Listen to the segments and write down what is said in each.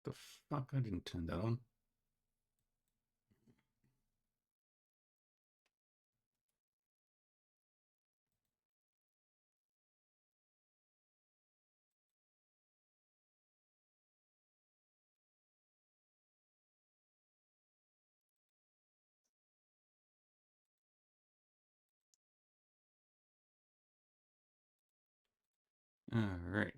The fuck? I didn't turn that on. All right.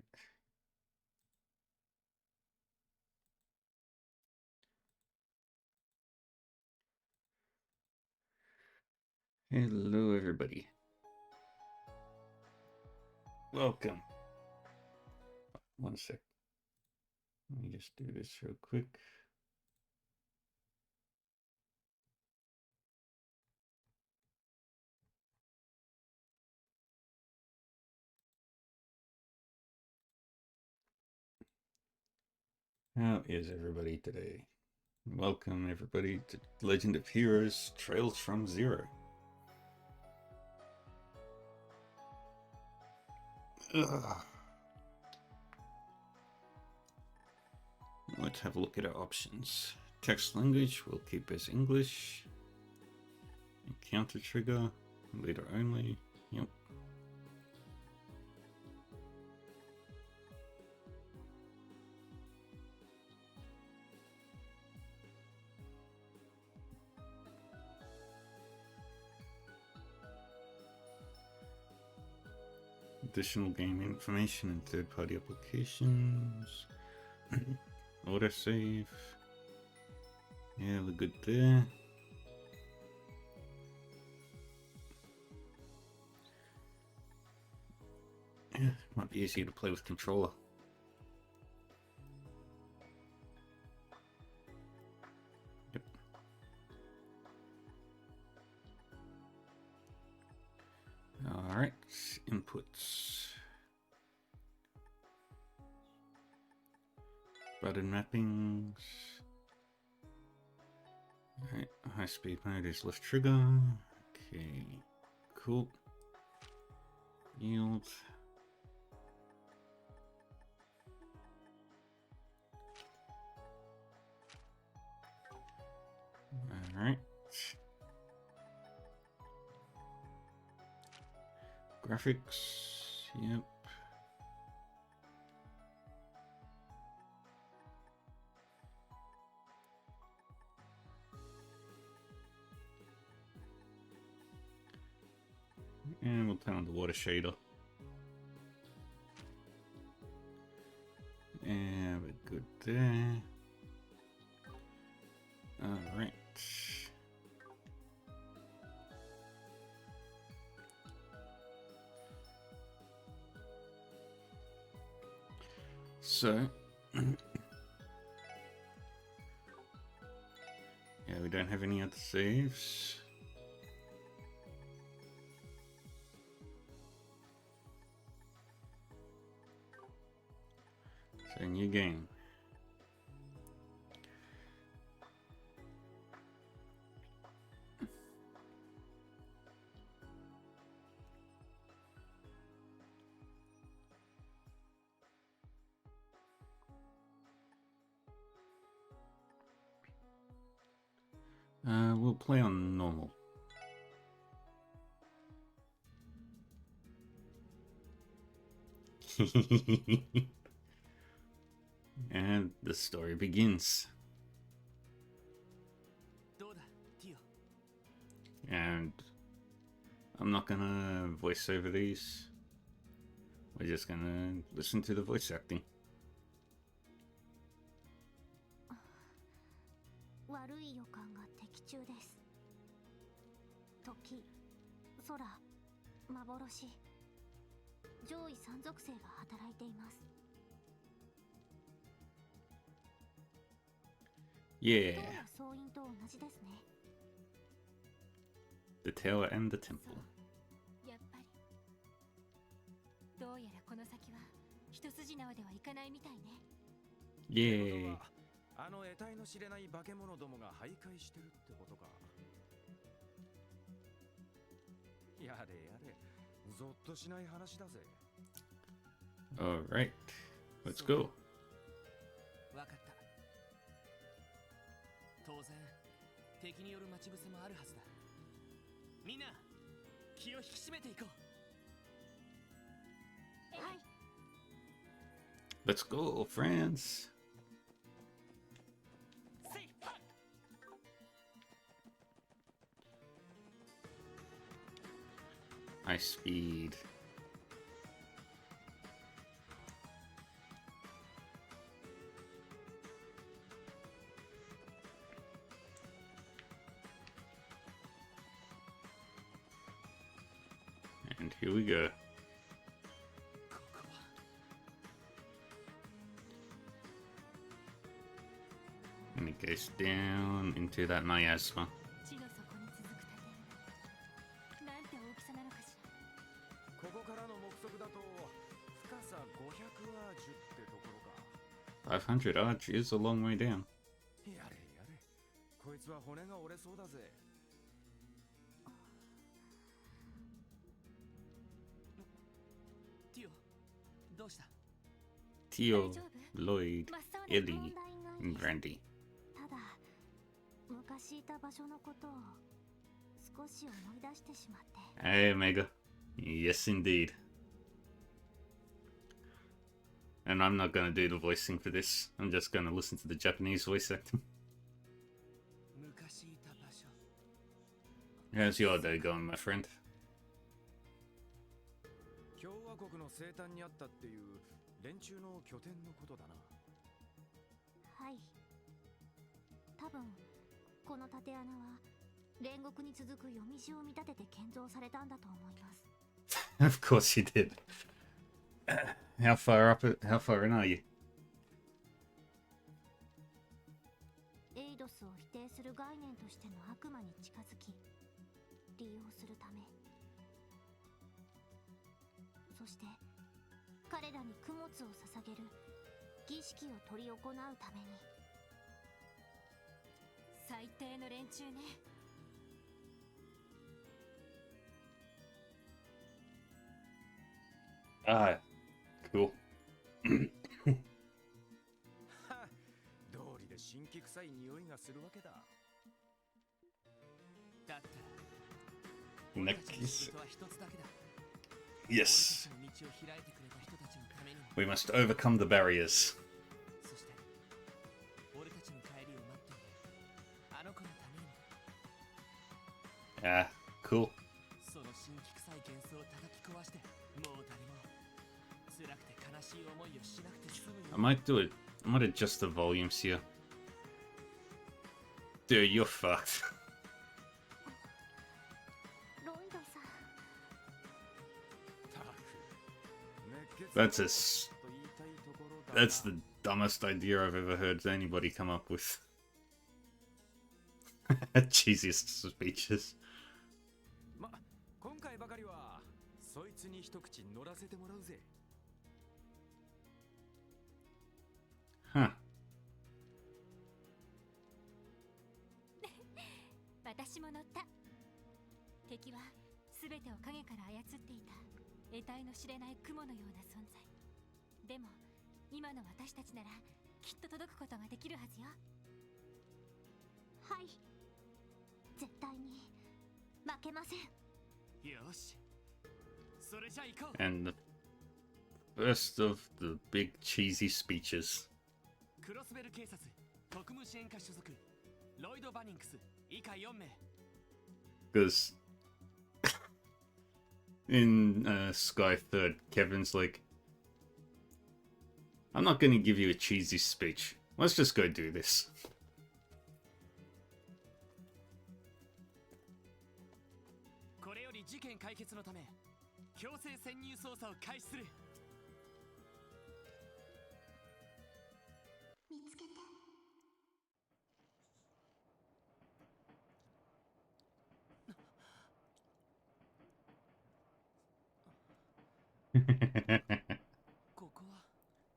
Hello, everybody. Welcome. One sec. Let me just do this real quick. How is everybody today? Welcome, everybody, to Legend of Heroes Trails from Zero. Ugh. Let's have a look at our options. Text language we'll keep as English. Encounter trigger, leader only. Yep. Additional game information and third-party applications. Autosave. Yeah, we're good there. Yeah, might be easier to play with controller. Yep. Alright, inputs. Button mappings. Alright, high speed mode is left trigger. Okay, cool. Yield. Alright. Graphics. Yep. And we'll turn on the water shader. And we're good there. Alright. So, yeah, we don't have any other saves. So, new game. We'll play on normal. And the story begins. And I'm not gonna voice over these. We're just gonna listen to the voice acting. 悪い予感が的中です。時、空、幻、上位三属性が働いています。Yeah. どうや総員と同じですね。The tower and the temple. やっぱり。どうやらこの先は一筋縄ではいかないみたいね。Yay. あの得体の知れない化け物どもが徘徊してるってことか。やれやれ、ゾッとしない話だぜ。Alright, let's go. わかった。当然敵による待ち伏せもあるはずだ。みんな気を引き締めていこう。 Let's go, friends. High speed. And here we go. And it goes down into that miasma. 地の底に続く建物。なんて大きさなのかしら。ここからの目測だと深さ500アージュってところか。 500 arch is a long way down. やれやれ、こいつは骨が折れそうだぜ。ティオ、どうした？ Tio, 大丈夫？ Lloyd, 真っ青な Ellie, 問題ない and です。 Randy. ただ昔いた場所のことを少し思い出してしまって。 Hey, Omega. Yes, indeed. And I'm not gonna do the voicing for this. I'm just gonna listen to the Japanese voice acting. 昔いた場所。 How's your day going, my friend? 共和国の西端にあったっていう連中の拠点のことだな。はい。多分この縦穴は煉獄に続く夜道を見立てて建造されたんだと思います。Of course you did. How far in are you? エイドスを否定する概念としての悪魔に近づき利用するため、そして彼らに供物を捧げる儀式を執り行うために。最低の連中ね。 Ah, cool. 道理で神気臭い匂いがするわけだ。だったら In 俺 that たちの仕 case, 事は一つだけだ。 yes, 俺たちの道を開いてくれた人たちのためにも、 we must overcome the barriers. そして俺たちの帰りを待っているあの子のためにも。 Ah, cool. その神気臭い幻想を叩き壊して、もう誰も辛くて悲しい思いをしなくて済むよ。 I might do it. I might adjust the volumes here. Dude, you're fucked. ロイドさん。たく、熱血 That's a s- と言いたいところだな。 That's the dumbest idea I've ever heard anybody come up with. Cheesiest speeches. ま、今回ばかりはそいつに一口乗らせてもらうぜ。 Huh. 私も乗った。敵は全てを影から操っていた得体の知れない雲のような存在。でも今の私たちならきっと届くことができるはずよ。はい。絶対に負けません。よし、それじゃ行こう。 And the first of the big cheesy speeches. クロスベル警察特務支援課所属ロイド・バニンクス以下4名。 Because in Sky Third, Kevin's like, I'm not going to give you a cheesy speech. Let's just go do this. これより事件解決のため強制潜入捜査を開始する。見つけて。 ここは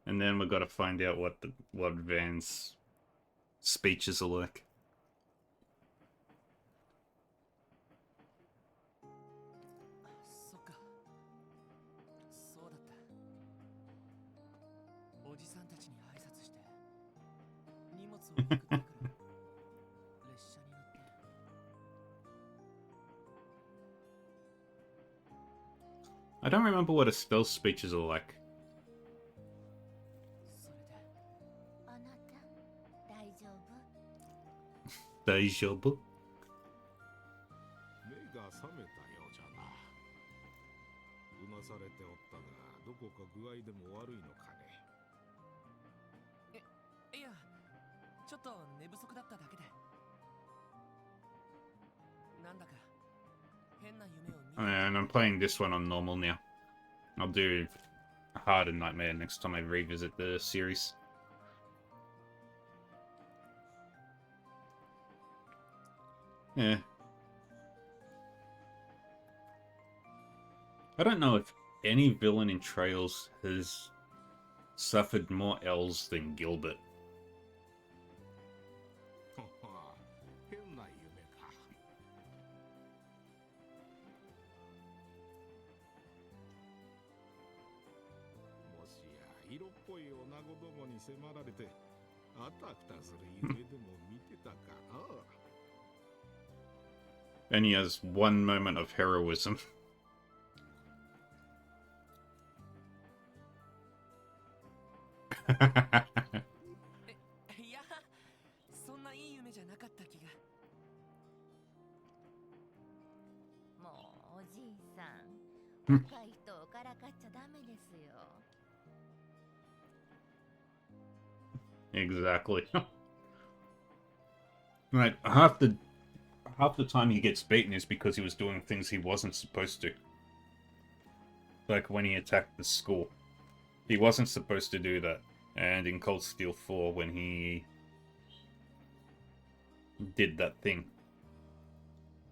And then we got to find out what Van's speeches are like. そっか、そうだった。おじさんたちに挨拶して荷物を送ってくる。I don't remember what Estelle's speeches are like. それであなた大丈夫？大丈夫? 目が覚めたようじゃな。うなされておったが、どこか具合でも悪いのかね。いや、ちょっと寝不足だっただけで。なんだか変な夢を見た。 And I'm playing this one on normal now. I'll do Hard and Nightmare next time I revisit the series. Yeah. I don't know if any villain in Trails has suffered more L's than Gilbert. 変な夢か。もしや色っぽい女子どもに迫られてあたふたする夢でも見てたか。ああ。 And he has one moment of heroism. いや、そんないい夢じゃなかった気が。もうおじいさうんん、若い人をからかっちゃダメですよ。 Exactly. Right, half the time he gets beaten is because he was doing things he wasn't supposed to. Like when he attacked the school. He wasn't supposed to do that. And in Cold Steel 4 when he did that thing.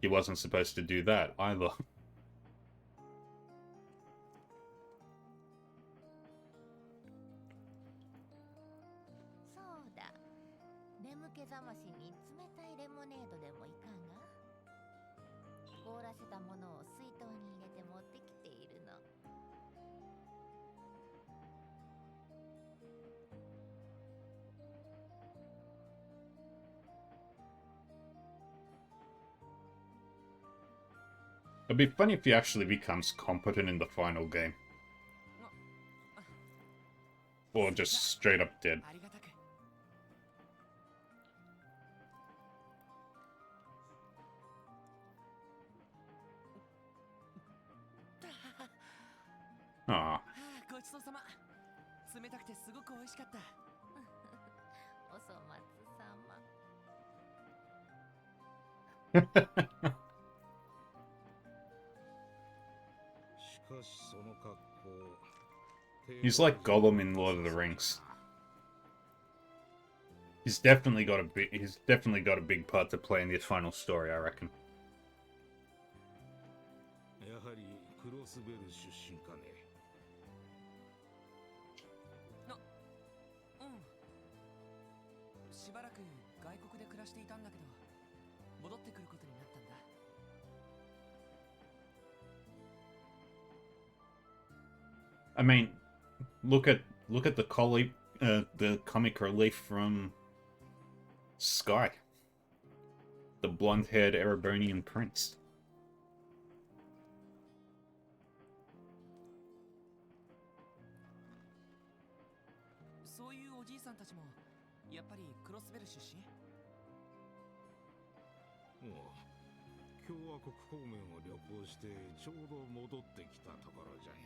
He wasn't supposed to do that either. そうだ。眠気覚ましに冷たいレモネードでもいかが？凍らせたものを水筒に入れて持ってきているの。 It'd be funny if he actually becomes competent in the final game. Or just straight up dead. ありがたく。 Aw. はあ、ごちそうさま。冷たくてすごく美味しかった。おそ松様。 しかしその格好。 He's like Gollum in Lord of the Rings. He's definitely got a big part to play in this final story, I reckon. やはりクロスベル出身かね。うん。しばらく外国で暮らしていたんだけど、戻ってくることになったんだ。 I mean, look at the comic relief from Sky. The blonde-haired Erebonian prince. そういうおじいさんたちもやっぱりクロスベル出身？もう共和国方面を旅行してちょうど戻ってきたところじゃよ。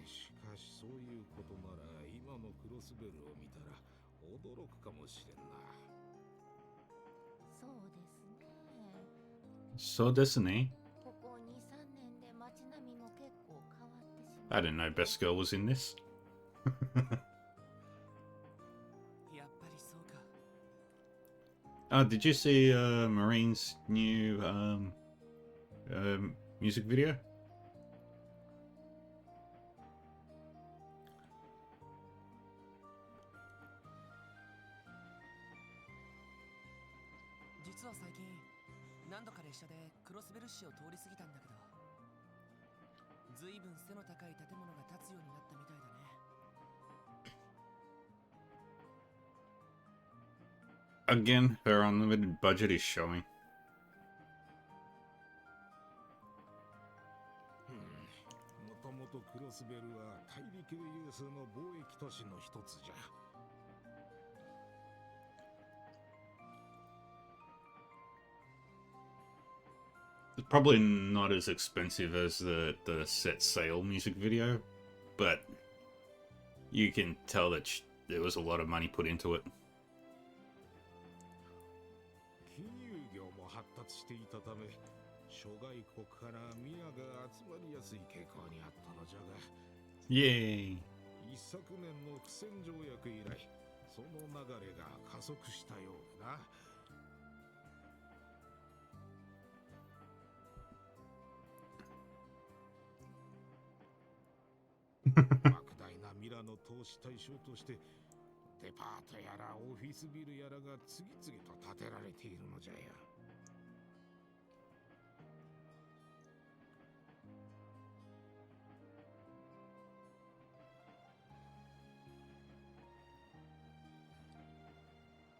しかしそういうことなら今のクロスベルを見たら驚くかもしれんな。そうですね。 So Destiny. ここ2、3年で街並みも結構変わってしま I う。 didn't know Best Girl was in this. やっぱりそうか。 Did you see Marine's new music video? 実は最近何度か列車でクロスベル市を通り過ぎたんだけど、ずいぶん背の高い建物が建つようになったみたいだね。Again, her unlimited budget is showing. もともとクロスベルは大陸有数の貿易都市の一つじゃ。It's probably not as expensive as the Set Sail music video, but you can tell that there was a lot of money put into it. 金融業も発達していたため、諸外国から宮が集まりやすい傾向にあったのじゃが、 Yay! 一昨年の不戦条約以来、その流れが加速したようだな。莫大なミラの投資対象として、デパートやらオフィスビルやらが次々と建てられているのじゃよ。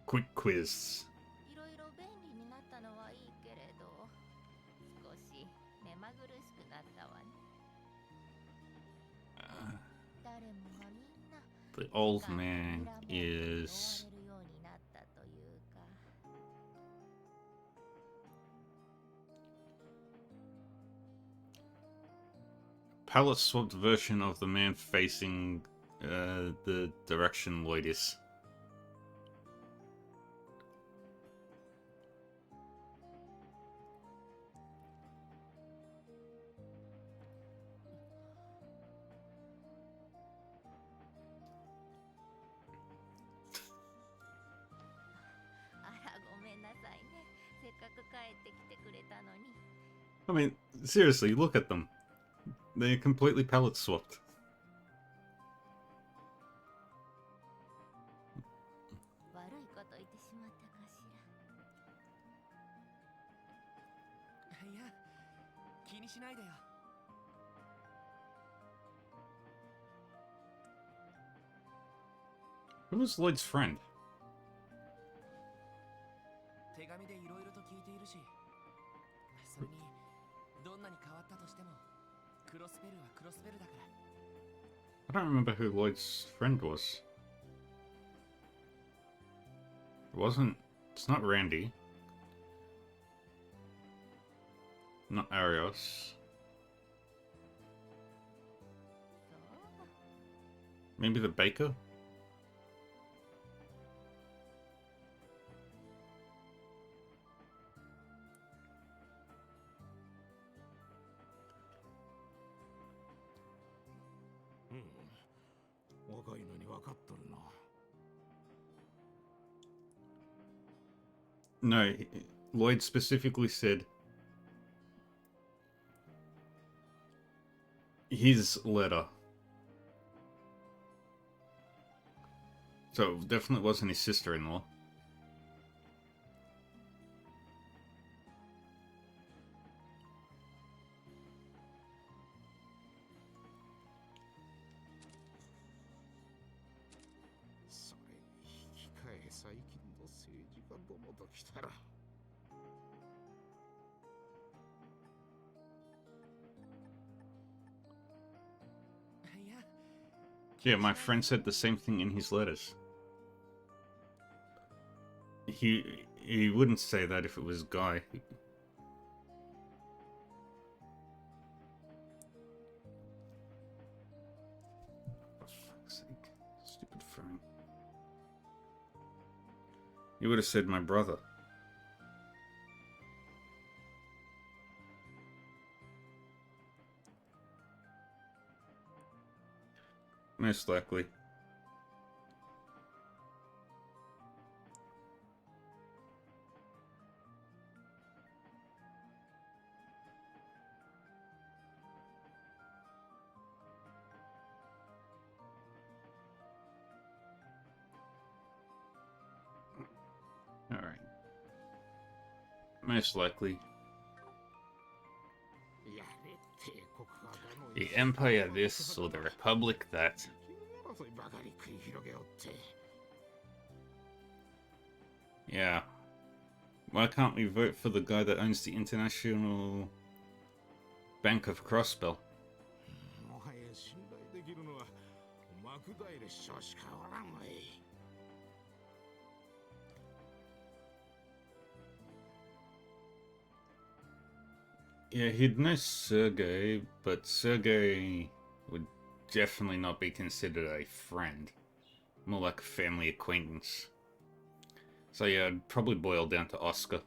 Quick quiz. いろいろ便利になったのはいいけれど、少し目まぐるしくなったわね。誰もがみんな The old man is 追われるようになったというか。 palette swapped version of the man facing the direction Lloyd is. I mean, seriously, look at them. They're completely palette swapped. 悪いこと言ってしまったかしら。いや、気にしないでよ。 Who was Lloyd's friend? 手紙でいろいろと聞いているし、それにどんなに変わったとしてもクロスベルはクロスベルだから。 I don't remember who Lloyd's friend was. It wasn't... It's not Randy. Not Arios. Maybe the baker? No, Lloyd specifically said his letter. So it definitely wasn't his sister-in-law. Yeah, my friend said the same thing in his letters. He wouldn't say that if it was Guy. For fuck's sake. Stupid phone. He would have said my brother. Most likely. Alright. Most likely. The Empire this or the Republic that. Yeah. Why can't we vote for the guy that owns the International Bank of Crossbell? もはや信頼できるのはマクダイル首相しかおらんわい。Yeah, he'd know Sergei, but Sergei would definitely not be considered a friend. More like a family acquaintance. So yeah, it'd probably boil down to Oscar.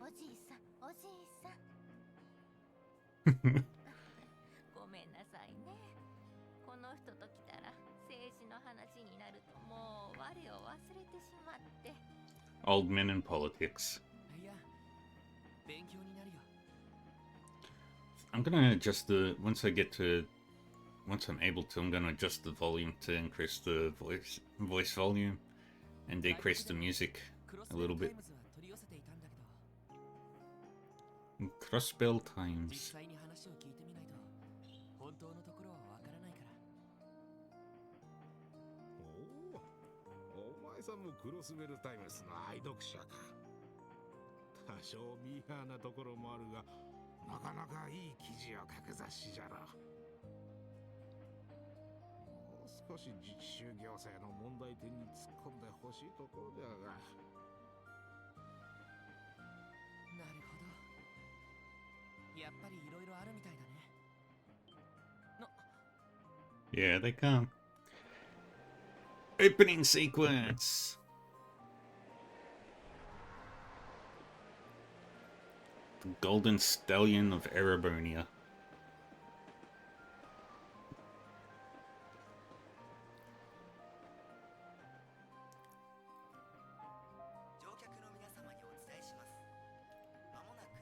おじいさんおじいさんごめんなさいね。この人と来たら政治の話になるともう我を忘れてしまって。 Old men in politics. いや、勉強になるよ。 I'm gonna adjust the once I'm able to, I'm gonna adjust the volume to increase the voice volume and decrease the music クロス a ベル little タイ bit. ムズは取り寄せていたんだけど、 Crossbell 実 Times. 際に話を聞いてみないと本当のところはわからないから。おお前さんもクロスベルタイムスの愛読者か。多少ミーハーなところもあるが、なかなかいい記事を書く雑誌じゃろ。もう少し自治州行政の問題点に突っ込んでほしいところだが。なるほど。やっぱりいろいろあるみたいだね。 Yeah, they come. Opening sequence. The Golden Stallion of Erebonia. 乗客の皆様にお伝えします。まもなく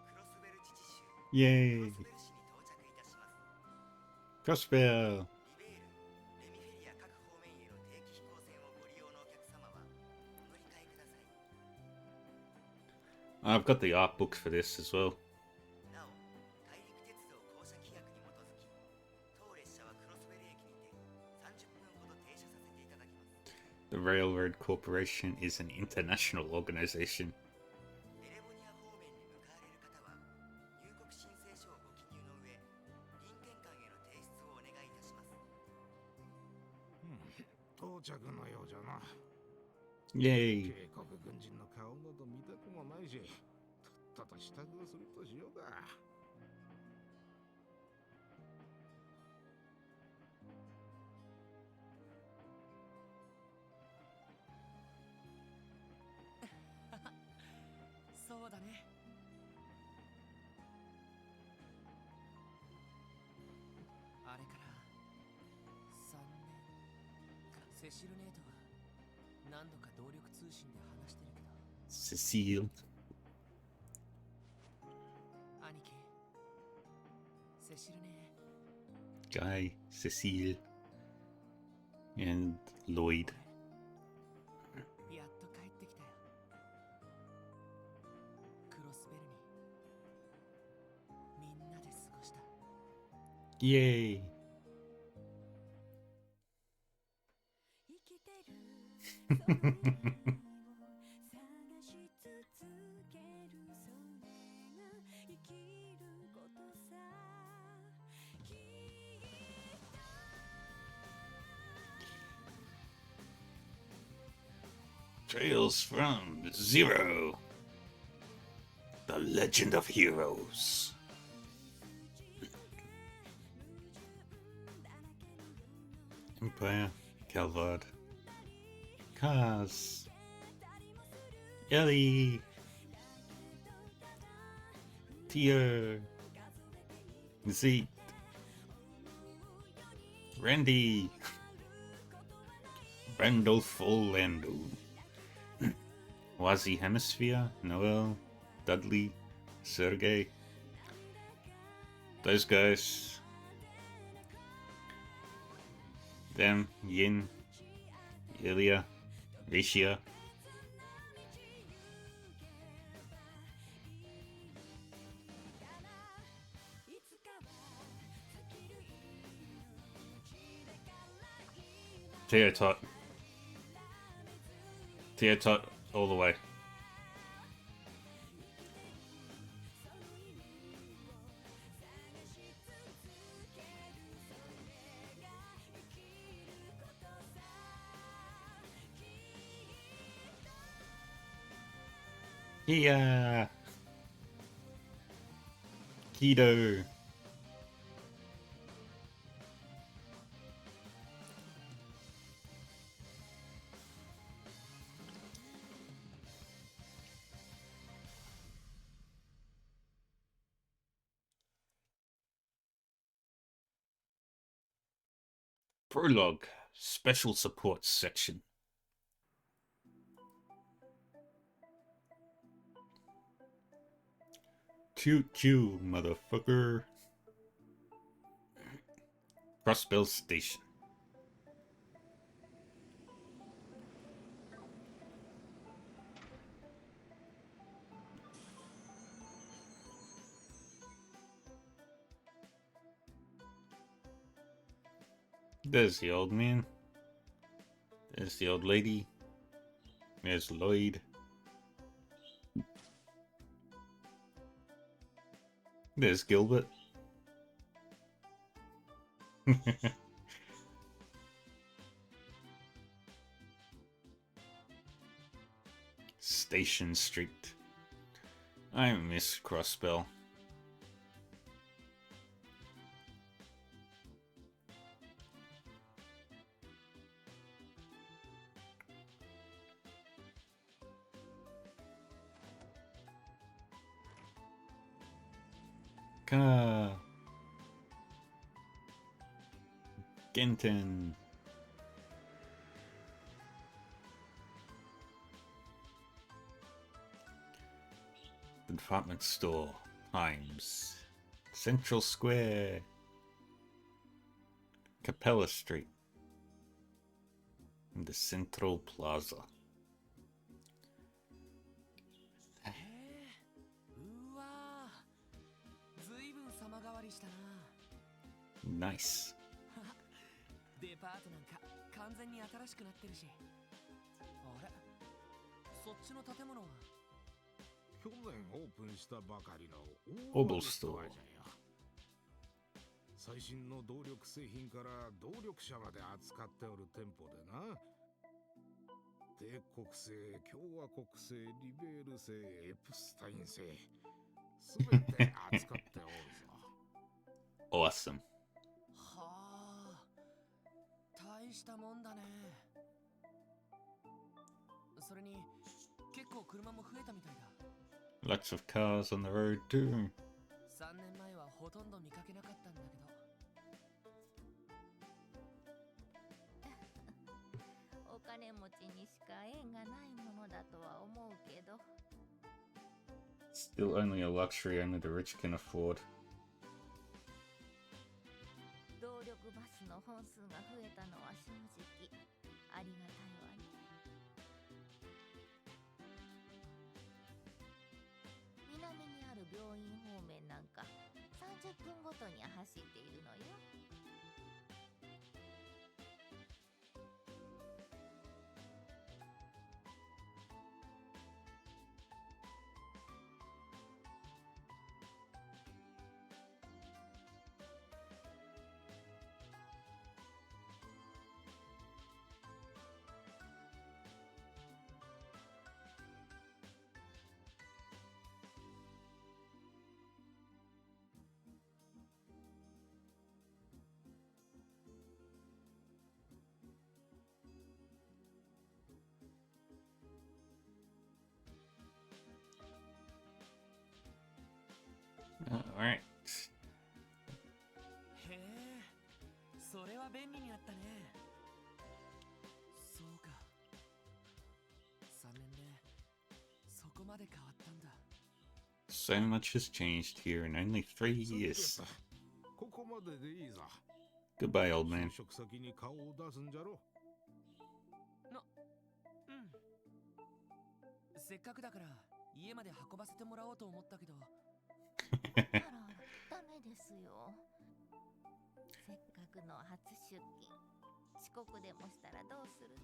クロスベル自治州 Yay! クロスベル市に到着いたします。 Crossbell. リベール、レミフェリア各方面への定期飛行船をご利用のお客様はお乗り換えください。 I've got the art book for this as well. なお、大陸鉄道公社規約に基づき、当列車はクロスベル駅にて30分ほど停車させていただきます。 The Railroad Corporation is an international organization. エレボニア方面に向かわれる方は、入国申請書をご記入の上、臨検官への提出をお願いいたします。到着のようじゃな。 Yay! 警告軍人の顔など見たくもないし、とっとと支度をするとしようか。そうだね。あれから3年か。セシルネートは何度か動力通信で話してるけど、 Cecile. 兄貴、セシルネ Guy, Cecile, and Lloyd. やっと帰ってきたよ。クロスベルにみんなで過ごした。 Yay! 生きてるその意味を探し続ける、それが生きることさ。きっと Trails from Zero. The Legend of Heroes. Empire, Calvard, Cars, Ellie, Tio, Zeke, Randy, Randolph Orlando, Wazi Hemisphere, Noel, Dudley, Sergey. Those guys. Them, Yin, Ilya, Rishia. Tier top all the way. Yeah. Keto. Prologue. Special support section. Choo-choo, motherfucker. Crossbell Station. There's the old man. There's the old lady. There's Lloyd. There's Gilbert. Station Street. I miss Crossbell. Genton. The department store. Times. Central Square. Capella Street. And the Central Plaza. Nice. デパートなんか完全に新しくなってるし。あれ、そっちの建物は去年オープンしたばかりのオーブルストアじゃよ。最新の動力製品から動力車まで扱っておる店舗でな。帝国製、共和国製、リベール製、エプスタイン製、すべて扱っておるぞ。Awesome. はあ、大したもんだね。それに結構車も増えたみたいだ。Lots of cars on the road too. 3年前はほとんど見かけなかったんだけど。お金持ちにしか縁がないものだとは思うけど。Still only a luxury only the rich can afford. 動力バスの本数が増えたのは正直ありがたいわね。南にある病院方面なんか30分ごとに走っているのよ。Alright. へえ、それは便利になったね。そうか。3年でそこまで変わったんだ。So much has changed here in only 3 years. ここまででいいぞ。 Goodbye, old man. 就職先に顔を出すんじゃろ。うん。せっかくだから家まで運ばせてもらおうと思ったけど。あら、ダメですよ。せっかくの初出勤、遅刻でもしたらどうする？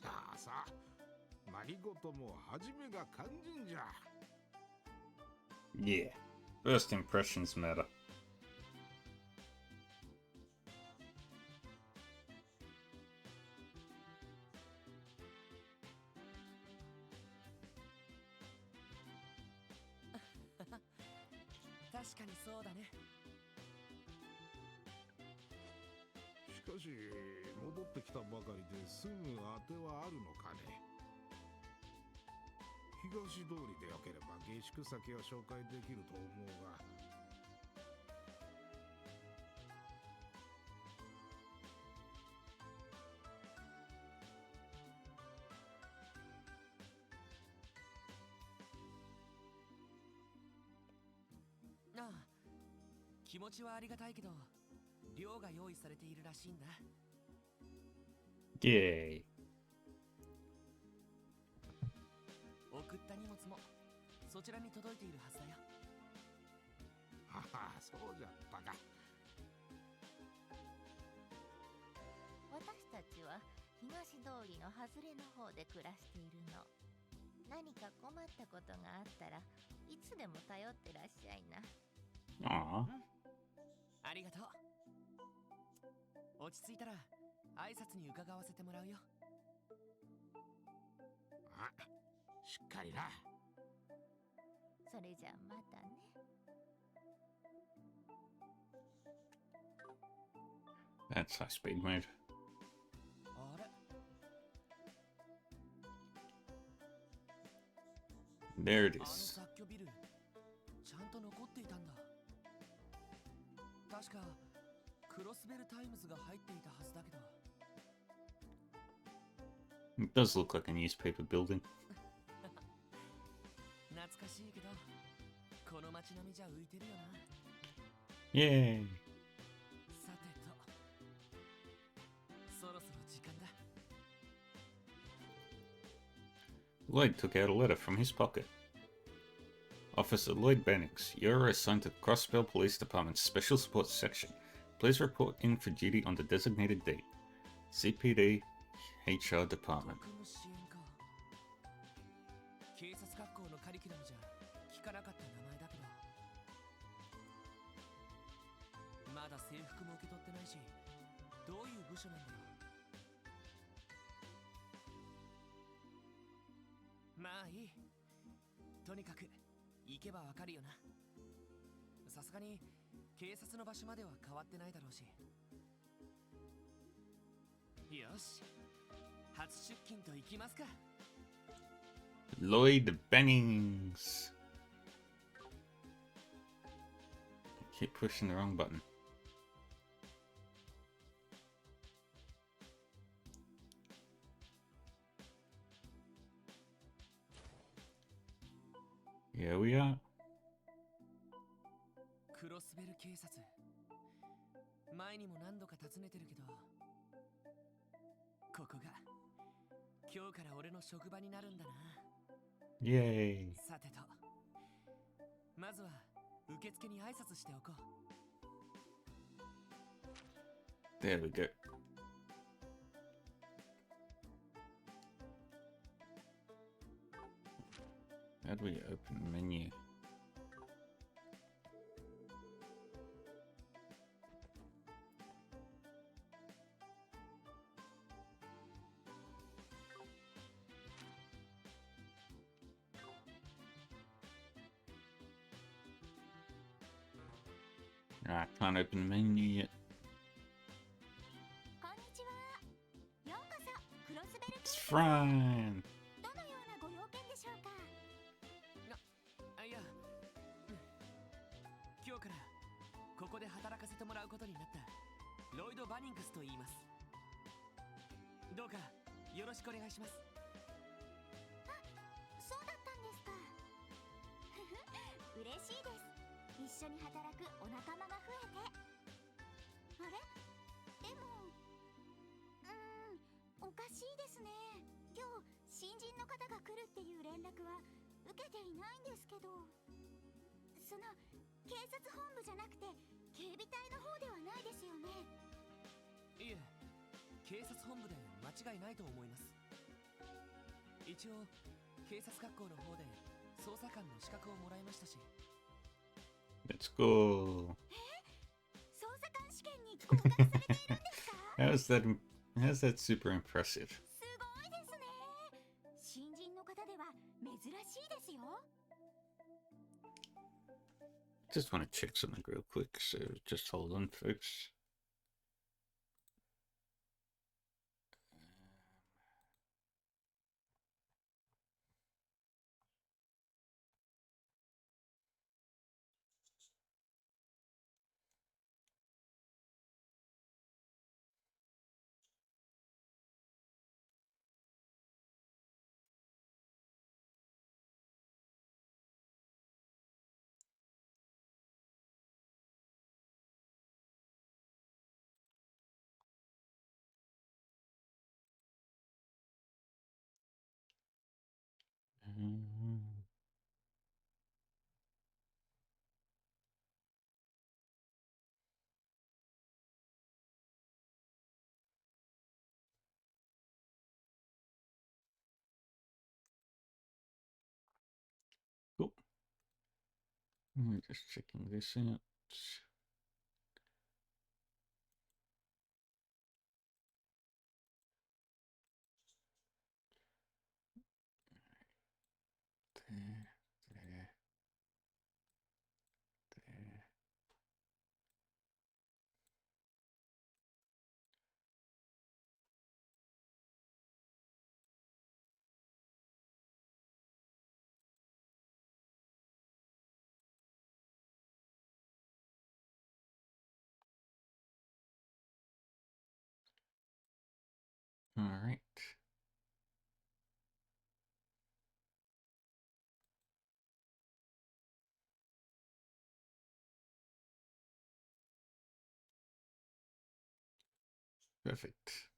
さあさあ、何事も初めが肝心じゃ。 Yeah. First impressions matter. 確かにそうだね。しかし戻ってきたばかりですぐ当てはあるのかね。東通りでよければ下宿先は紹介できると思うが。ああ、気持ちはありがたいけど、寮が用意されているらしいんだ。Yay. 送った荷物もそちらに届いているはずだよ。はは、そうじゃったか。私たちは東通りの外れの方で暮らしているの。何か困ったことがあったらいつでも頼ってらっしゃいな。Aww. ありがとう。落ち着いたら挨拶に伺わせてもらうよ。あ、しっかりな。それじゃまたね。That's high speed mode. あれ、 There it あの is. 雑居ビルちゃんと残っていたんだ。確かクロスベルタイムズが入っていたはずだけど。 It does look like a newspaper building. 懐かしいけど、この街並みじゃ浮いてるよな。 Yay. さてと、そろそろ時間だ。 Lloyd took out a letter from his pocket. Officer Lloyd Bennix, you're assigned to Crossbell Police Department's Special Sports Section. Please report in for duty on the designated date. CPD HR Department. 特務支援か。警察学校のカリキュラムじゃ聞かなかった名前だけど、まだ制服も受け取ってないし、どういう部署なんだろう。まあいい。とにかく行けばわかるよな。さすがに警察の場所までは変わってないだろうし。よし、初出勤と行きますか。 Lloyd Bennings. Keep pushing the wrong button. Here we are. クロスベル警察。前にも何度か訪ねてるけど、ここが今日から俺の職場になるんだな。 Yay. さてと、まずは受付に挨拶しておこう。 There we go. How do we open the menu? I can't open the menu yet. こんにちは。ようこそクロスベル It's 警察へ。 Fran. どのようなご用件でしょうか。あ、いや、今日からここで働かせてもらうことになったロイド・バニングスと言います。どうかよろしくお願いします。そうだったんですか。嬉しいです。一緒に働くお仲間が増えて。あれ？でも、おかしいですね。今日新人の方が来るっていう連絡は受けていないんですけど。その警察本部じゃなくて警備隊の方ではないですよね。いえ、警察本部で間違いないと思います。一応警察学校の方で捜査官の資格をもらいましたし。 Let's go. 捜査官試験に合格されているんですか？ How's that super impressive? すごいですね。新人の方では珍しいですよ。 Just want to check something real quick, so just hold on, folks. Cool. Just checking this out. There, there, there. All right. Perfect.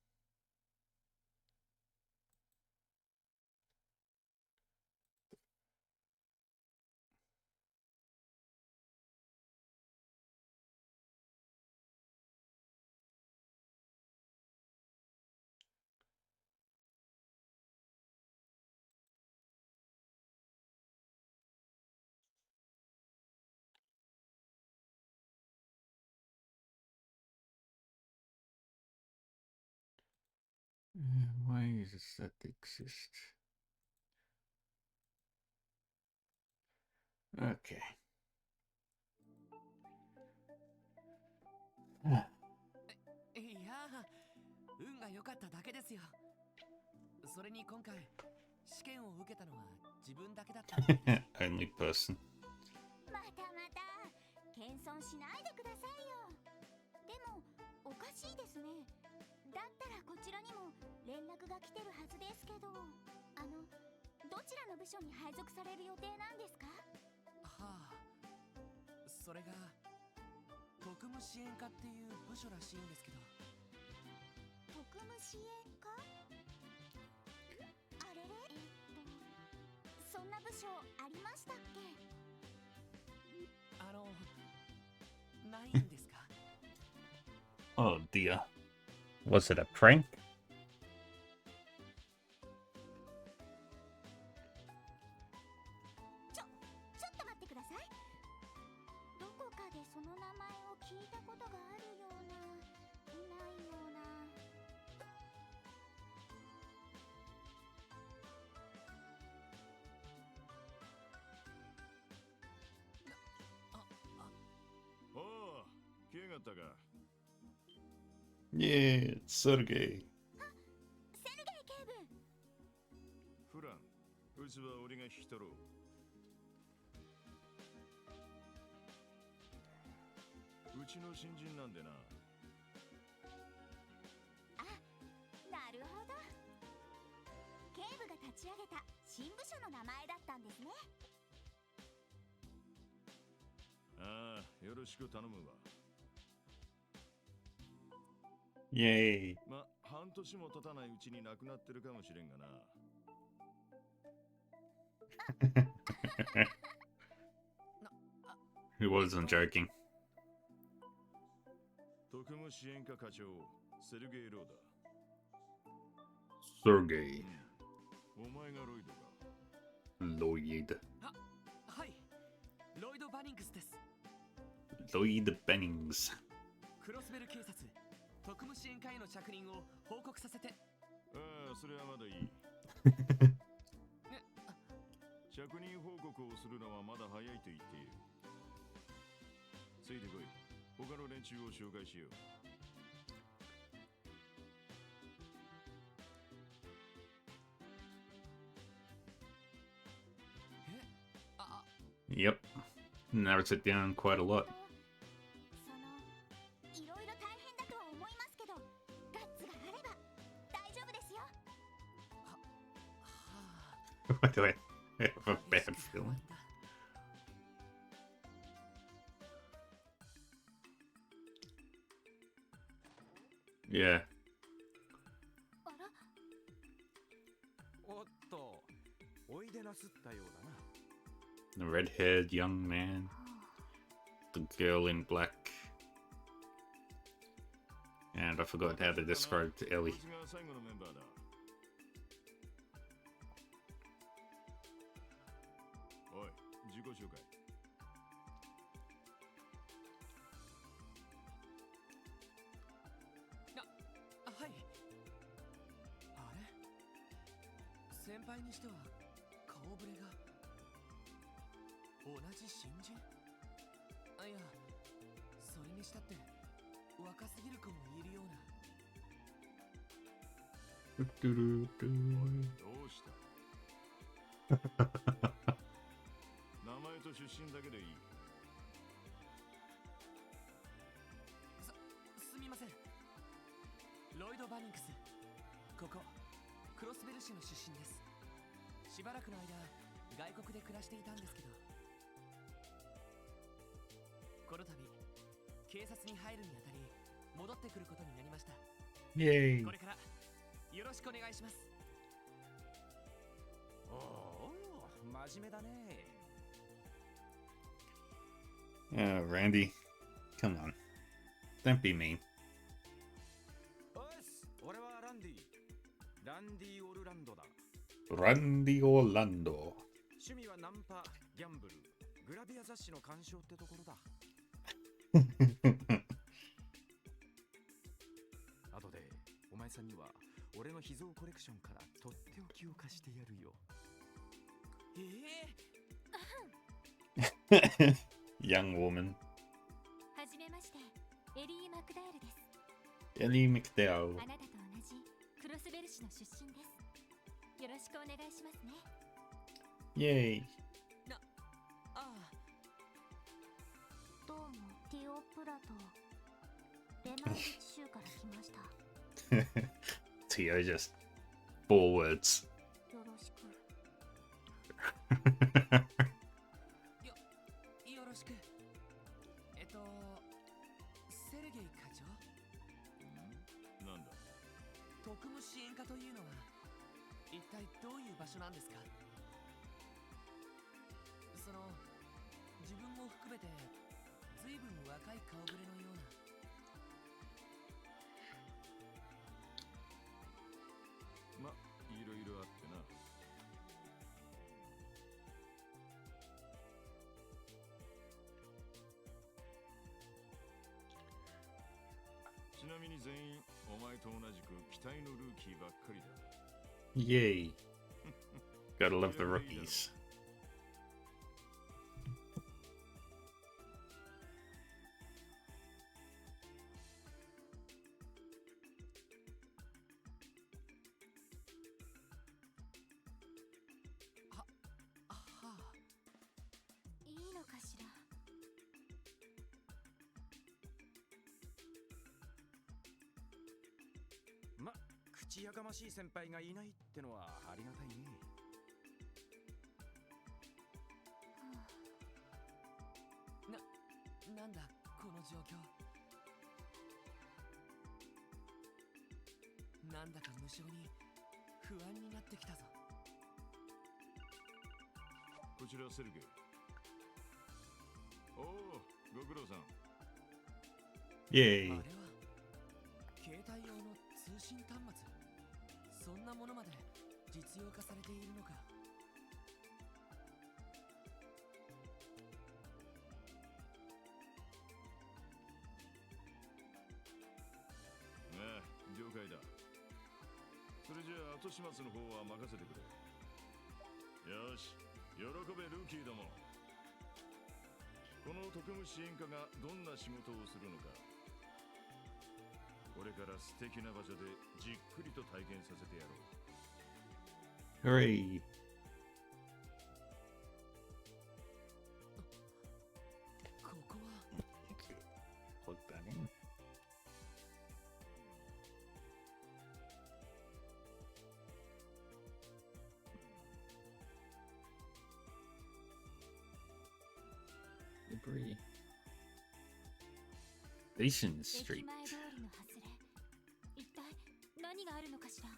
Why does that exist? Okay. いや運が良かっただけですよ。それに今回試験を受けたのは自分だけだったんです。 Only person. またまた謙遜しないでくださいよ。でもおかしいですね。だったらこちらにも連絡が来てるはずですけど、どちらの部署に配属される予定なんですか？はあ、それが特務支援課っていう部署らしいんですけど。特務支援課？あれれ、そんな部署ありましたっけ？ないんですか？ Oh dear. Was it a prank? ちょっと待ってください。どこかでその名前を聞いたことがあるような、いないような。おお、来やがったか。 Yeah, it's Sergey. セルゲイ警部。フラン、うちは俺が引き取ろう。うちの新人なんでな。あ、なるほど。警部が立ち上げた新部署の名前だったんですね。ああ、よろしく頼むわ。 Yay. ま、半年も経たないうちに亡くなってるかもしれんがな。He wasn't joking. 特務支援課課長、セルゲイ・ローだ。 Sergey. お前がロイドか。 Lloyd. はい、ロイド・バニングスです。 Lloyd Bennings. クロスベル警察特務支援課への着任を報告させて。ああ、それはまだいい。着任報告をするのはまだ早いと言っている。ついてこい。他の連中を紹介しよう。Yep. Narrows it down quite a lot. そのいろいろ大変だとは思いますけど、ガッツがあれば大丈夫ですよ。 Why do I have a bad feeling? Yeah. あら、おっと、おいでなすったようだな。 The red-haired young man. The girl in black. And I forgot how to describe to Ellie. こいつが最後のメンバーだ。おい、自己紹介。はい。あれ、先輩にしては顔ぶれが同じ新人。あ、いや、それにしたって若すぎる子もいるような。おい、どうした名前と出身だけでいい。すみません。ロイド・バニンクス。ここクロスベル市の出身です。しばらくの間外国で暮らしていたんですけど、この度警察に入るにあたり戻ってくることになりました。 Yay. これからよろしくお願いします。おお、真面目だね。 Randy. Come on. Don't be mean. おっす、俺はランディ。ランディ・オルランドだ。 Randy Orlando. 趣味はナンパ、ギャンブル、グラビア雑誌の鑑賞ってところだ。後でお前さんには俺の秘蔵コレクションからとっておきを貸してやるよ。Young woman. はじめまして、エリー・マクダールです。 Ellie McDowell. あなたと同じクロスベル市の出身です。よろしくお願いしますね。 Yay. ああ、どうもティオプラとレマン自治州から来ました。 Tio, just 4 words. よろしく。よろしく。セルゲイ課長。なんだ。特務支援課というのは一体どういう場所なんですか？その自分も含めて随分若い顔ぶれのような。ま、いろいろあってな。ちなみに全員お前と同じく期待のルーキーばっかりだ。 Yay. Gotta love the rookies. はあ、いいのかしら。ま、口やかましい先輩がいないってのはありがたいね。なんだこの状況。なんだか無性に不安になってきたぞ。こちらセルゲイ。おお、ご苦労さん。 Yay. あれは携帯用の通信端末。そんなものまで実用化されているのか。ああ、了解だ。それじゃあ後始末の方は任せてくれ。よし、喜べルーキーども。この特務支援課がどんな仕事をするのか、これから素敵な場所でじっくりと体験させてやろう。 Hooray! ここは Plug that in. Debris. Station 駅 Street. 前通りの外れ、一体何があるのかしら。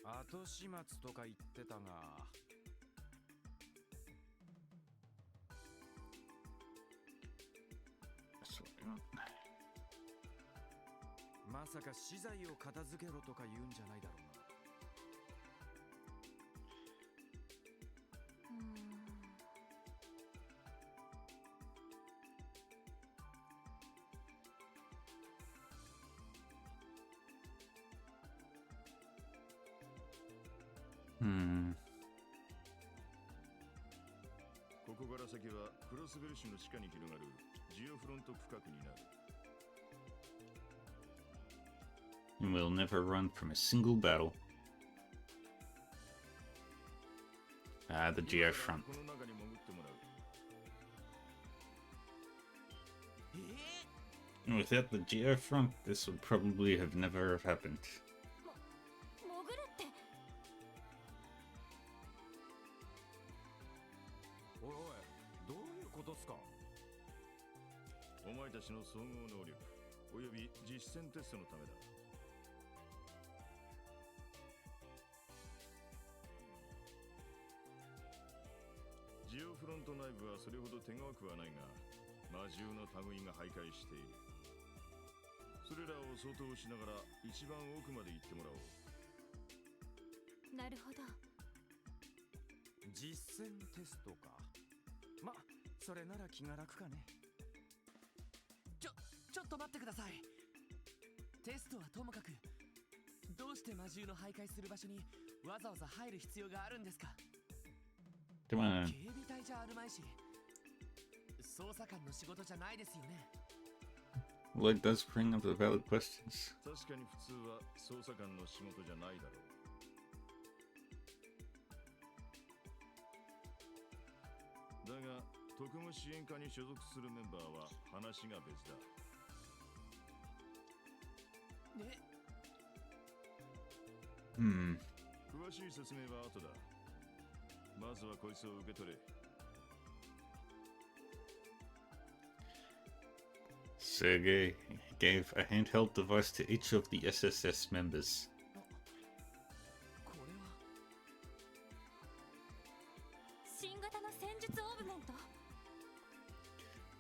後始末とか言ってたが、まさか資材を片付けろとか言うんじゃないだろうな。ここから先はクロスベル市の地下に広がるジオフロント区画になる。 And we'll never run from a single battle. Ah, the Geo front. この中に潜ってもらう。Without the Geo front, this would probably have never have happened. 潜るって。おいおい、どういうことっすか。お前たちの総合能力および実践テストのためだ。ジオフロント内部はそれほど手強くはないが、魔獣の類が徘徊している。それらを掃討しながら一番奥まで行ってもらおう。なるほど。実践テストか。ま、それなら気が楽かね。ちょっと待ってください。テストはともかく、どうして魔獣の徘徊する場所にわざわざ入る必要があるんですか。 Come on. 警備隊じゃあるまいし、捜査官の仕事じゃないですよね。Well, it does bring up the valid questions. 確かに普通は捜査官の仕事じゃないだろう。だが特務支援課に所属するメンバーは話が別だ。ね、詳しい説明は後だ。まずはこいつを受け取れ。Sergei gave a handheld device to each of the SSS members. これは新型の戦術オーブメント。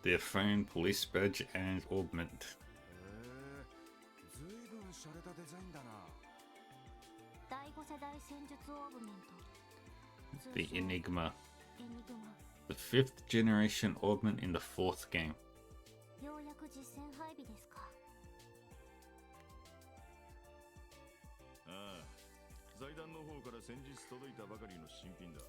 Their phone, police badge, and augment. ずいぶん洒落たデザインだな。第5世代戦術オーブメント。 The Enigma. エニグマ。 The 5th generation augment in the 4th game. ようやく実戦配備ですか。ああ、財団の方から先日届いたばかりの新品だ。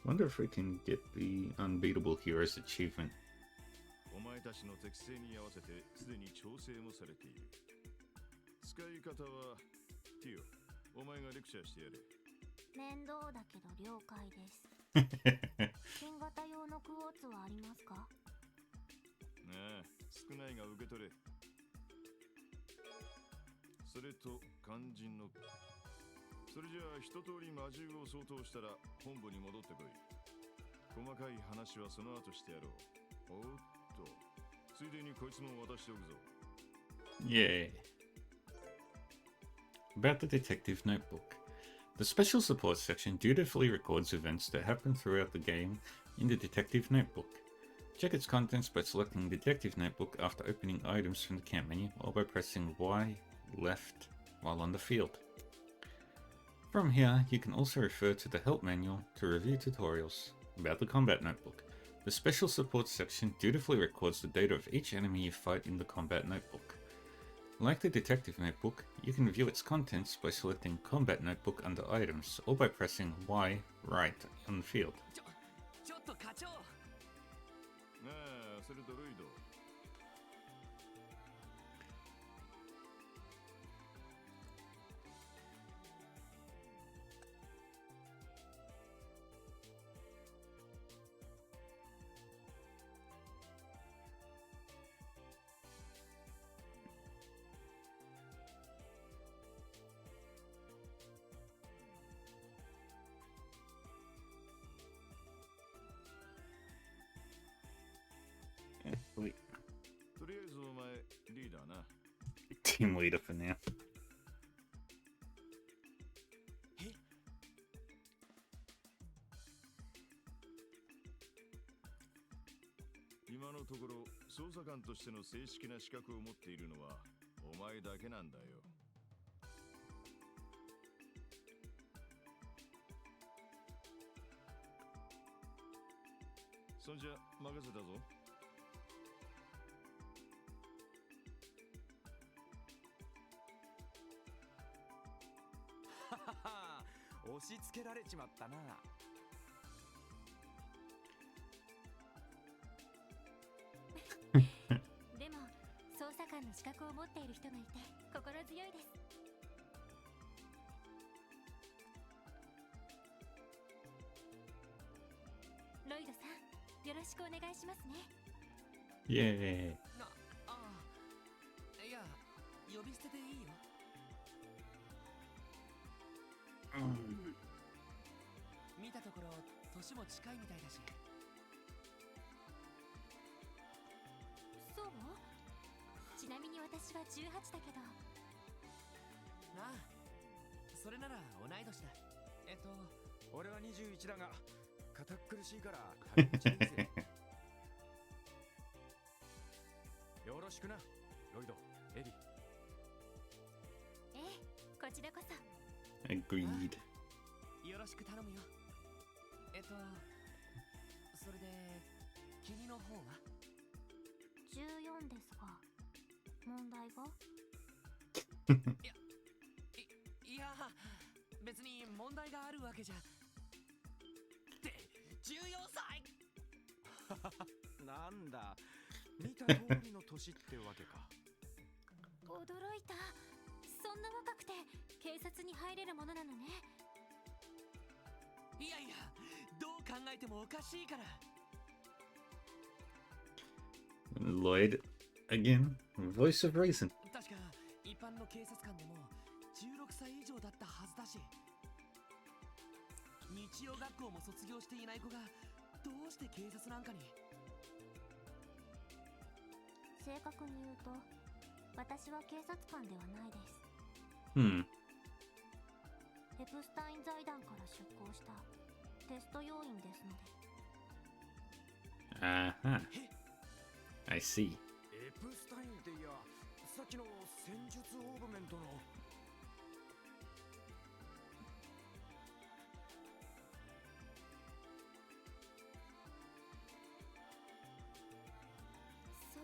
Wonder if we can get the Unbeatable Heroes achievement. お前たちの適性に合わせてすでに調整もされている。使い方はティオ、お前がレクチャーしてやれ。面倒だけど了解です。新型用のクォーツはありますか。ああ、少ないが受け取れ。それと肝心の。それじゃあ一通り魔獣を掃討したら本部に戻ってこい。細かい話はその後してやろう。おっと、ついでにこいつも渡しておくぞ。 Yay. About the detective notebook. The Special Support section dutifully records events that happen throughout the game in the Detective Notebook. Check its contents by selecting Detective Notebook after opening items from the camp menu or by pressing Y left while on the field. From here, you can also refer to the help manual to review tutorials about the Combat Notebook. The Special Support section dutifully records the data of each enemy you fight in the Combat Notebook. Like the Detective Notebook, you can view its contents by selecting Combat Notebook under Items or by pressing Y right on the field. ちょっと課長。ああ、それとロイド。Wait, とりあえずお前リーダーな。 team leader for now. 今のところ捜査官としての正式な資格を持っているのはお前だけなんだよ。そんじゃ任せたぞ。ははは押し付けられちまったな。でも捜査官の資格を持っている人がいて心強いです。ロイドさん、よろしくお願いしますね。Yeah. いや、呼び捨てでいいよ。見たところ年も近いみたいだし。そう？ちなみに私は18だけど。ああ、それなら同い年だ。俺は21だが堅苦しいから軽口でいいぜ。よろしくな、ロイド、エリ。ええ、こちらこそ。Agreed. よろしく頼むよ。それで君の方は14ですが、問題がいや、別に問題があるわけじゃ。って14歳なんだ、見た通りの年ってわけか。驚いた。そんな若くて警察に入れるものなのね。いやいや、どう考えてもおかしいから。 Lloyd, again, voice of reason. 確か一般の警察官でも16歳以上だったはずだし、日曜学校も卒業していない子がどうして警察なんかに。正確に言うと、私は警察官ではないです。エプスタイン財団から出向したテスト要員ですので。Uh-huh. I see. エプスタインっていや、さっきの戦術オーブメントの。そう、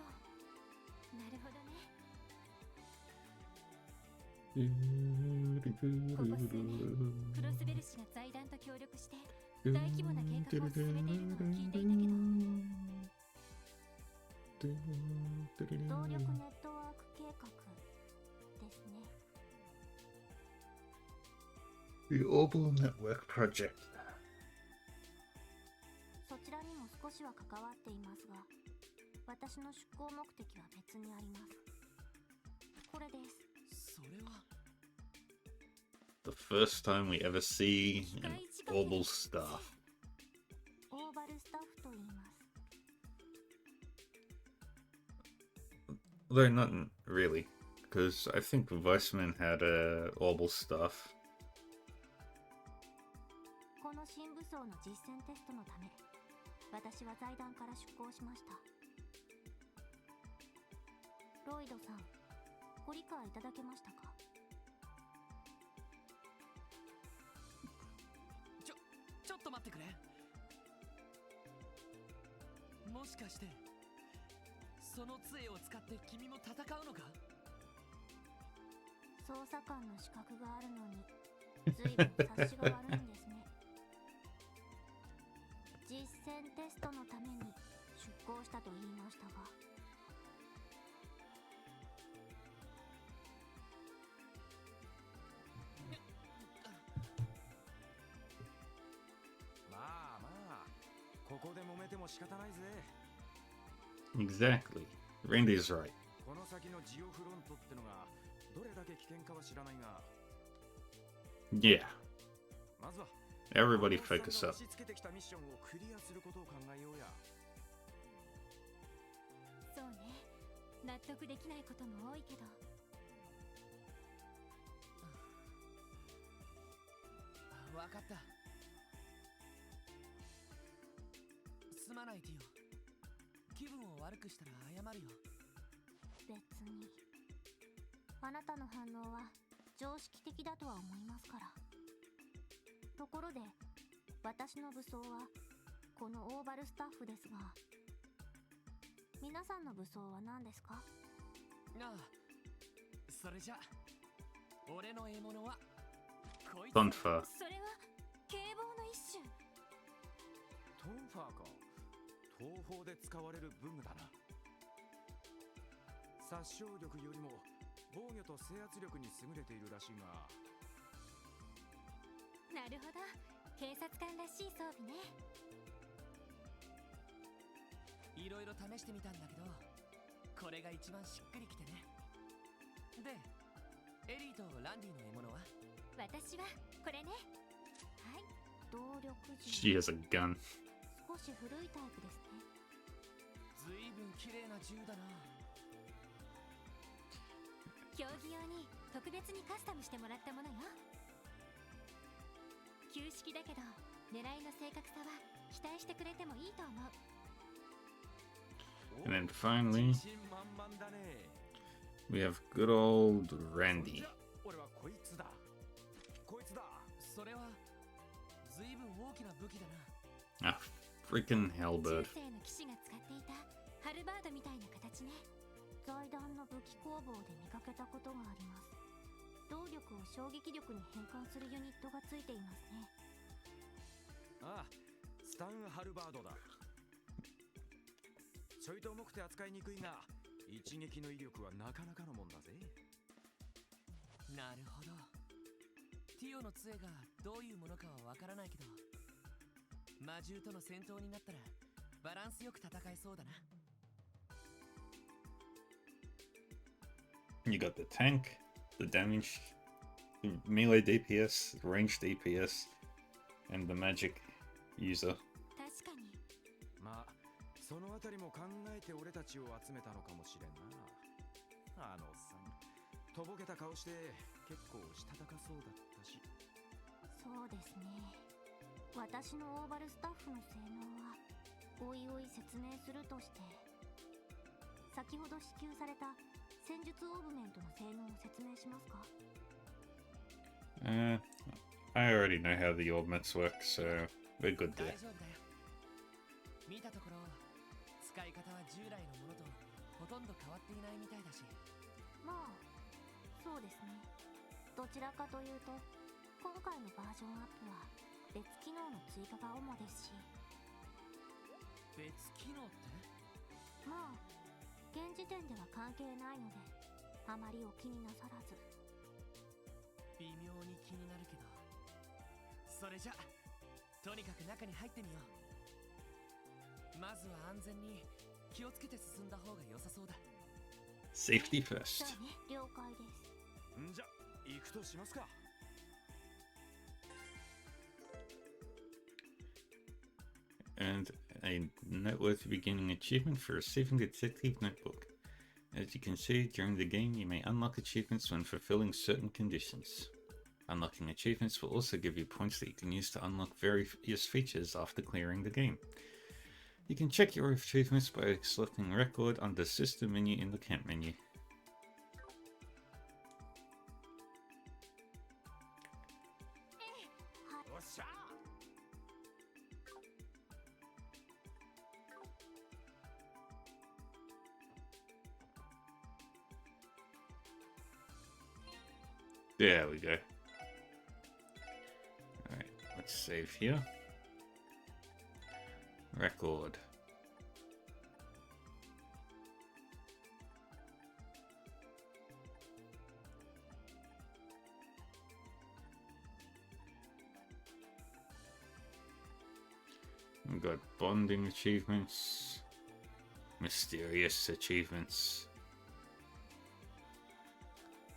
なるほどね。ここ数年クロスベル氏が財団と協力して大規模な計画を進めているのを聞いていたけど、動力ネットワーク計画ですね。 The Orbital Network Project. そちらにも少しは関わっていますが、私の出向目的は別にあります。これです。それは The first time we ever see an Orbital staff. オーバルスタッフと言います。 Though not really, because I think Weissman had Orbital staff. この新武装の実践テストのため、私は財団から出向しました。ロイドさん、ご理解いただけましたか？ちょっと待ってくれ。もしかしてその杖を使って君も戦うのか？捜査官の資格があるのに随分察しが悪いんですね。実践テストのために出向したと言いましたが、まあまあ、ここで揉めても仕方ないぜ。 Exactly. Randy's right. この先のジオフロントってのがどれだけ危険かは知らないが、 Yeah. まずは Everybody focus 押 up. し付けてきたミッションをクリアすることを考えようや。そうね、納得できないことも多いけど。わかった。すまないティオ。気分を悪くしたら謝るよ。別にあなたの反応は常識的だとは思いますから。ところで私の武装はこのオーバルスタッフですが、皆さんの武装は何ですか？ああ、それじゃ俺の獲物はこいつ。 Thunfer. それは警棒の一種。トンファーか。東方で使われる武具だな。殺傷力よりも防御と制圧力に優れているらしいが。なるほど、警察官らしい装備ね。いろいろ試してみたんだけど、これが一番しっくりきてね。で、エリーとランディの獲物は？私はこれね。はい。動力 She 銃。 has a gun. 少し古いタイプですね。ずいぶん綺麗な銃だな。競技用に特別にカスタムしてもらったものよ。旧式だけど狙いの正確さは期待してくれてもいいと思う。 And then finally, 自信満々だね。 we have good old Randy. 俺はこいつだ。こいつだ。それはずいぶん大きな武器だな。 A freaking 中 Hellbird. 世の騎士が使っていたハルバードみたいな形ね。財団の武器工房で見かけたことがあります。動力を衝撃力に変換するユニットがついていますね。ああ、スタンハルバードだ。ちょいと重くて扱いにくいが、一撃の威力はなかなかのもんだぜ。なるほど。ティオの杖がどういうものかはわからないけど、魔獣との戦闘になったらバランスよく戦えそうだな。 You got the tank, the damage, the melee DPS, ranged DPS, and the magic user. 確かに。まあ、そのあたりも考えて俺たちを集めたのかもしれんな。あのおっさん、とぼけた顔して結構したたかそうだったし。そうですね。私のオーバルスタッフの性能はおいおい説明するとして、先ほど支給された戦術オーブメントの性能を説明しますか？ I already know how the augments work, so we're good 大 there. 丈夫だよ。見たところ使い方は従来のものとほとんど変わっていないみたいだし。まあ、そうですね。どちらかというと、今回のバージョンアップは別機能の追加が主ですし、別機能って？まあ、現時点では関係ないので、あまりお気になさらず。微妙に気になるけど、それじゃとにかく中に入ってみよう。まずは安全に気をつけて進んだ方が良さそうだ。 Safety そう first. ね、了解です。んじゃ、行くとしますか。And a noteworthy beginning achievement for receiving the Detective Notebook. As you can see, during the game you may unlock achievements when fulfilling certain conditions. Unlocking achievements will also give you points that you can use to unlock various features after clearing the game. You can check your achievements by selecting Record under System menu in the Camp menu. There we go. Alright, let's save here. Record. We've got bonding achievements, mysterious achievements.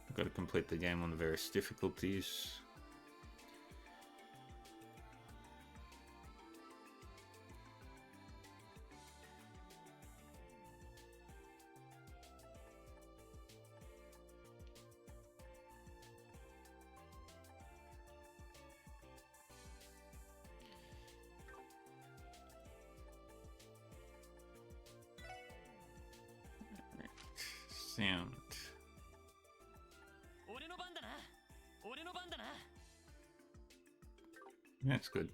We've got to complete the game on the various difficulties. Sound. That's good.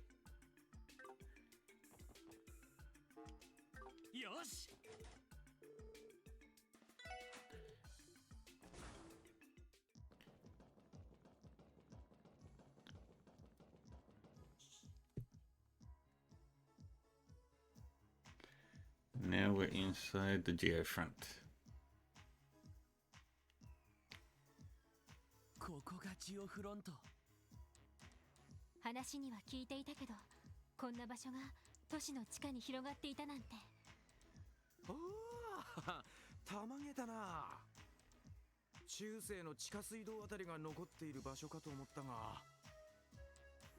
Now we're inside the Geofront. ここがジオフロント。話には聞いていたけど、こんな場所が都市の地下に広がっていたなんて。おお、たまげたな。中世の地下水道あたりが残っている場所かと思ったが。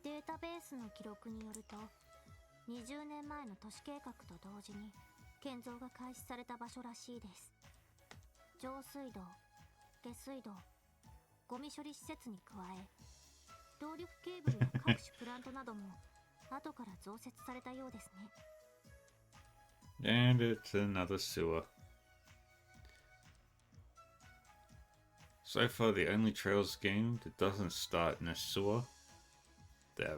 データベースの記録によると、20年前の都市計画と同時に建造が開始された場所らしいです。上水道、下水道、ゴミ処理施設に加え、動力ケーブルや各種プラントなども後から増設されたようですね。And it's another sewer. So far, the only Trails game that doesn't start in a sewer that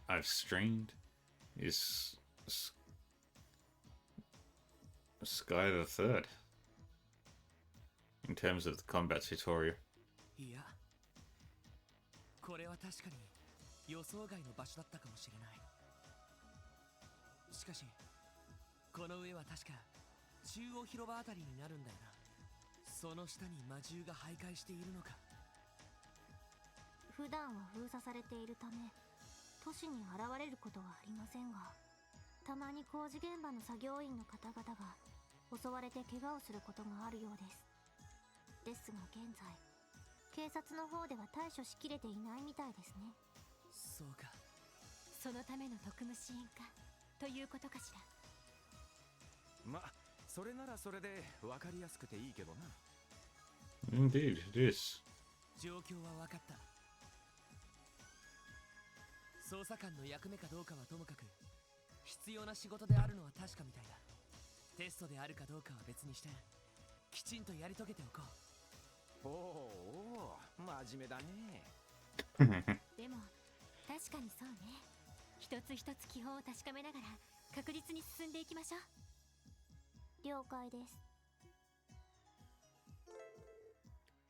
I've streamed is Sky the Third. In terms of the combat tutorial. いや、これは確かに予想外の場所だったかもしれない。しかし、この上は確か中央広場あたりになるんだよな。その下に魔獣が徘徊しているのか。普段は封鎖されているため、都市に現れることはありませんが、たまに工事現場の作業員の方々が襲われて怪我をすることがあるようです。ですが現在、警察の方では対処しきれていないみたいですね。そうか。そのための特務支援課ということかしら。ま、それならそれで分かりやすくていいけどな。Indeed, it is. 状況は分かった。捜査官の役目かどうかはともかく、必要な仕事であるのは確かみたいだ。テストであるかどうかは別にして、きちんとやり遂げておこう。おお、真面目だね。でも確かにそうね。一つ一つ基本を確かめながら確実に進んでいきましょう。了解です。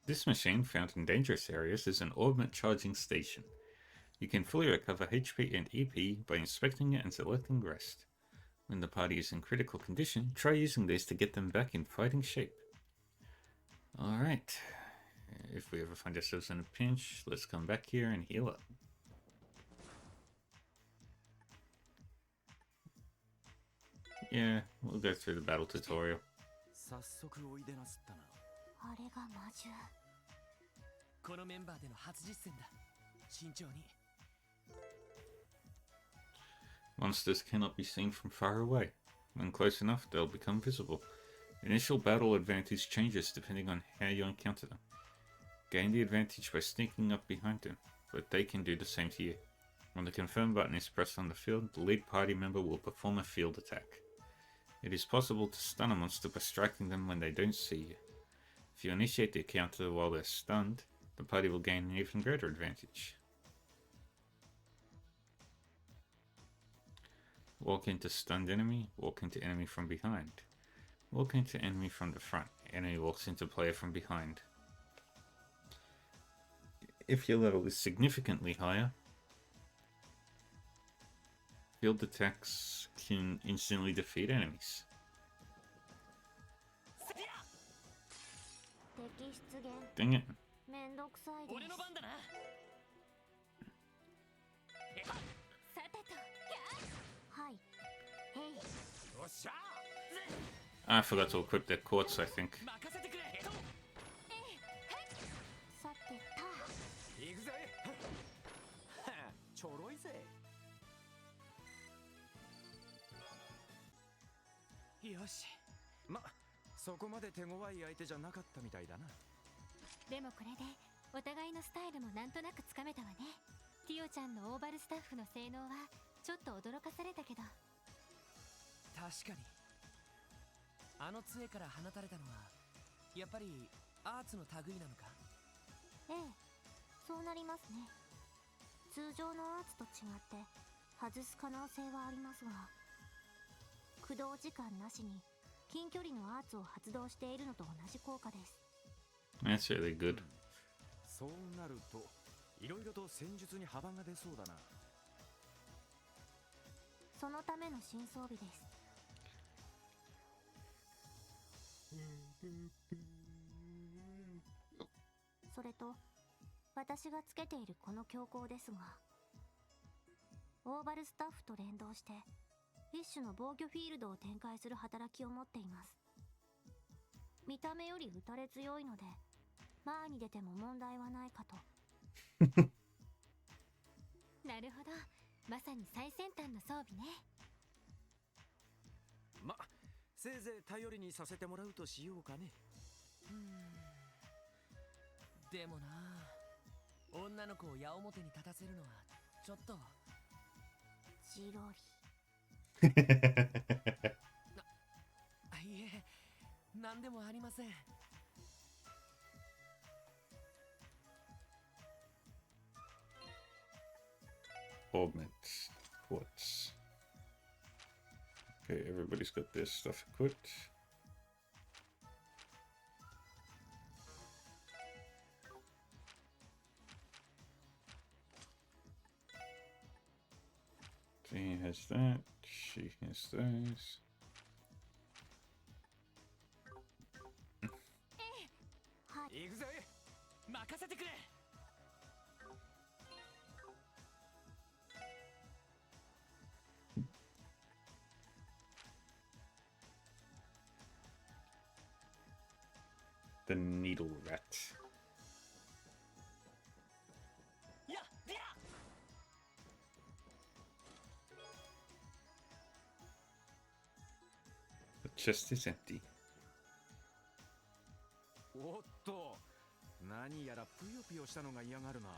This machine, found in dangerous areas, is an augment charging station. You can fully recover HP and EP by inspecting it and selecting rest. When the party is in critical condition, try using these to get them back in fighting shape. Alright. If we ever find ourselves in a pinch, let's come back here and heal up. Yeah, we'll go through the battle tutorial. 早速おいでなすったな。あれが魔獣。このメンバーでの初実戦だ。慎重に。Monsters cannot be seen from far away. When close enough, they'll become visible. Initial battle advantage changes depending on how you encounter them. Gain the advantage by sneaking up behind them. but they can do the same to you. When the confirm button is pressed on the field, the lead party member will perform a field attack. It is possible to stun a monster by striking them when they don't see you. If you initiate the encounter while they're stunned, the party will gain an even greater advantage. Walk into stunned enemy, walk into enemy from behind. Walk into enemy from the front, enemy walks into player from behind. If your level is significantly higher, field attacks can instantly defeat enemies. 敵出現 Dang it. めんどくさいです。俺の番だな。さてと、はい。へい。よっしゃ I forgot to equip their quartz, I think. 任せてくれ。さてた。行くぜ。ちょろいぜ。よし。ま、そこまで手強い相手じゃなかったみたいだな。でもこれでお互いのスタイルもなんとなくつかめたわね。ティオちゃんのオーバルスタッフの性能はちょっと驚かされたけど。確かに。あの杖から放たれたのはやっぱりアーツの類なのか。ええ、そうなりますね。通常のアーツと違って外す可能性はありますが、駆動時間なしに近距離のアーツを発動しているのと同じ効果です。That's really good. そうなるといろいろと戦術に幅が出そうだな。そのための新装備です。それと私がつけているこの強行ですが、オーバルスタッフと連動してフィッシュの防御フィールドを展開する働きを持っています。見た目より打たれ強いので前に出ても問題はないかと。なるほど、まさに最先端の装備ね。ま、せいぜい頼りにさせてもらうとしようかね。でもな、女の子を矢面に立たせるのはちょっと。ジロリ。いえ、なんでもありません。Augments. Quartz. Okay, everybody's got their stuff equipped. He has that. She has those. 行くぜ。任せてくれ。The needle rat. や、でや。The chest is empty. おっと、何やらぷよぷよしたのが嫌がるな。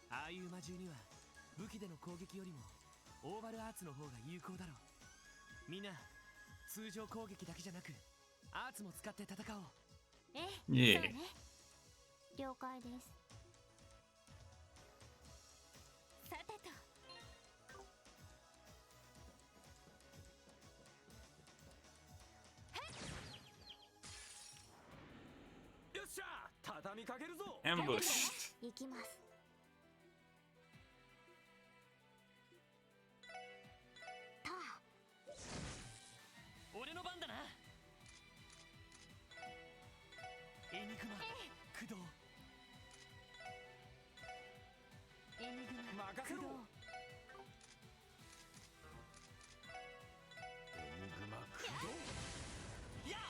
ああいう魔獣には武器での攻撃よりもオーバルアーツの方が有効だろう。みんな通常攻撃だけじゃなくアーツも使って戦おう。ええ、 Yeah. そうね。了解です。さてと。よっしゃ、畳みかけるぞ。 Ambushed. 行きます。たあ。俺の番だな。エニグマ、駆動。エニグマ、任せろ。駆動。エニグマ駆動。やっ。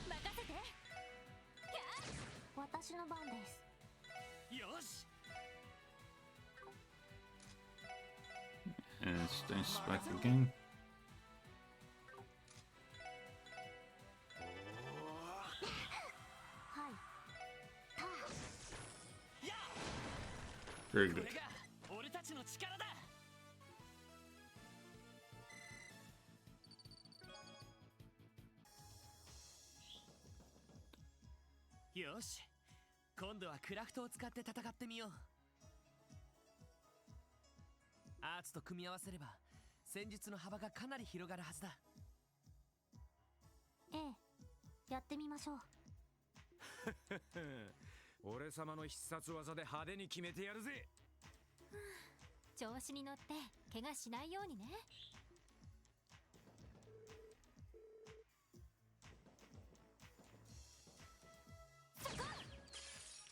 任せて。私の番です。よし。 And stone spike again. Very こ good. れが俺たちの力だ。よし、今度はクラフトを使って戦ってみよう。アーツと組み合わせれば戦術の幅がかなり広がるはずだ。ええ、やってみましょう。俺様の必殺技で派手に決めてやるぜ。調子に乗って怪我しないようにね。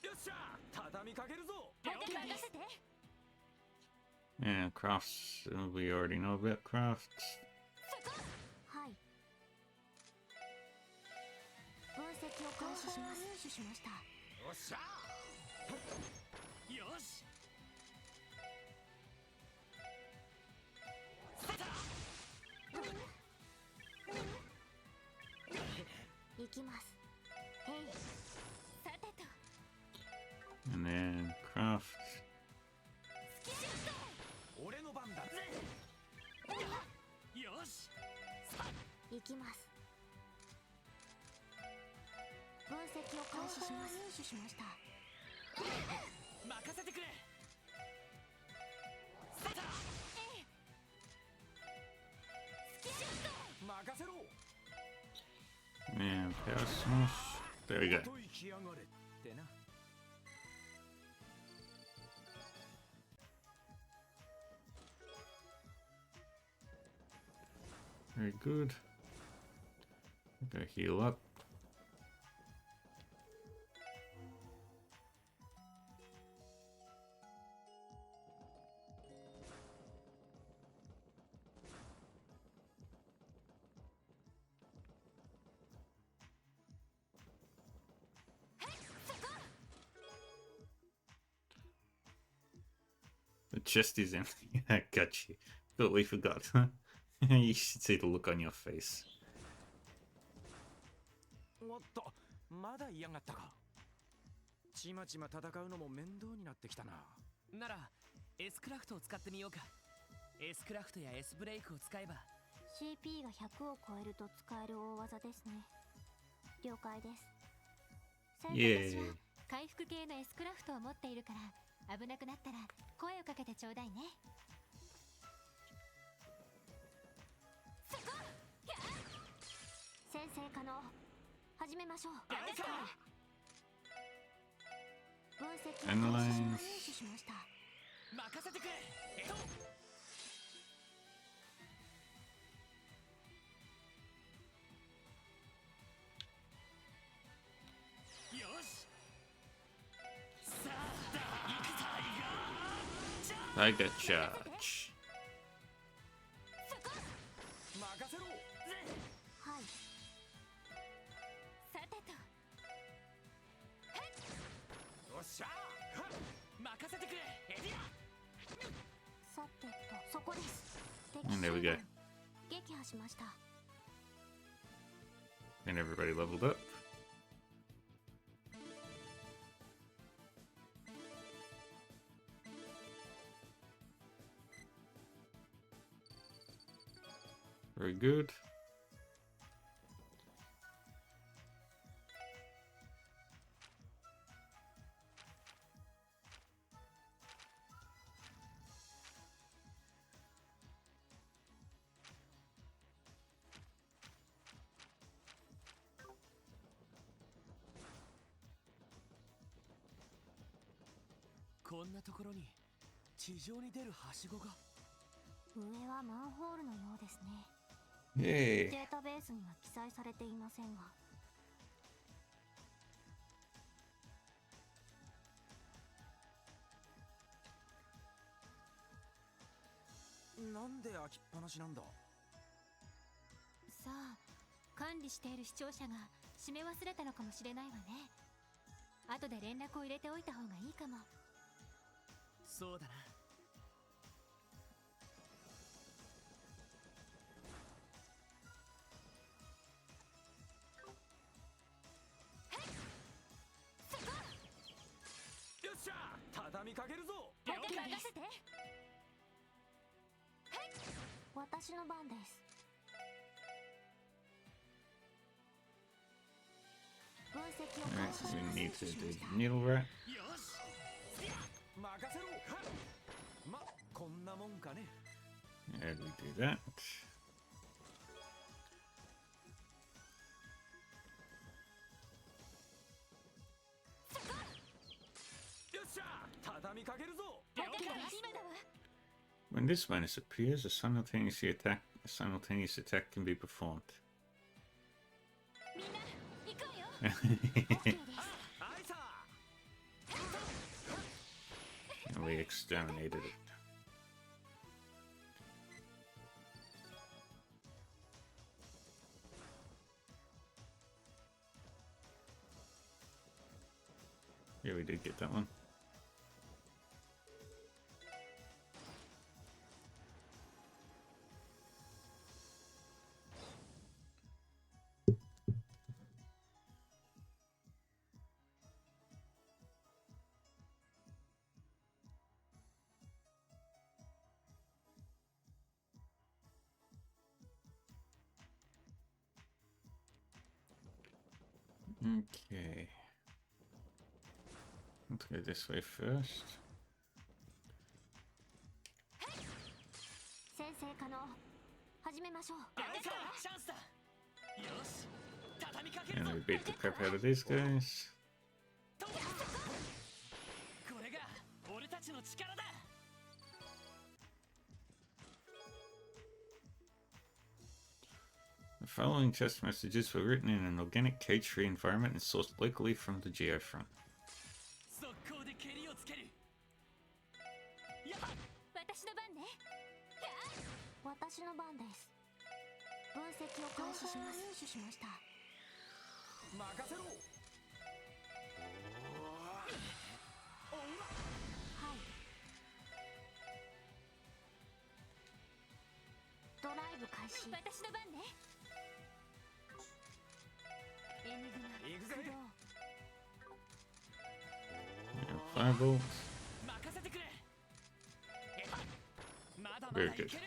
よっしゃ、畳みかけるぞ。任せて。 Yeah, crafts. We already know about crafts. はい。分析を開始します。入手しました。よっしゃ。よし。行きます。へい。さてと。 And then crafts. 俺の番だ。よし。行きます。分析を開始します。入手しました。任せてくれ。任せろ。 And power smash. There we go. と生きやがれってな。 Very good. Gotta heal up. The chest is empty. I got you. Totally forgot. You should see the look on your face. おっと、まだ嫌がったか。ちまちま戦うのも面倒になってきたな。なら S クラフトを使ってみようか。S クラフトや S ブレイクを使えば CP が100を超えると使える大技ですね。了解です。イエーイ。私は回復系の S クラフトを持っているから危なくなったら声をかけてちょうだいね。先生可能。始めましょう。分析を開始します。入手しました。任せてくれ。よし。さあ、行くぞ。 I got charge. 任せろ。はい。さてと。よっしゃ。任せてくれ。エディア。さてと、そこです。 And there we go. 撃破しました。 And everybody leveled up. Very good. .こんなところに地上に出るはしごが。上はマンホールのようですね。 Yay. データベースには記載されていませんが。なんで開きっぱなしなんだ。さあ、管理している視聴者が閉め忘れたのかもしれないわね。後で連絡を入れておいた方がいいかも。そうだな。よっしゃ、畳みかけるぞ。よ私の番です。分析を開 Alright, 始 so し we ます。 need to do needle rat. 任せろ。ま、こんなもんかね。 And we do that. よっしゃ、畳みかけるぞ。 When this bonus appears, a simultaneous attack can be performed. みんな行くわよ。 はいさ。 And we exterminated it. Yeah, we did get that one. Okay. Let's go this way first. 先生可能。始めましょう。チャンスだ。よし、畳みかける And ぞ。 we beat the crap out of these guys. これが俺たちの力だ。 The following test messages were written in an organic cage-free environment and sourced locally from the Geofront. 速攻で蹴りをつける。私の番ね。私の番です。分析を開始します。入手しました。任せろ。はい。ドライブ開始。私の番ね。エニグマ行くぜ。駆動。 And fireballs. 任せてくれ。まだまだ Very いけ good. る。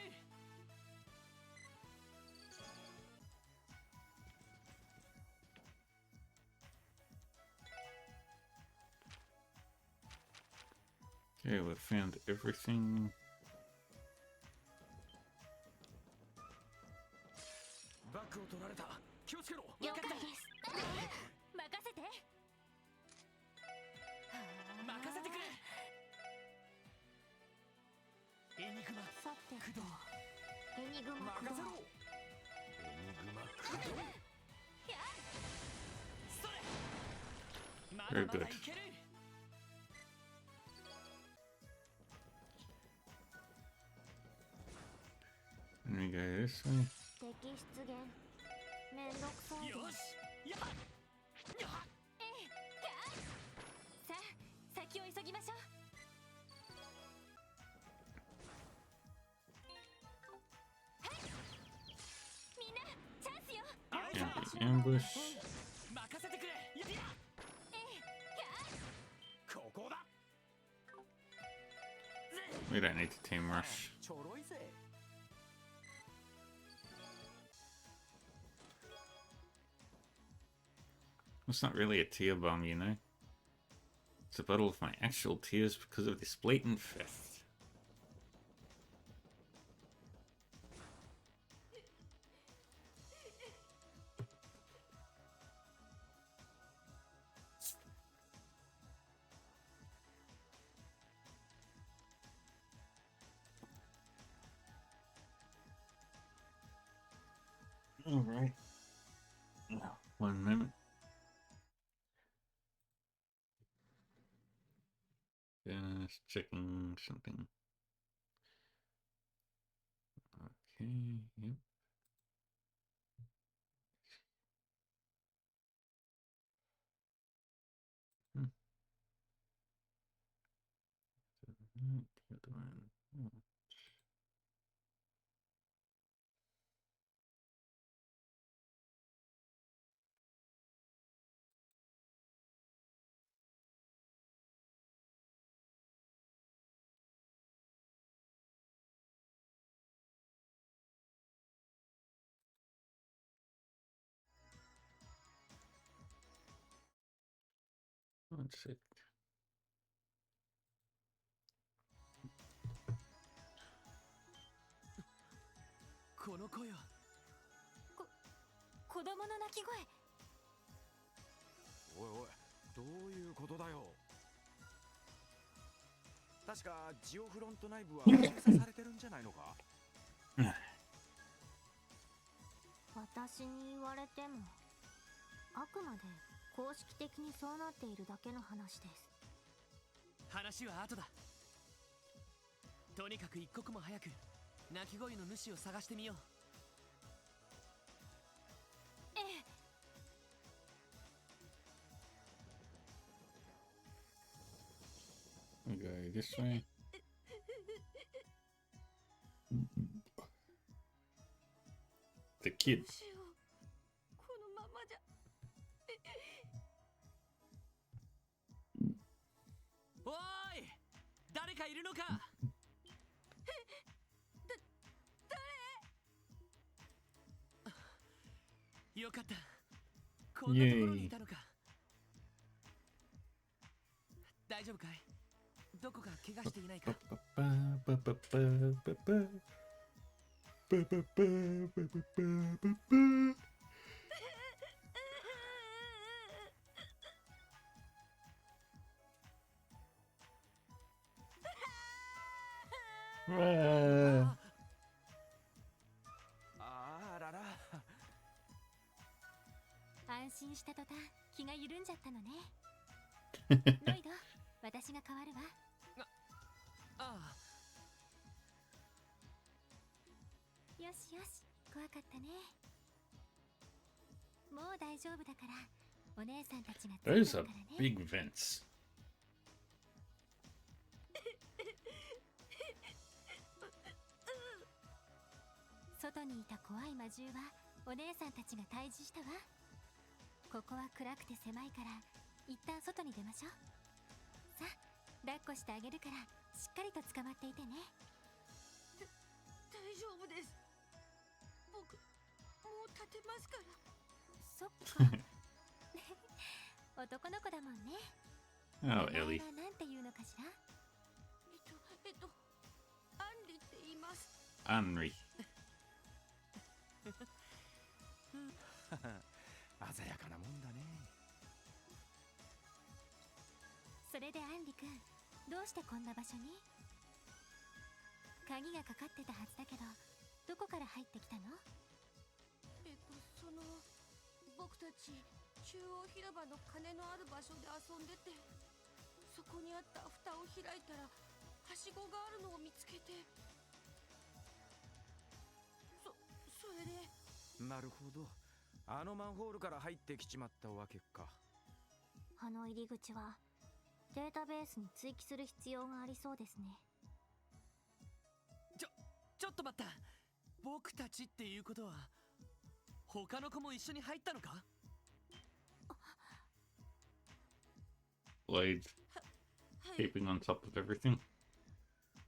Okay, we found everything. バックを取られた。気をつけろ。了解です。任せて。任せてくれ。エニグマ。さてと。エニグマ駆動。任せろ。それ。まだ Very まだ good. いける。 And we go this way. 敵出現。めんどくさいよし。です。やっ。さあ先を急ぎましょう。みんなチャンスよ。 And the ambush. 任せてくれ。ここだ。 We don't need to team rush. ちょろいぜ。 It's not really a tier bomb, you know. It's a battle of my actual tiers because of this blatant theft. All right. Now, 1 minute. Just checking something. Okay, yep. The other one. That's it. この声は子供の泣き声。おいおい、どういうことだよ。確かジオフロント内部は封鎖されてるんじゃないのか。私に言われても、あくまで公式的にそうなっているだけの話です。話は後だ。とにかく一刻も早く鳴き声の主を探してみよう。ええ。Okay, this way. The kid. どうしよう。このままじゃ。おーい、誰かいるのか。よかった。こんなところにいたのか。大丈夫かい？どこか怪我していないか。あらら。安心した途端気が緩んじゃったのね。ロイド、私が代わるわ。ああ。よしよし、怖かったね。もう大丈夫だから、お姉さんたちがつい Those て are るからね。 big vents. 外にいた怖い魔獣はお姉さんたちが退治したわ。ここは暗くて狭いから一旦外に出ましょう。さあ、抱っこしてあげるからしっかりと捕まっていてね。大丈夫です。僕もう立てますから。そっか。男の子だもんね。 Oh, 名前 Ellie. はなんて言うのかしら。アンリって言います。 Henry. 鮮やかなもんだね。それでアンリ君、どうしてこんな場所に？鍵がかかってたはずだけど、どこから入ってきたの？僕たち中央広場の鐘のある場所で遊んでて、そこにあった蓋を開いたらはしごがあるのを見つけて、それで。なるほど。あのマンホールから入ってきちまったわけか。あの入り口はデータベースに追記する必要がありそうですね。ちょっと待った。僕たちっていうことは他の子も一緒に入ったのか？ Blade keeping on top of everything.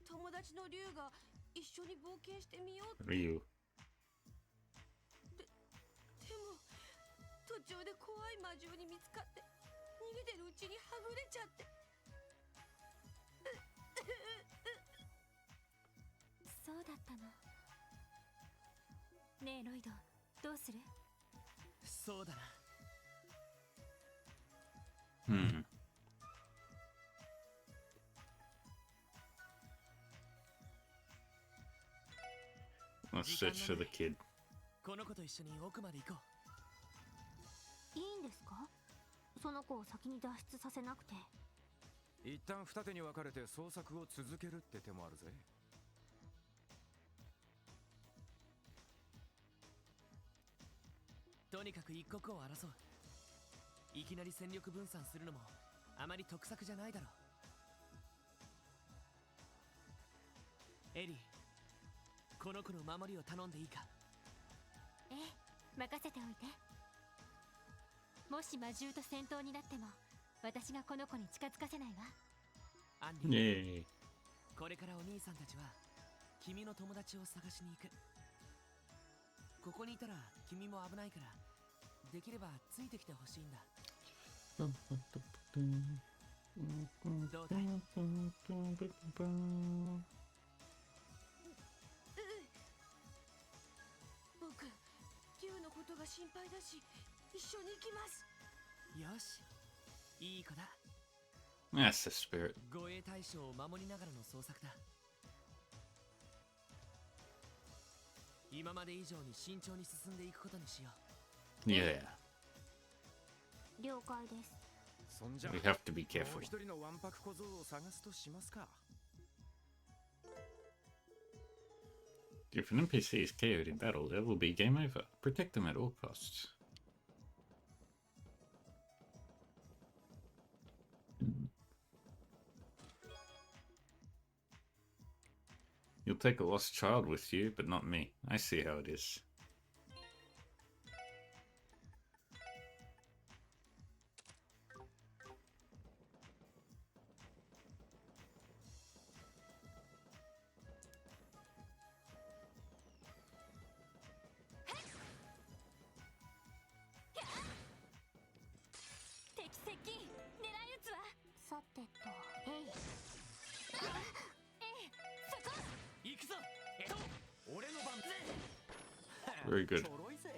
友達の竜が一緒に冒険してみようって。 Ryu. でも途中で怖い魔獣に見つかって逃げてるうちにはぐれちゃって。そうだったの。ねえロイド、どうする？そうだな。Let's search for the kid. この子と一緒に奥まで行こいいんですか？その子を先に脱出させなくて。一旦二手に分かれて捜索を続けるって手もあるぜ。う。とにかく一刻を争う。いきなり戦力分散するのもあまり得策じゃないだろう。エリー、この子の守りを頼んでいいか？ええ、任せておいて。もし魔獣と戦闘になっても私がこの子に近づかせないわ。アンリー、 Yay. これからお兄さんたちは君の友達を探しに行く。ここにいたら君も危ないから、できればついてきてほしいんだ。どうだい？僕竜のことが心配だし一緒に行きます。よし、いい子だ。 That's the spirit. 護衛対象を守りながらの捜索だ。今まで以上に慎重に進んでいくことにしよう。 Yeah, 了解です。そんじゃ we have to be も careful. う一人のわんぱく小僧を探すとしますか。 If an NPC is KO'd in battle, there will be game over. Protect them at all costs. You'll take a lost child with you, but not me. I see how it is. Very good. ちょろいぜ。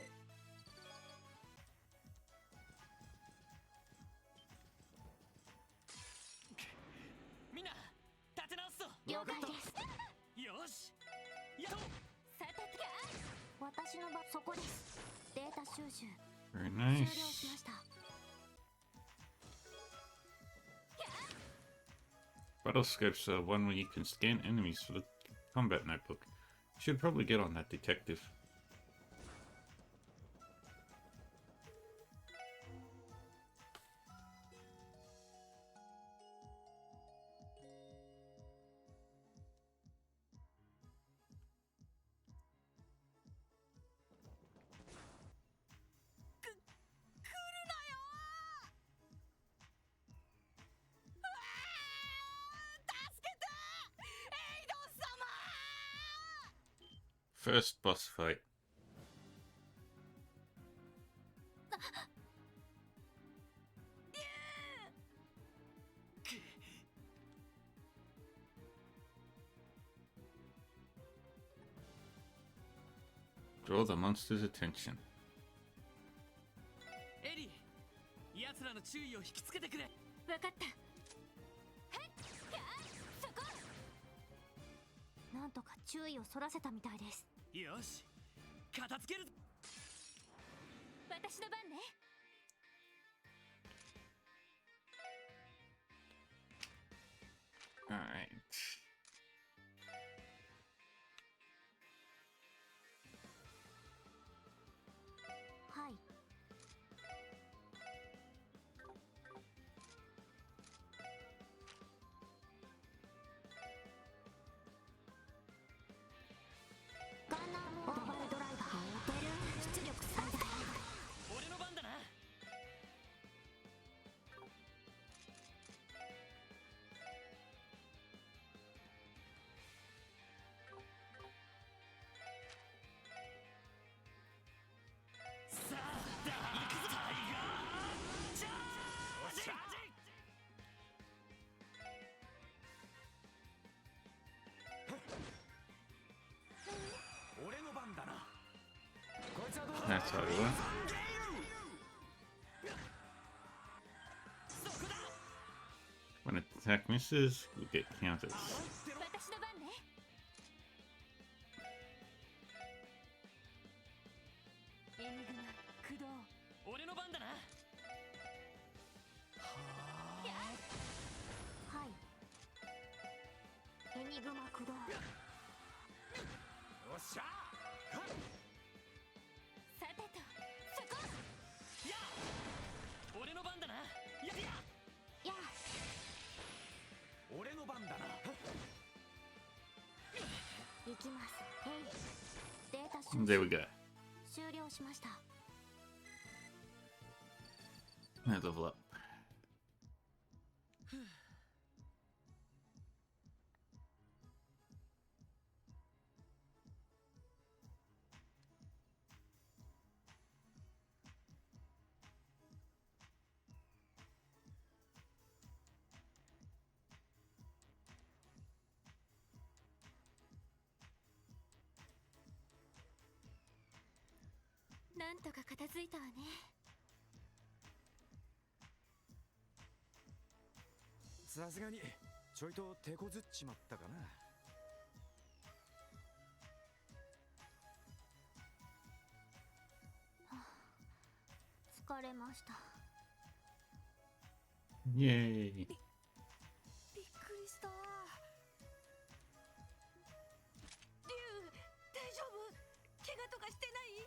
みんな立て直すぞ。了解です。よし、やっと。私の場そこです。データ収集 Very 終了 nice. しました。 Battle scopes are one where you can scan enemies for the combat notebook. You should probably get on that, detective. First boss fight. Draw the monster's attention. エリー、奴らの注意を引きつけてくれ。わかった。なんとか注意をそらせたみたいです。よし、片付ける。私の番ね。Alright. はい。ガンナーモードバルドライバー出る出力最大。俺の番だな。さあ、行くぞ。タイガーチャージ。俺の番だな。こいつはどうだ。 That's how we went. そこだ。 When an attack misses, you get counters. 私の番ね。エニグマ駆動。俺の番だな。はい。エニグマ駆動。よっしゃ。さてと、そこ。やあ、俺の番だな。やや俺の番だな。行きます。データ収 There we 集 go. 終了しました。 Now level up. なんとか片付いたわね。さすがにちょいと手こずっちまったかな。疲れました。イエーイ。びっくりした。リュウ、大丈夫？怪我とかしてない？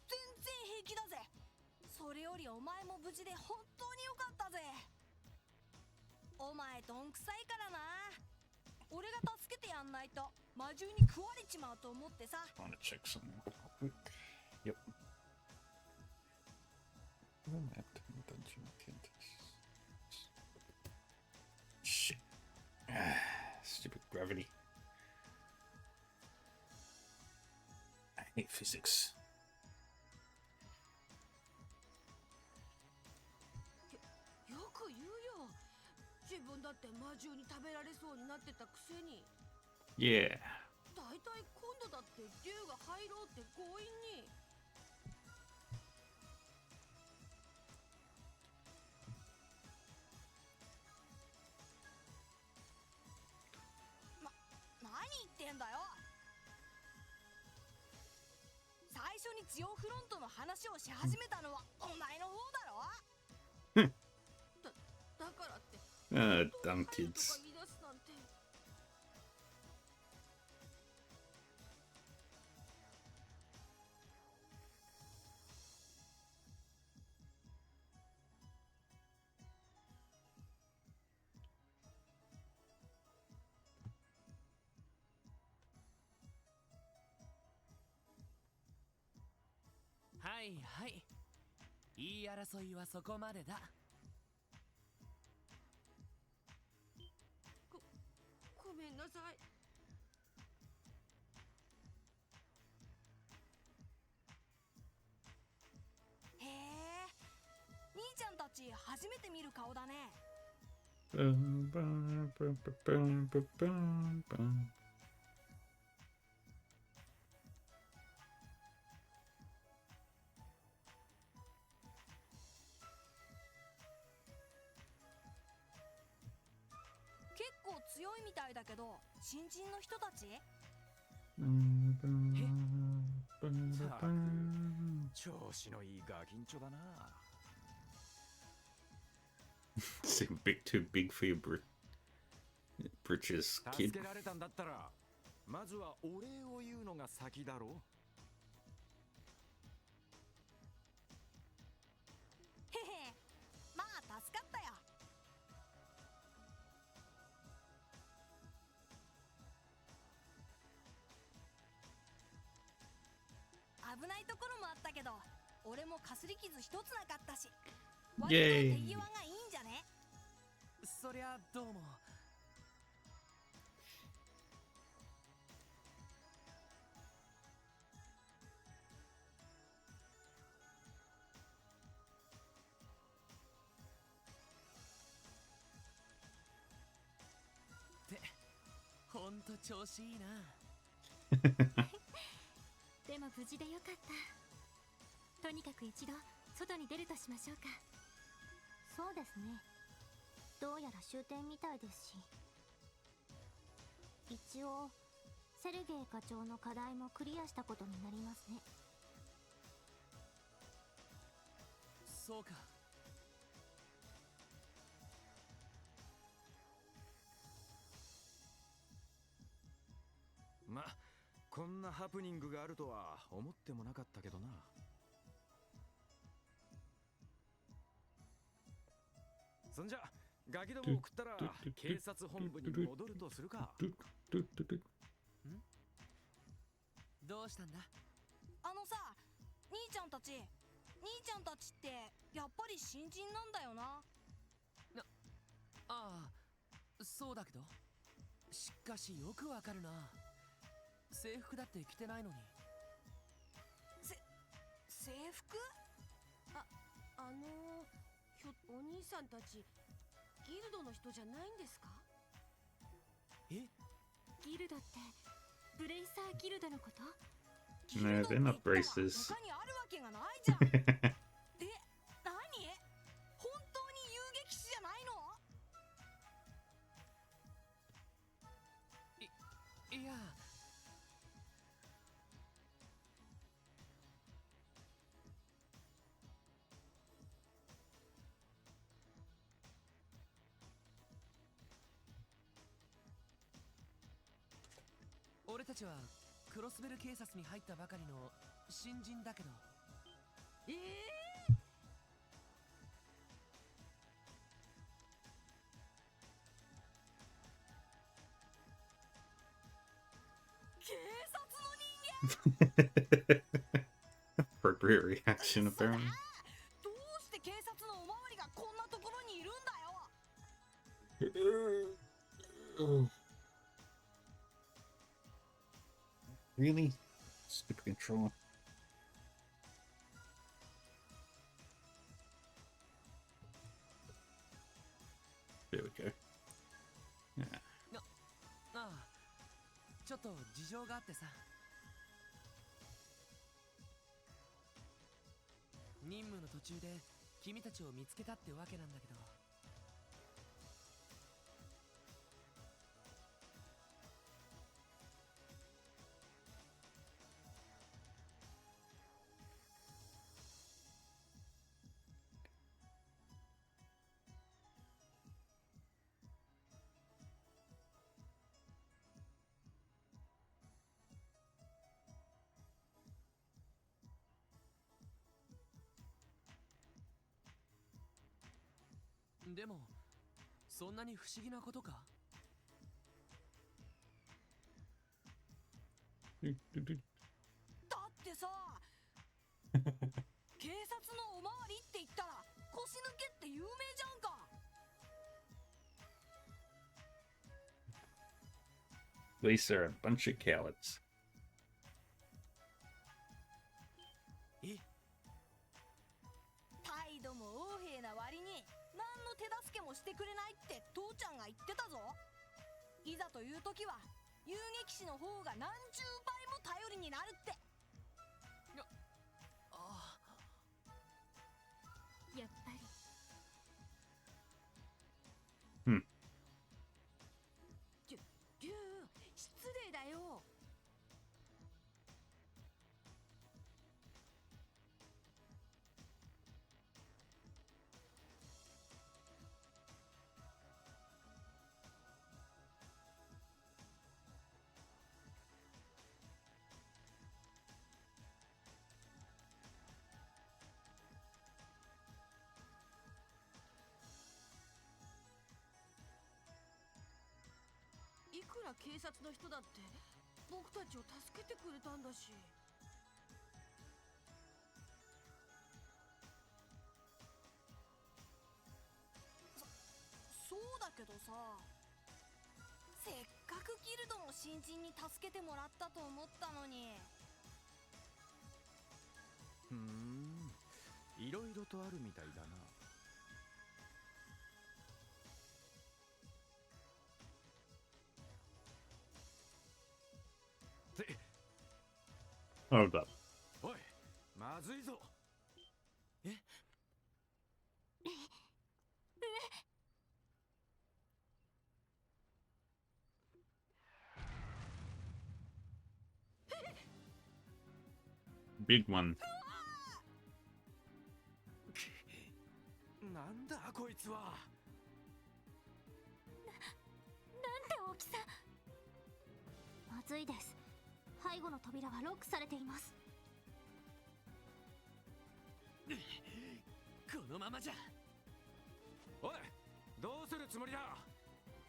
全然平気だぜ。それよりお前も無事で本当によかったぜ。お前どんくさいからな。俺が助けてやんないと魔獣に食われちまうと思ってさ。 I want to check something real quick. Yep. Dungeon Shit. Stupid gravity. I hate physics. よく言うよ。自分だって魔獣に食べられそうになってたくせに。 Yeah. だいたい今度だって竜が入ろうって強引に。何言ってんだよ。最初にジオフロントの話をし始めたのはお前の方だろ。だからって Dumb kids. 言い出すなんて。はいはい、言い争いはそこまでだ。ごめんなさい。へえ、兄ちゃんたち初めて見る顔だね。結構強いみたいだけど、新人の人たち？調子のいいガキンチョだな。Seem too big for your britches, 助 kid. けられたんだったらまずはお礼を言うのが先だろ。へへ、まあ助かったよ。危ないところもあったけど、俺もかすり傷一つなかったし、割と手際がいいんじゃね？そりゃどうも。ってほんと調子いいな。でも無事でよかった。とにかく一度外に出るとしましょうか。そうですね。どうやら終点みたいですし、一応セルゲイ課長の課題もクリアしたことになりますね。そうか。ま、こんなハプニングがあるとは思ってもなかったけどな。そんじゃガキどもを食ったら警察本部に戻るとするか。どうしたんだ？あのさ、兄ちゃんたちってやっぱり新人なんだよな。ああ、そうだけど。しかしよくわかるな。制服だって着てないのに。制服？お兄さんたちギルドの人じゃないんですか？え、ギルドってブレイサーギルドのこと？ No, they're not braces. 他にあるわけがないじゃん。え、何？本当に遊撃士じゃないの？いや、俺たちはクロスベル警察に入ったばかりの新人だけど。警察の人間？ Appropriate reaction, apparently. どうして警察のおまわりがこんなところにいるんだよ。Really? Stupid controller. There we go. Yeah. ああ、ちょっと事情があってさ。任務の途中で君たちを見つけたってわけなんだけど。でもそんなに不思議なことか？だってさ、警察のおまわりって言ったら腰抜けって有名じゃんか。Police are a bunch of cowards. 態度も横柄な割に何の手助けもしてくれないって父ちゃんが言ってたぞ。いざという時は遊撃士の方が何十倍も頼りになるって。やっぱり。竜、失礼だよ。いくら警察の人だって僕たちを助けてくれたんだし。そうだけどさ、せっかくギルドの新人に助けてもらったと思ったのに。いろいろとあるみたいだな。Hold up. おい、まずいぞ。えBig one. なんだこいつは。なんて大きさ。まずいです。背後の扉はロックされています。このままじゃ。おい、どうするつもりだ。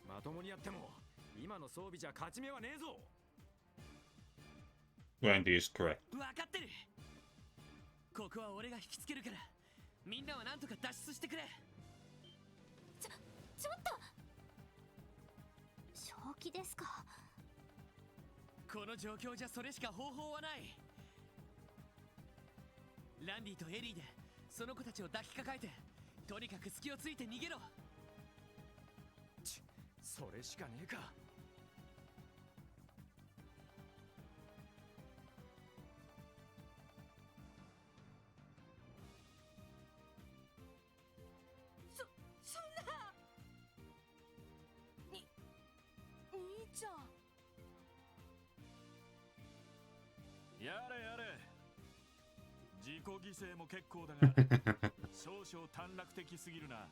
まともにやっても今の装備じゃ勝ち目はねえぞ。Randy is correct. 分かってる。ここは俺が引きつけるから、みんなはなんとか脱出してくれ。ちょっと。正気ですか？この状況じゃそれしか方法はない。ランディとエリーでその子たちを抱きかかえてとにかく隙をついて逃げろ。それしかねえか。そんな兄ちゃん。やれやれ、自己犠牲も結構だが少々短絡的すぎるな。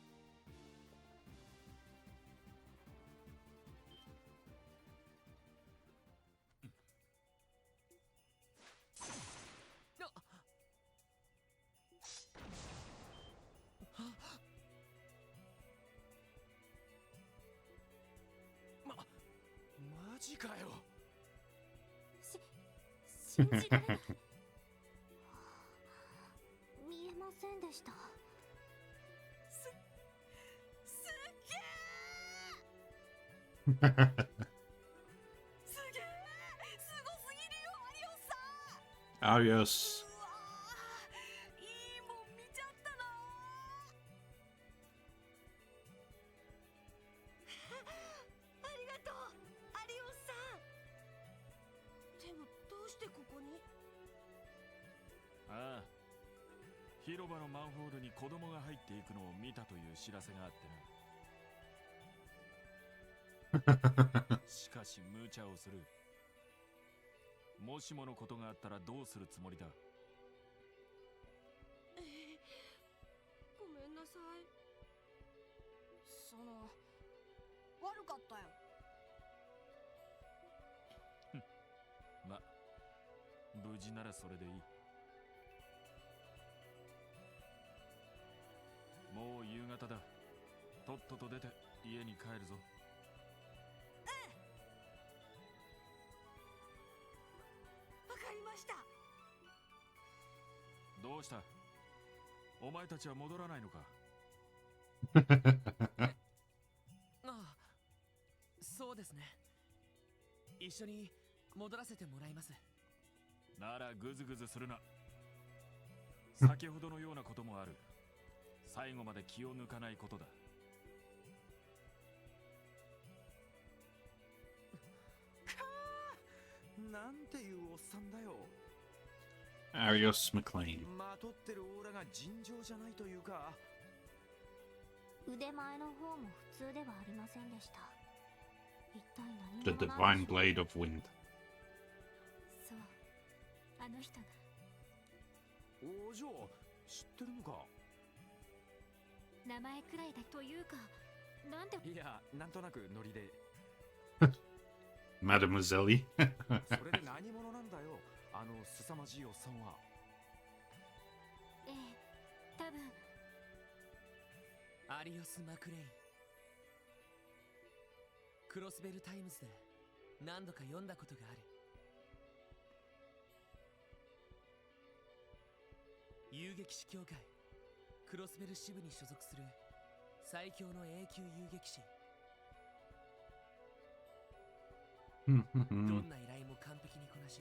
マジかよ。信じられない。見えませんでした。すっげうすげえ、すごすぎるよアリオさん。アリオス。うわー、いいもん見ちゃったなありがとうアリオさん。でもどうしてここに？ああ、広場のマンホールに子供が入っていくのを見たという知らせがあってな。しかし無茶をする。もしものことがあったらどうするつもりだ？ごめんなさい。悪かったよ。ま、無事ならそれでいい。もう夕方だ。とっとと出て家に帰るぞ。わかりました。どうした？お前たちは戻らないのか？ああ、そうですね。一緒に戻らせてもらいます。ならグズグズするな。先ほどのようなこともある。最後まで気を抜かないことだ。なんていうおっさんだよ。アリオス・マクレイン。まとってるオーラが尋常じゃないというか。腕前の方も普通ではありませんでした。一体何 The 者なん Divine でしょう。 Blade of Wind。そう、あの人が。お嬢、知ってるのか？名前くらいだというか、なんで。いや、なんとなくノリで。マダムゼリ。それで何者なんだよ、あの凄まじいおっさんは。ええ、多分。アリオス・マクレイン。クロスベルタイムズで何度か読んだことがある。遊撃士協会クロスベル支部に所属する最強の永久遊撃士。どんな依頼も完璧にこなし、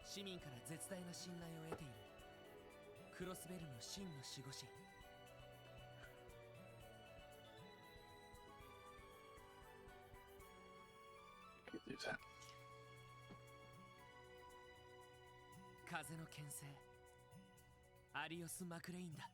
市民から絶大な信頼を得ているクロスベルの真の守護神。風の牽制、アリオス・マクレインだ。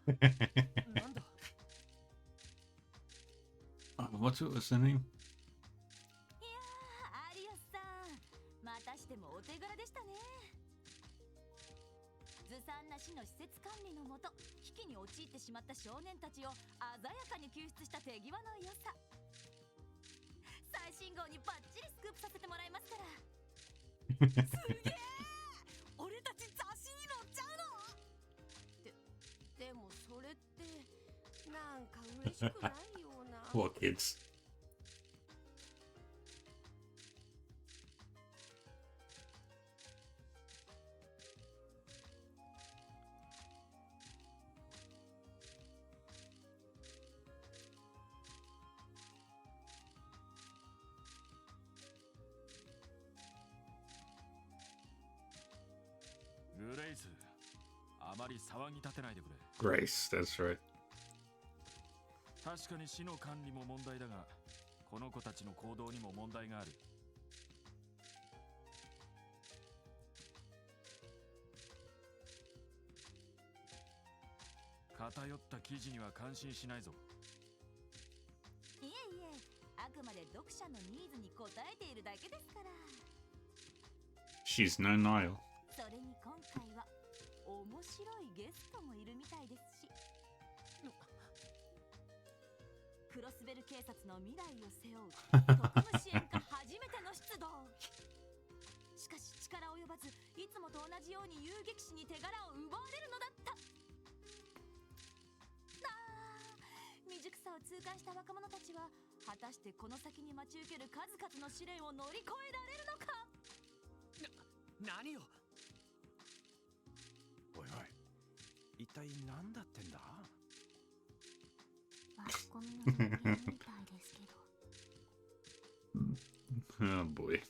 なんだWhat was the name? いやー、アリオスさん、またしてもお手柄でしたね。と危機に陥ってしまった少年たちを鮮やかに救出した手際の良さ。最新号にバッチリスクープさせてもらいますから。すげえ俺たち雑誌に載っちゃうの。でもそれってなんか嬉しくないような。Poor kids. Grace あまり騒ぎ立てないでくれ。 Grace, that's right. 確かに死の管理も問題だが、この子たちの行動にも問題がある。偏った記事には感心しないぞ。いえいえ、あくまで読者のニーズに応えているだけですから。 She's no Niall. それに今回は面白いゲストもいるみたいですし。クロスベル警察の未来を背負う特務支援課初めての出動。しかし力及ばず、いつもと同じように遊撃士に手柄を奪われるのだった。未熟さを痛感した若者たちは果たしてこの先に待ち受ける数々の試練を乗り越えられるのか。何よ。おいおい、一体何だってんだ。マスコミの人間みたいですけど。Oh boy.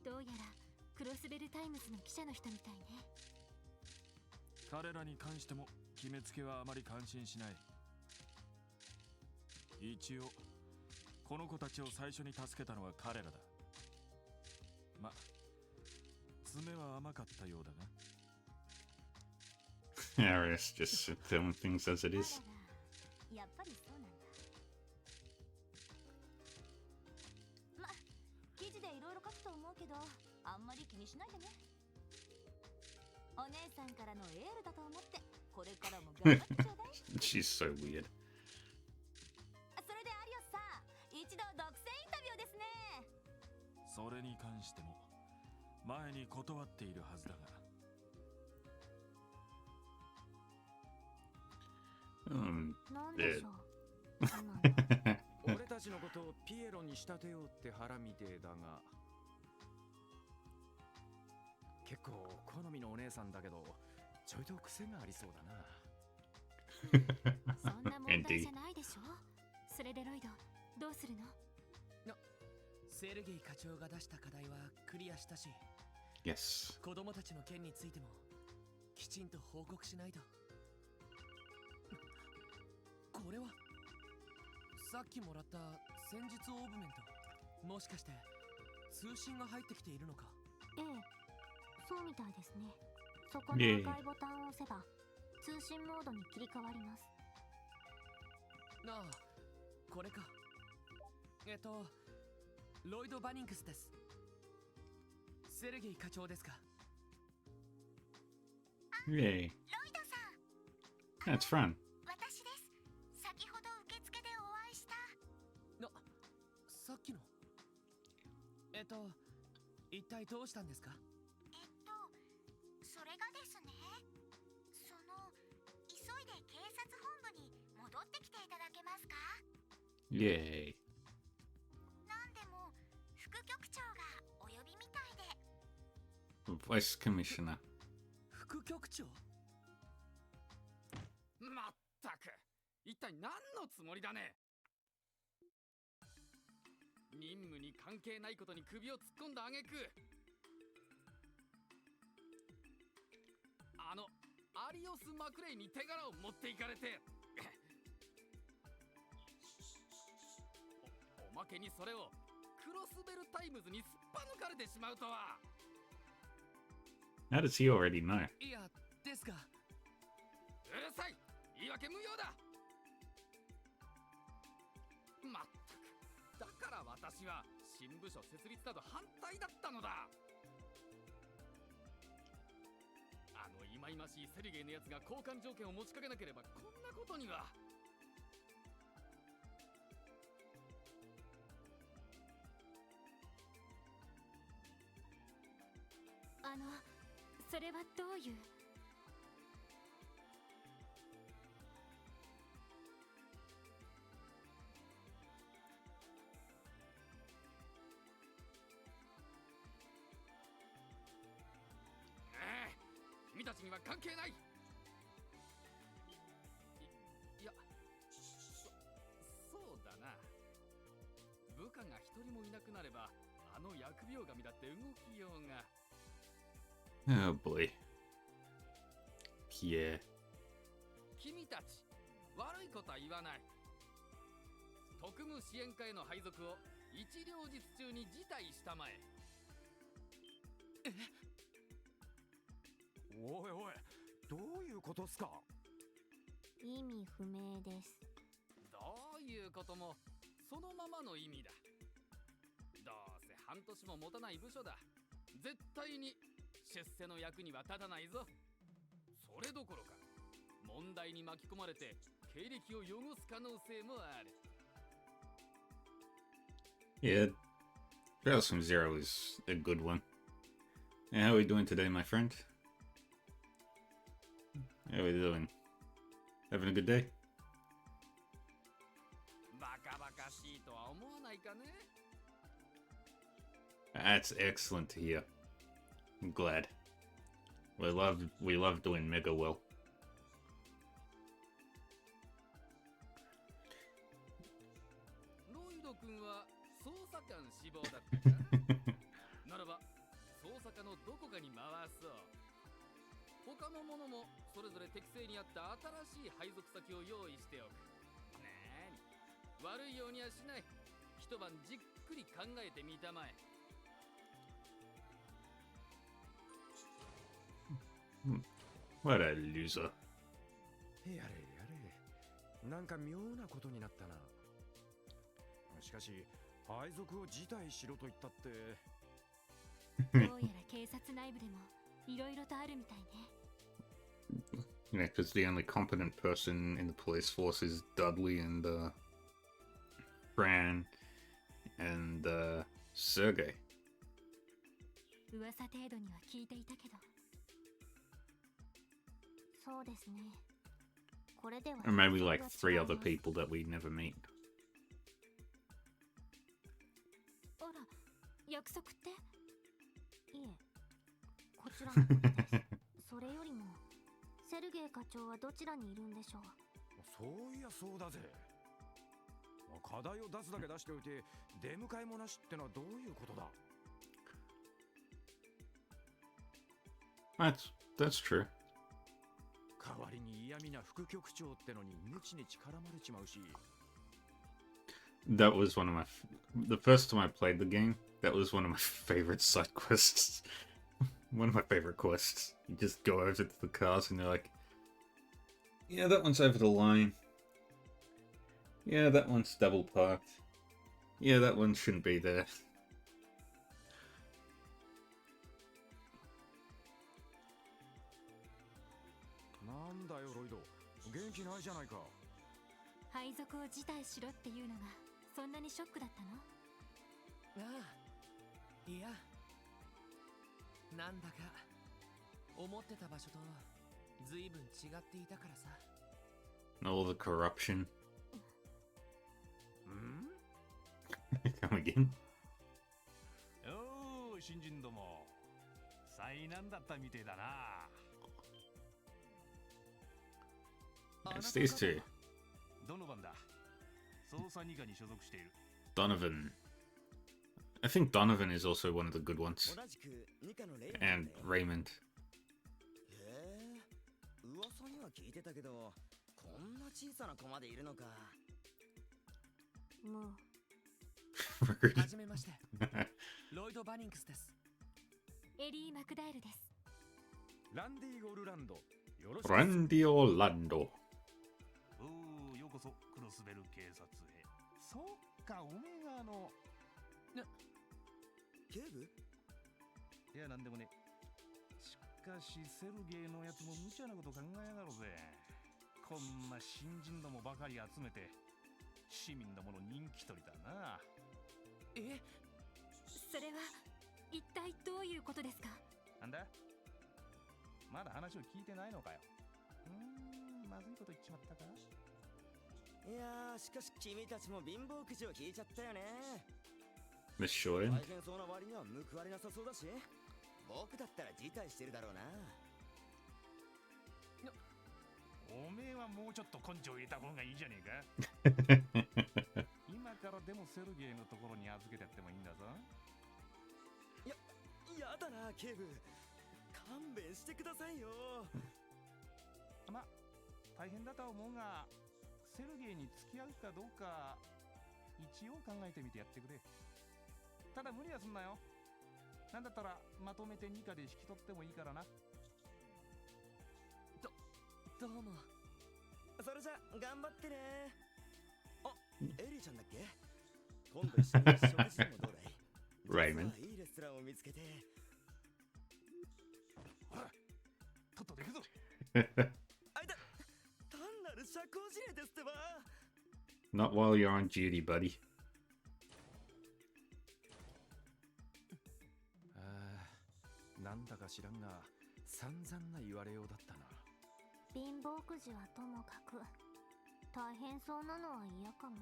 どうやらクロスベルタイムズの記者の人みたいね。彼らに関しても決めつけはあまり感心しない。一応この子たちを最初に助けたのは彼らだ。ま、爪は甘かったようだが。Arius just telling things as it is. やっぱりそうなんだ。ま、記事でいろいろ書くと思うけど、あんまり気にしないでね。お姉さんからのエールだと思ってこれからも頑張ってちょうだい。She's so weird. それでアリオスさん、一度独占インタビューですね。それに関しても前に断っているはずだが。なんでしょう。俺たちのことをピエロに仕立てようって腹みてえだが、結構好みのお姉さんだけどちょいと癖がありそうだな。そんな問題じゃないでしょ。スレデロイド、どうするの？セルゲイ課長が出した課題はクリアしたし、 Yes. 子供たちの件についてもきちんと報告しないと。これはさっきもらった戦術オーブメント、もしかして通信が入ってきているのか？ええ、そうみたいですね。そこの赤いボタンを押せば通信モードに切り替わります。なあ、これか。ロイド・バニンクスです。セルゲイ課長ですか？ Yay. ロイドさん。That's fun. 私です。先ほど受付でお会いした。さっきの。一体どうしたんですか？それがですね、急いで警察本部に戻ってきていただけますか？ Yay. なんでも副局長がお呼びみたいで。 Vice Commissioner. 副局長？まったく、一体何のつもりだね。任務に関係ないことに首を突っ込んだ挙句、アリオス・マクレイに手柄を持っていかれておまけにそれをクロスベルタイムズにすっぱ抜かれてしまうとは。 How does he already know? いや、ですが。うるさい、言い訳無用だ。まったく、だから私は新部署設立など反対だったのだ。甘いましいセルゲイのやつが交換条件を持ちかけなければこんなことには。それはどういう。君たちには関係ない。いや、そうだな。部下が一人もいなくなればあの疫病神だって動きようが。Oh boy. Pierre. 君たち悪いことは言わない。特務支援課への配属を一両日中に辞退したまえ。おいおい、どういうことっすか？意味不明です。どういうこともそのままの意味だ。どうせ半年も持たない部署だ。絶対に出世の役には立たないぞ。それどころか問題に巻き込まれて経歴を汚す可能性もある。Yeah, Trails from Zero is a good one. And how are we doing today, my friend? How are we doing? Having a good day? バカバカしいとは思わないかね。That's excellent to hear. I'm glad. We love doing mega well. ロイド君は捜査官志望だったかならば捜査課のどこかに回そう。他の者もそれぞれ適正に合った新しい配属先を用意しておく。なーに、悪いようにはしない。一晩じっくり考えてみたまえ。What a loser. やれやれ、なんか妙なことになったな。しかし配属を辞退しろと言ったって。どうやら警察内部でもいろいろとあるみたいね。Yeah, because the only competent person in the police force is Dudley and Fran and Sergey. 噂程度には聞いていたけど。そうですね。これでは Or maybe like 3 other people that we never meet. あら、約束って？いえ、こちらのことです。それよりもセルゲイ課長はどちらにいるんでしょう。そういやそうだぜ。課題を出すだけ出しておいて出迎えもなしってのはどういうことだ？ That's true. 代わりに嫌味な副局長ってのにネチネチ絡まれちまうし。That was one of the first time I played the game, that was one of my favorite side quests. One of my favorite quests. You just go over to the cars and you're like, yeah, that one's over the line. Yeah, that one's double parked. Yeah, that one shouldn't be there. なんだよロイド、元気ないじゃないか。配属を辞退しろっていうのがそんなにショックだったの？ああ、いや、なんだか思ってた場所とずいぶん違っていたからさ。 All the corruption. ん？ Come again? おー、新人ども災難だったみてえだな。It's these two. どの番だ？捜査二課に所属している。Donovan. I think Donovan is also one of the good ones. 同じく二課のレイマン And Raymond. へえ、噂には聞いてたけど、こんな小さな子までいるのか。もう。はじめまして。ロイド・バニンクスです。エリー・マクダイルです。ランディ・オルランド。よろしく。Randy Orlando. おー、ようこそクロスベル警察へ。そっか、オメガの。警部？いや、なんでもね。しかしセルゲイのやつも無茶なこと考えやがるぜ。こんな新人どもばかり集めて市民どもの人気取りだな。え、それは一体どういうことですか？なんだ、まだ話を聞いてないのかよ。まずいこと言っちまったか。いやー、しかし君たちも貧乏くじを引いちゃったよね。 Miss Shorten. 大変そうな割には報われなさそうだし、僕だったら辞退してるだろうな。おめえはもうちょっと根性入れた方がいいじゃねえか。今からでもセルゲイのところに預けてやってもいいんだぞ。やだな警部、勘弁してくださいよ。ま、大変だとは思うが、セルゲイに付き合うかどうか一応考えてみてやってくれ。ただ無理はすんなよ。なんだったらまとめて2課で引き取ってもいいからな。どうも。それじゃ頑張ってね。あ、エリーちゃんだっけ？今度一緒に食事でもどうだい？ Raymond. いいレストランを見つけて。ほら、とっとと行くぞ。あいた、単なる社交辞令ですってば。 Not while you're on duty, buddy. なんだか知らんが散々な言われようだったな。貧乏くじはともかく大変そうなのは嫌かも。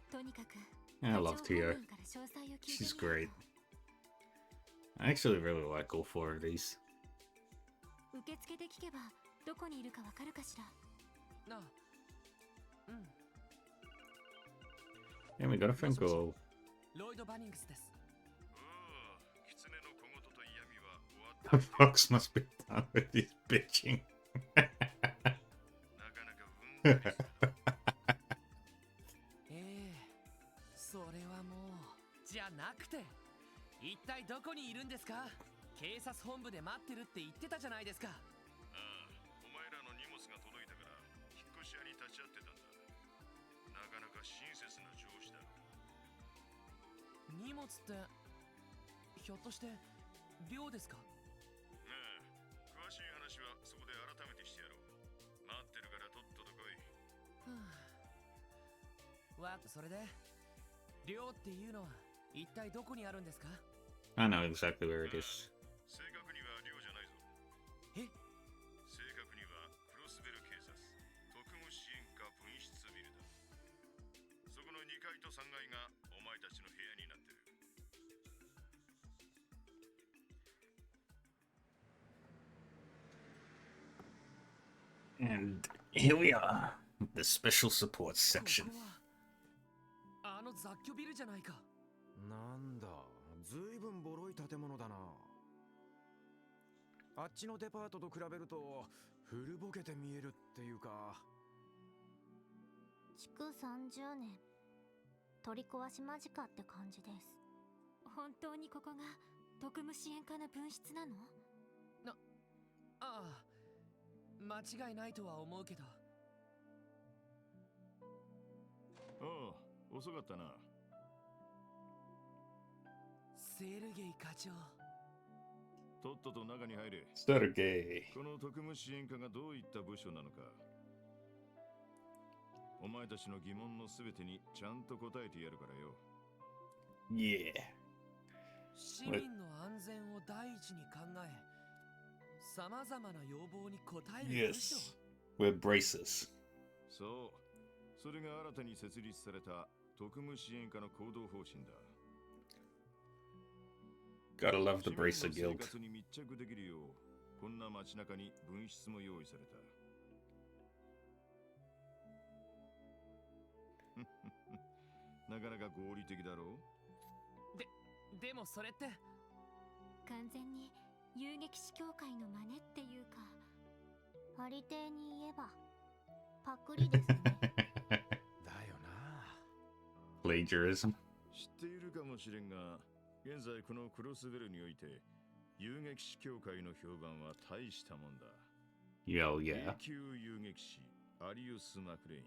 とにかく I love 課長 Tia. 本人から詳細を聞いて She's みよう great. I actually really like all 4 of these. 受付で聞けばどこにいるかわかるかしら。なあ、うん。 And we got a phone call. ロイド・バニングスです。The fox must be done with his bitching. それはもうじゃなくて、一体どこにいるんですか？警察本部で待ってるって言ってたじゃないですか。ああ、お前らの荷物が届いたから引っ越し屋に立ち会ってたんだ。なかなか親切な上司だ。荷物ってひょっとして寮ですか？詳しい話はそこで改めてしてやろう。待ってるからとっとと来い。それで寮っていうのは一体どこにあるんですか？ I know exactly where it is. 正確には寮じゃないぞ。え？正確にはクロスベル警察特務支援課分室ビルだ。そこの2階と3階がお前たちの部屋になってる。And here we are, the special support section. ここはあの雑居ビルじゃないか。なんだ、ずいぶんボロい建物だな。あっちのデパートと比べると古ぼけて見えるっていうか。築30年、取り壊し間近って感じです。本当にここが特務支援課の分室なの？ああ、間違いないとは思うけど。ああ、遅かったな。セルゲイ課長、とっとと中に入れ。Sergey. この特務支援課がどういった部署なのか、お前たちの疑問のすべてにちゃんと答えてやるからよ。Yeah. 市民の安全を第一に考え、さまざまな要望に応える部署。 Yes. We're braces. そう、それが新たに設立された特務支援課の行動方針だ。Gotta love the Bracer 市民の Guild. 生活に密着できるよう、こんな街中に分室も用意された。なかなか合理的だろう。でもそれって完全に遊撃士協会の真似っていうか、ありていに言えばパクリですね。だよな。Plagiarism. 知っているかもしれんが、現在このクロスベルにおいて遊撃士協会の評判は大したもんだ。Yo, yeah. A 級遊撃士アリウス・マクレイン。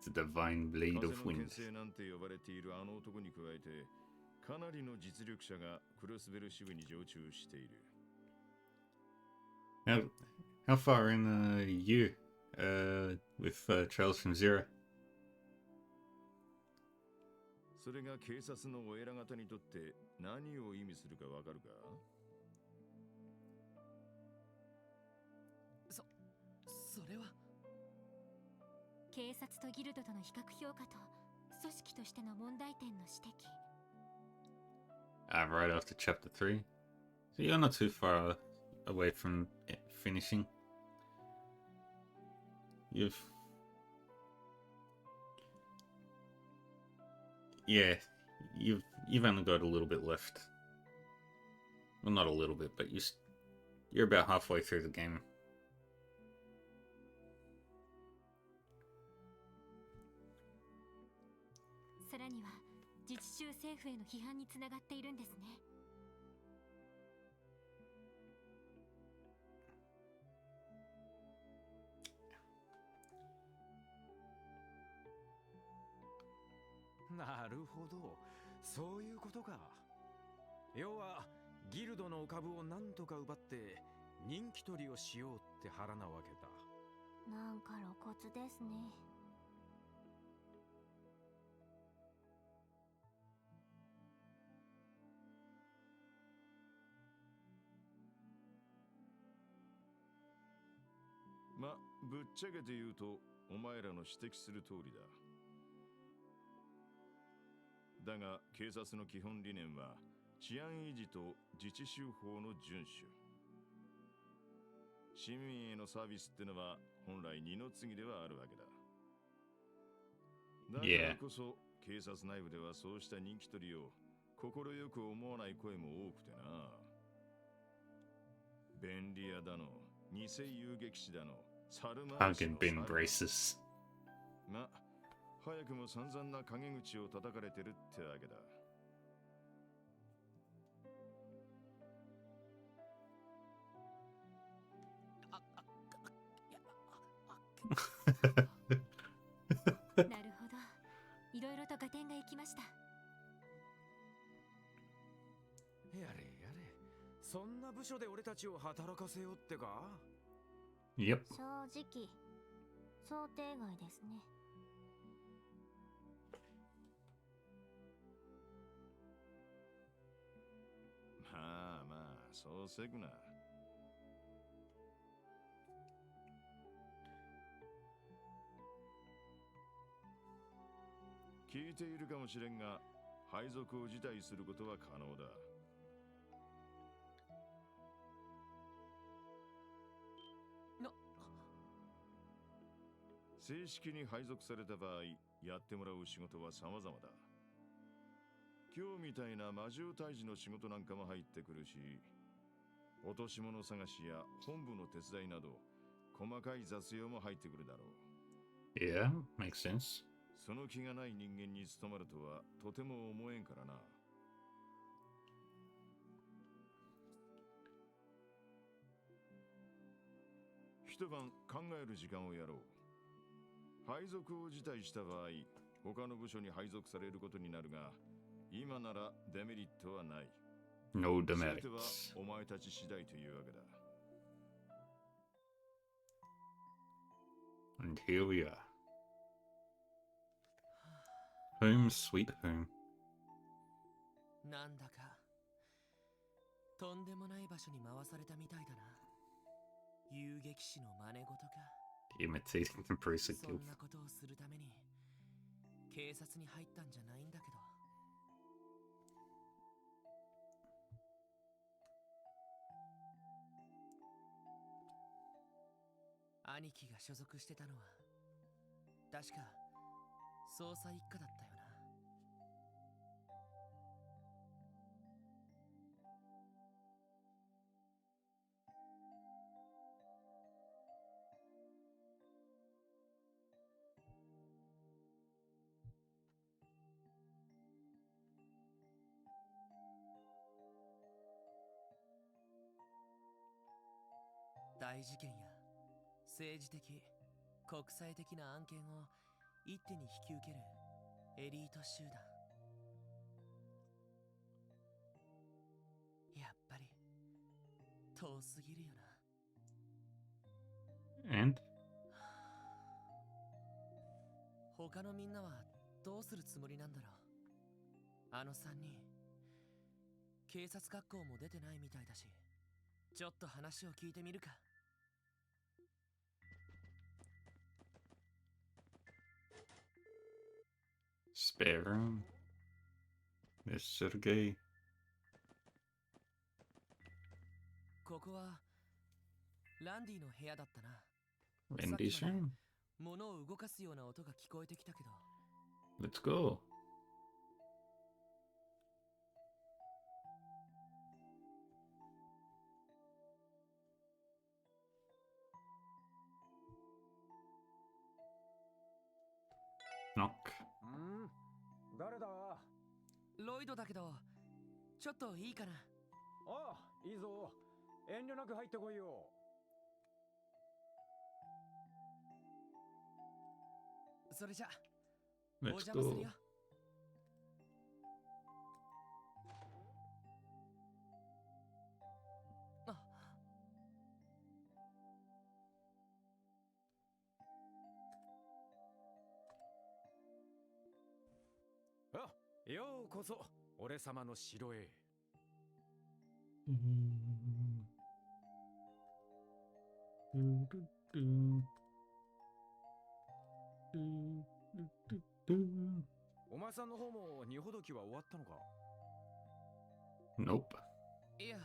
The divine blade 風 of の wind. 剣聖なんて呼ばれているあの男に加えて、かなりの実力者がクロスベル支部に常駐している。How how far in you with Trails from Zero? それが警察のお偉方にとって何を意味するかわかるか？それは警察とギルドとの比較評価と組織としての問題点の指摘。Right after chapter 3. So you're not too far away from it finishing. Yeah, you've only got a little bit left. Well, not a little bit, but you're about halfway through the game. さらには自治州政府への批判につながっているんですね。なるほど、そういうことか。要はギルドの株をなんとか奪って人気取りをしようって腹なわけだ。なんか露骨ですね。ま、ぶっちゃけて言うとお前らの指摘する通りだ。だが警察の基本理念は治安維持と自治州法の遵守。市民へのサービスってのは本来二の次ではあるわけだ。だからこそ警察内部ではそうした人気取りを快く思わない声も多くてな。便利屋だの、偽遊撃士だの、猿回しの Pumpkin bin braces. ま、早くも散々な陰口を叩かれてるってわけだ。なるほど。いろいろと合点がいきました。やれやれ、そんな部署で俺たちを働かせようってか？ Yep. 正直想定外ですね。まあまあ、そうせくな。聞いているかもしれんが、配属を辞退することは可能だ。正式に配属された場合、やってもらう仕事は様々だ。今日みたいな魔獣退治の仕事なんかも入ってくるし、落とし物探しや本部の手伝いなど、細かい雑用も入ってくるだろう。Yeah, makes sense. その気がない人間に務まるとはとても思えんからな。一晩考える時間をやろう。配属を辞退した場合、他の部署に配属されることになるが、今ならデメリットはない。No 全ては demerits. お前たち次第というわけだ。And here we are. Home sweet home. なんだかとんでもない場所に回されたみたいだな。遊撃士の真似事か。Imitating the Bruce そ Guild. んなことをするために警察に入ったんじゃないんだけど。兄貴が所属してたのは確か捜査一課だったよな。大事件や政治的国際的な案件を一手に引き受けるエリート集団。やっぱり遠すぎるよな。他のみんなはどうするつもりなんだろう。あの3人警察学校も出てないみたいだし、ちょっと話を聞いてみるか。Spare room. There's Sergei. ここはランディの部屋だったな。 Randy's room. 物を動かすような音が聞こえてきたけど。 Let's go. Knock. 誰だ？ロイドだけど、ちょっといいかな。ああ、いいぞ。遠慮なく入ってこいよ。それじゃ、お Let's 邪魔する go. よ。あ、ようこそ俺様の城へ。お前さんの方も荷ほどきは終わったのか？ Nope. いや、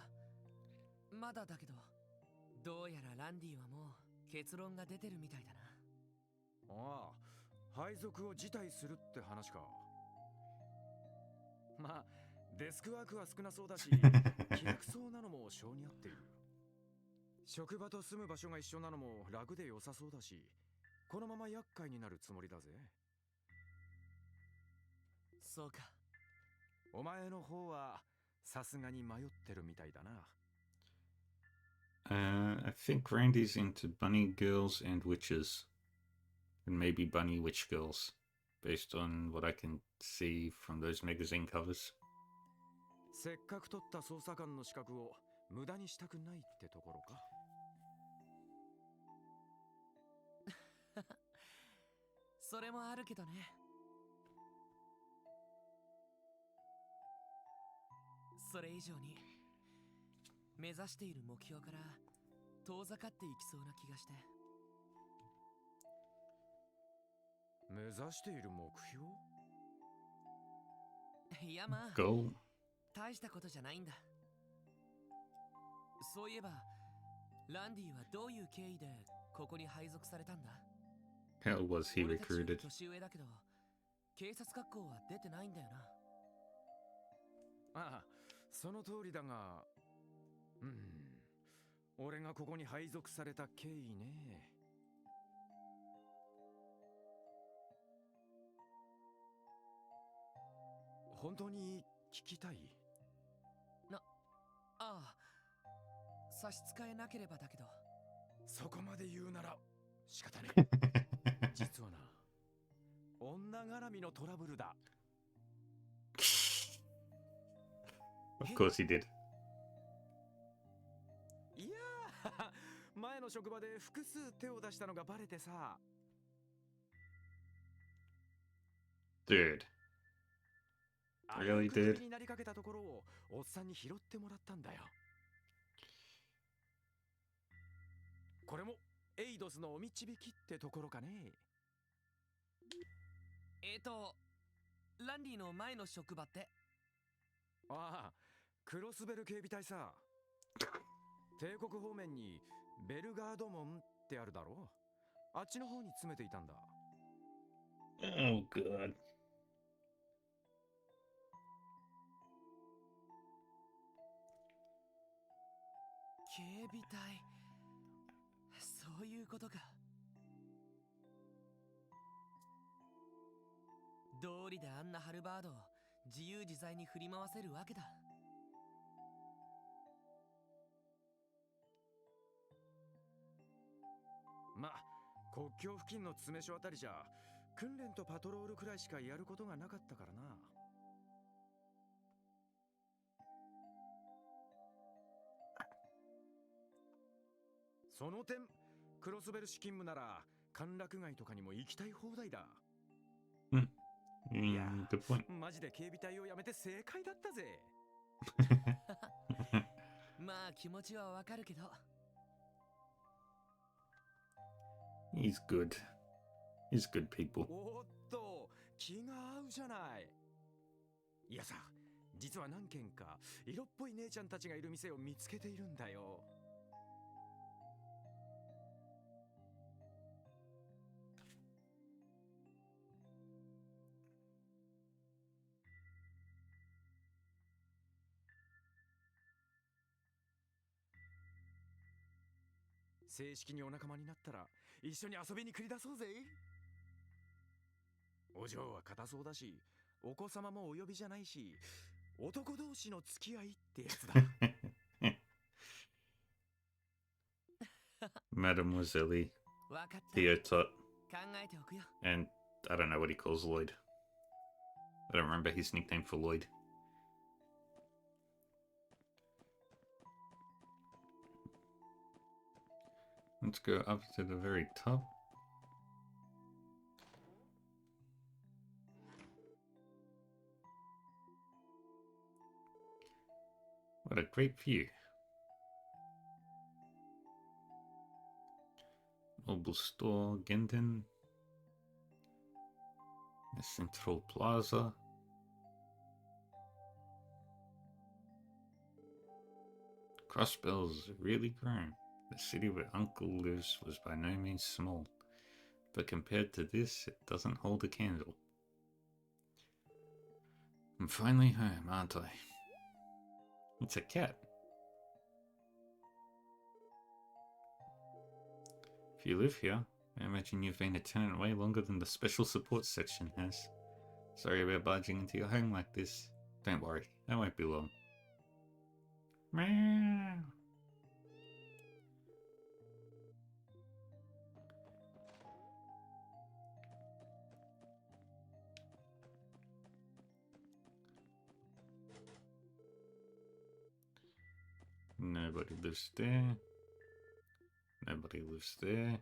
まだだけど、どうやらランディはもう結論が出てるみたいだな。ああ、配属を辞退するって話か。まあ、デスクワークは少なそうだし、気楽そうなのも性に合っている。職場と住む場所が一緒なのも楽で良さそうだし、このまま厄介になるつもりだぜ。そうか。お前の方はさすがに迷ってるみたいだな。I think Randy's into bunny girls and witches. And maybe bunny witch girls. Based on what I can see from those magazine covers. せっかく取った捜査官の資格を無駄にしたくないってところか。それもあるけどね。それ以上に目指している目標から遠ざかっていきそうな気がして。目指している目標？いやまあ、 Go. 大したことじゃないんだ。そういえばランディはどういう経緯でここに配属されたんだ？ How was he 俺たちより recruited? 年上だけど警察学校は出てないんだよな。ああ、その通りだが、俺がここに配属された経緯ね。本当に聞きたい？ああ、差し支えなければだけど。そこまで言うなら仕方ねえ。実はな、女絡みのトラブルだ。Of course he did. いやー、前の職場で複数手を出したのがバレてさ。Dude. Really クビ did? になりかけたところをおっさんに拾ってもらったんだよ。これもエイドスのお導きってところかね。ランディの前の職場って？ああ、クロスベル警備隊さ。帝国方面にベルガード門ってあるだろ。あっちの方に詰めていたんだ。Oh, God. 警備隊、そういうことか。道理であんなハルバードを自由自在に振り回せるわけだ。まあ、国境付近の詰め所あたりじゃ訓練とパトロールくらいしかやることがなかったからな。その点、クロスベル市勤務なら歓楽街とかにも行きたい放題だ。Good point. マジで警備隊を辞めて正解だったぜ。まあ気持ちはわかるけど。He's good. He's good people. おっと、気が合うじゃない。いやさ、実は何軒か色っぽい姉ちゃんたちがいる店を見つけているんだよ。正式にお仲間になったら一緒に遊びに繰り出そうぜ。お嬢は硬そうだし、お子様もお呼びじゃないし、男同士の付き合いってやつだ。Mademoiselle わかった。 Theotot 考えておくよ。 and I don't know what he calls Lloyd. I don't remember his nickname for Lloyd. Let's go up to the very top. What a great view. Mobile store, Genden. The Central Plaza. Crossbell's really grown. The city where Uncle lives was by no means small, but compared to this, it doesn't hold a candle. I'm finally home, aren't I? It's a cat. If you live here, I imagine you've been a tenant way longer than the special support section has. Sorry about barging into your home like this. Don't worry, I won't be long. Meow. Nobody lives there. Nobody lives there.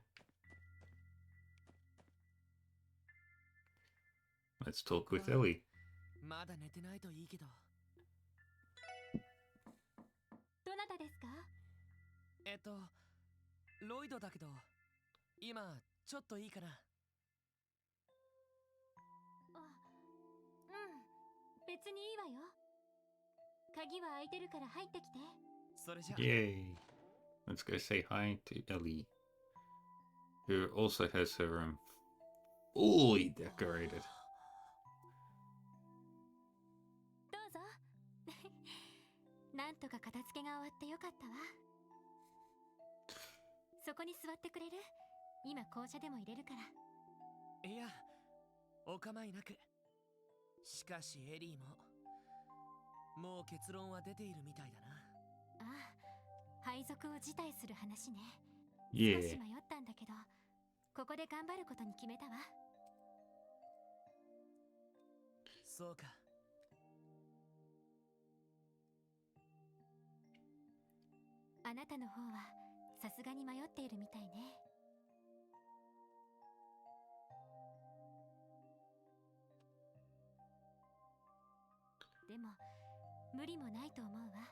Let's talk with Ellie. まだ寝てないといいけど。どなたですか？ロイドだけど、今ちょっといいかな。別にいいわよ。鍵は開いてるから入ってきて。それじゃ。 Yay! Let's go say hi to Ellie, who also has her room fully decorated. どうぞ。なんとか片付けが終わってよかったわ。そこに座ってくれる？今紅茶でも入れるから。いや、お構いなく。しかしエリーも、もう結論は出ているみたいだな。ああ、配属を辞退する話ね。Yeah. 少し迷ったんだけど、ここで頑張ることに決めたわ。そうか。あなたの方はさすがに迷っているみたいね。でも無理もないと思うわ。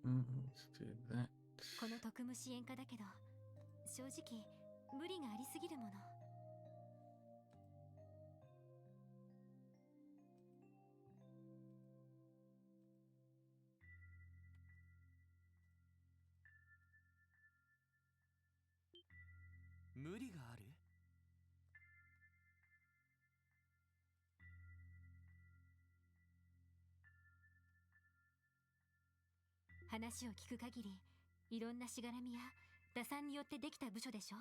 Let's do that. この特務支援課だけど、正直無理がありすぎるもの。無理がある？話を聞く限り、いろんなしがらみや打算によってできた部署でしょ。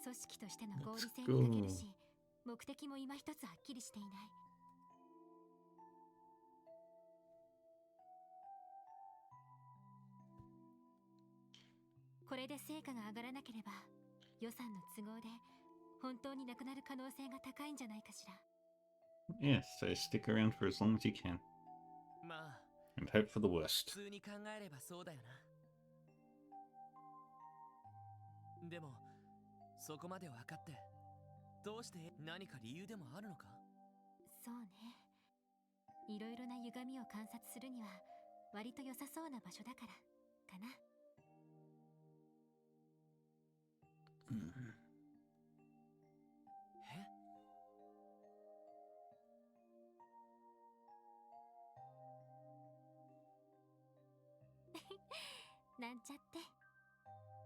組織としての合理性に欠けるし、目的も今一つはっきりしていない。これで成果が上がらなければ、予算の都合で本当になくなる可能性が高いんじゃないかしら。Yes, so stick around for as long as you can. まあ And hope for the 普 worst. 通に考えればそうだよな。でもそこまで分かってどうして何か理由でもあるのか？そうね。いろいろな歪みを観察するには割と良さそうな場所だからかな。え？なんちゃって。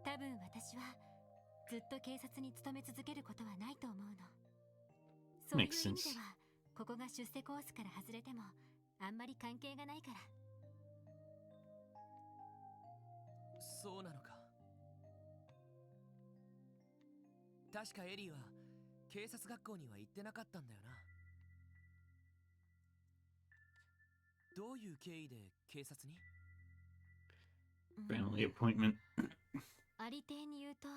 多分私はずっと警察に勤め続けることはないと思うの。そういう Makes 意味 sense. ではここが出世コースから外れてもあんまり関係がないから。そうなのか。確かエリーは警察学校には行ってなかったんだよな。どういう経緯で警察に？ Family appointment. ありていに言うと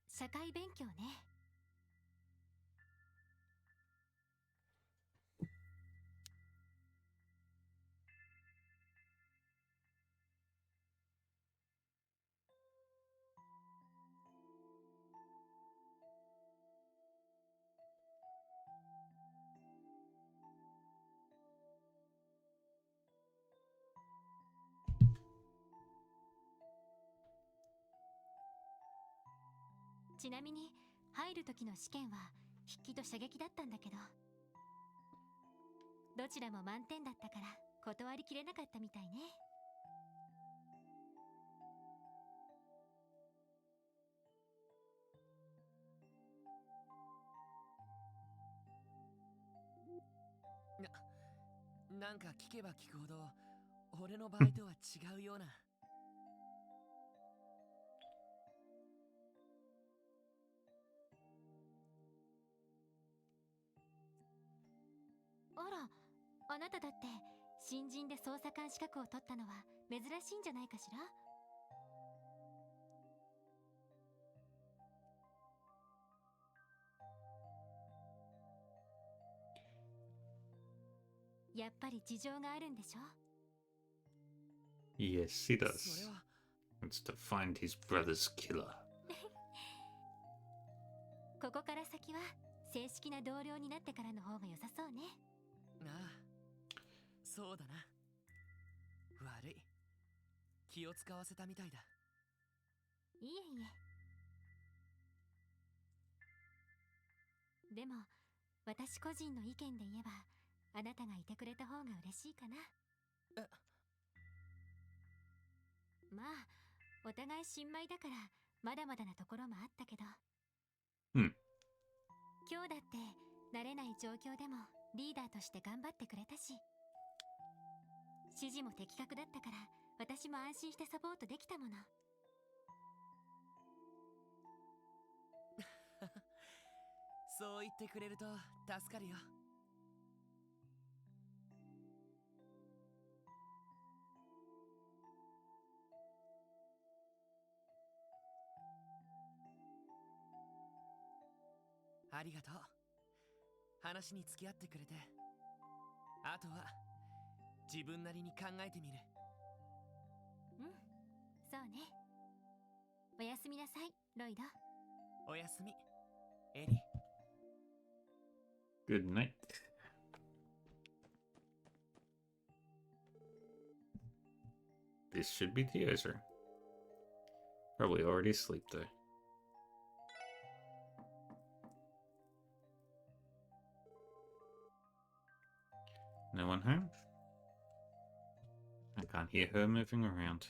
社会勉強ね。ちなみに入る時の試験は筆記と射撃だったんだけど、どちらも満点だったから断りきれなかったみたいね。なんか聞けば聞くほど俺の場合とは違うような。あら、あなただって新人で捜査官資格を取ったのは珍しいんじゃないかしら。やっぱり事情があるんでしょ？ Yes, he そ does. れは It's to find his brother's killer. ここから先は正式な同僚になってからの方が良さそうね。なあ、そうだな。悪い。気を使わせたみたいだ。いえいえ。でも私個人の意見で言えばあなたがいてくれた方が嬉しいかな。まあお互い新米だからまだまだなところもあったけど、今日だって慣れない状況でもリーダーとして頑張ってくれたし、指示も的確だったから私も安心してサポートできたもの。そう言ってくれると助かるよ。ありがとう。話に付き合ってくれて。あとは自分なりに考えてみる。うん、そうね。おやすみなさい、ロイド。おやすみ、エリ。Good night. This should be Theozer. Probably already asleep though. No one home? I can't hear her moving around.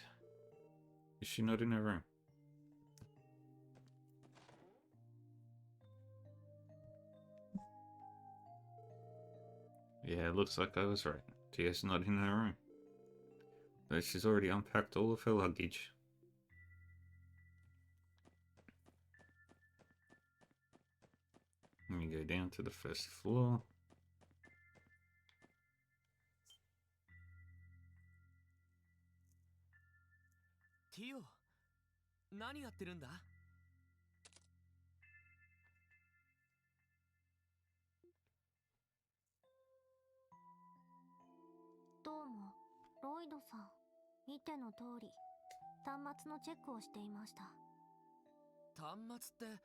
Is she not in her room? Yeah, it looks like I was right. Tia's not in her room. Though she's already unpacked all of her luggage. Let me go down to the first floor. Tio, 何やってるんだ？ロイドさん、見ての通り、端末のチェックをしていました。端末って、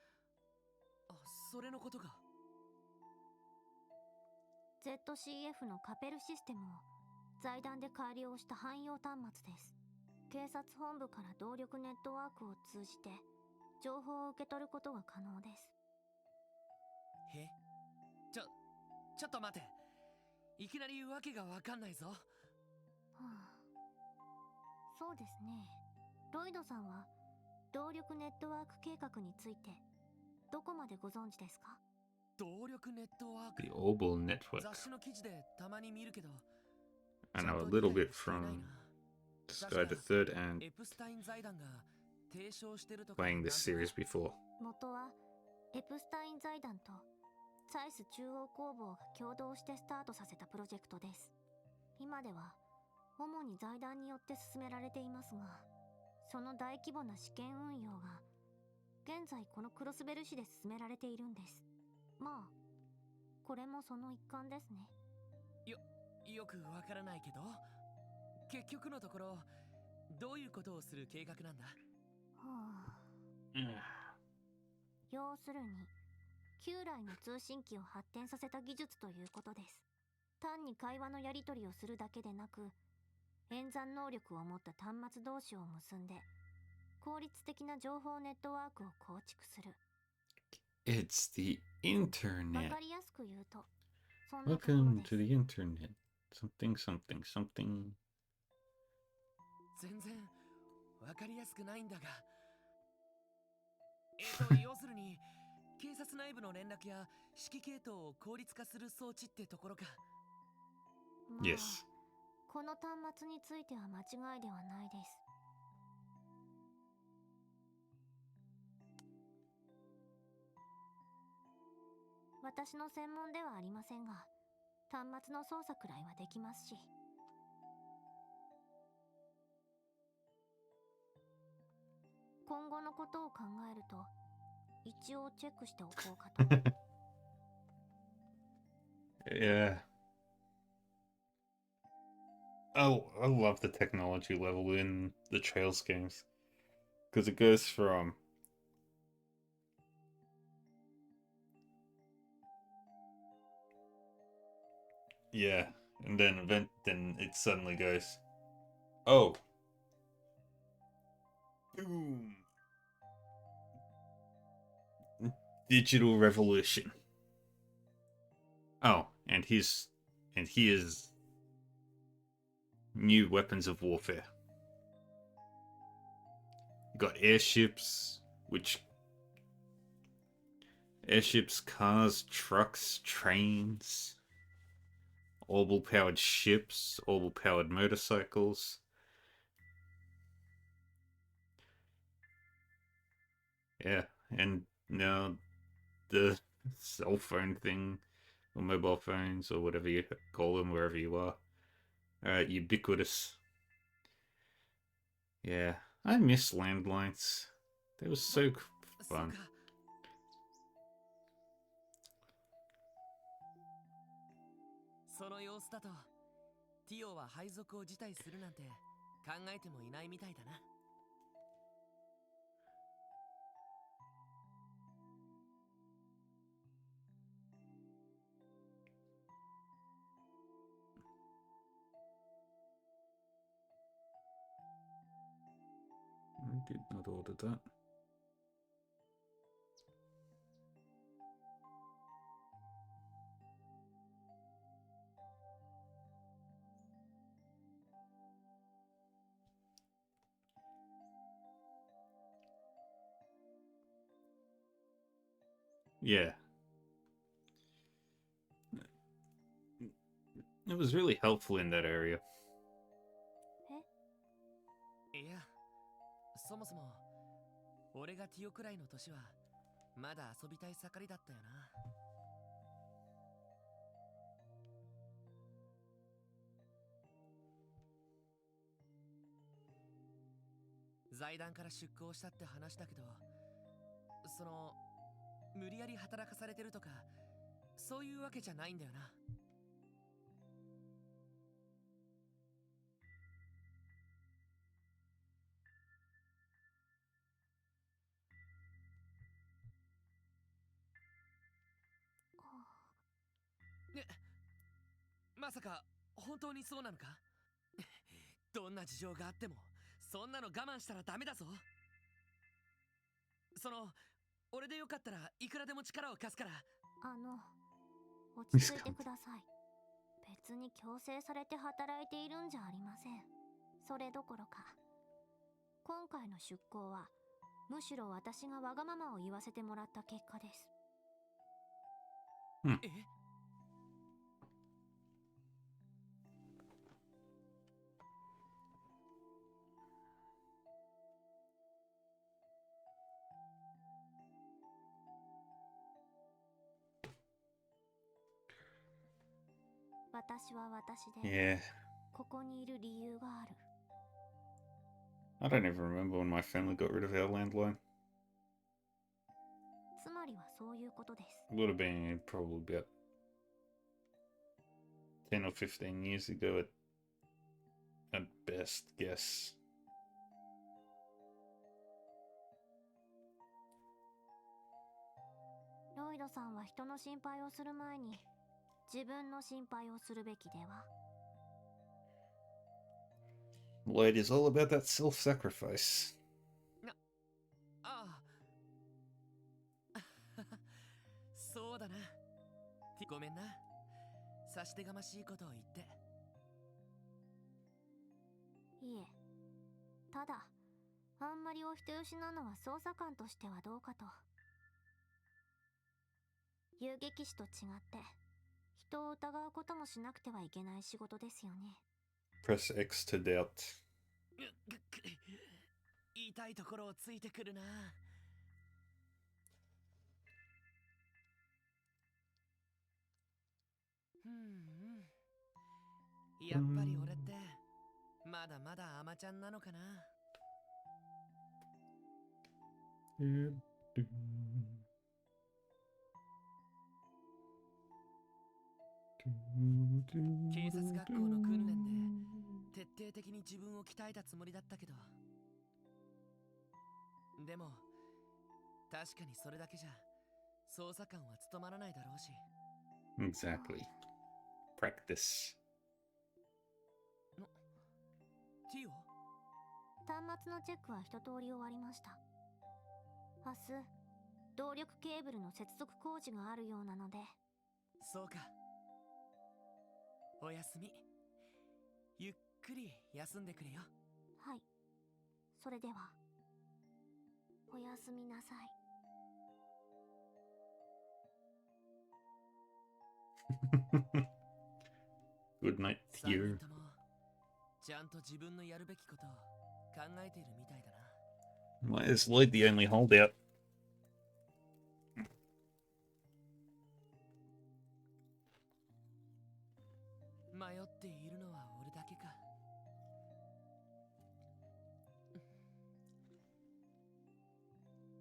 あ、それのことか。ZCF のカペルシステムを財団で改良した汎用端末です。警察本部から動力ネットワークを通じて情報を受け取ることが可能です。え、ちょっと待て。いきなりわけがわかんないぞ。はあ、そうですね。ロイドさんは動力ネットワーク計画についてどこまでご存知ですか？動力ネットワーク。 The Orbital Network. 雑誌の記事でたまに見るけど。I know a little bit from Sky the Third and エプスタイン財団が提唱してるとか。 playing this series before. 元はエプスタイン財団とサイス中央工房が共同してスタートさせたプロジェクトです。今では主に財団によって進められていますが、その大規模な試験運用が現在このクロスベル市で進められているんです。まあこれもその一環ですね。よくわからないけど、結局のところどういうことをする計画なんだ？はあ、要するに旧来の通信機を発展させた技術ということです。単に会話のやり取りをするだけでなく、演算能力を持った端末同士を結んで効率的な情報ネットワークを構築する。 It's the わ internet. かりやすく言うとそんなところ Welcome です。 to the internet. Something, something, something. 全然わかりやすくないんだが。要するに警察内部の連絡や指揮系統を効率化する装置ってところか。まあ Yes. この端末については間違いではないです。私の専門ではありませんが、端末の操作くらいはできますし。今後のことを考えると一応チェックしておこうかと。Yeah. Oh, I love the technology level in the Trails games. Because it goes from... Yeah, and then it suddenly goes... Oh! Boom! Digital revolution. Oh, and he is new weapons of warfare. You got airships, cars, trucks, trains, orbital powered ships, orbital powered motorcycles. Yeah, and now the cell phone thing, or mobile phones, or whatever you call them, wherever you are, ubiquitous. Yeah, I miss landlines. They were so fun. その様子だと、ティオは配属を辞退するなんて考えてもいないみたいだな。I did not order that. Yeah. It was really helpful in that area. いや、そもそも俺がティオくらいの年はまだ遊びたい盛りだったよな。財団から出向したって話だけど、その無理やり働かされてるとかそういうわけじゃないんだよな。まさか本当にそうなのか？どんな事情があってもそんなの我慢したらダメだぞ。俺でよかったらいくらでも力を貸すから。落ち着いてください。別に強制されて働いているんじゃありません。それどころか今回の出向はむしろ私がわがままを言わせてもらった結果です。え？私は私で Yeah. ここにいる理由がある。 I don't even remember when my family got rid of our landline. つまりはそういうことです。 It would have been probably about 10 or 15 years ago at best guess. ロイドさんは人の心配をする前に自分の心配をするべきでは。 Lloyd is all about that self-sacrifice. ああ。そうだな。ごめんな。差し出がましいことを言って。いえ、ただあんまりお人よしなのは捜査官としてはどうかと。遊撃士と違って人を疑うこともしなくてはいけない仕事ですよね。 Press X to doubt. 痛いところをついてくるな。やっぱり俺ってまだまだアマちゃんなのかな。警察学校の訓練で徹底的に自分を鍛えたつもりだったけど、でも確かにそれだけじゃ捜査官は務まらないだろうし。 Exactly. Practice. ティオ？端末のチェックは一通り終わりました。明日動力ケーブルの接続工事があるようなので。そうか。おやすみ。ゆっくり休んでくれよ。はい。それではおやすみなさい。Good night, Theo. ちゃんと自分のやるべきことを考えているみたいだな。Why is Lloyd the only holdout? 迷っているのは俺だけか。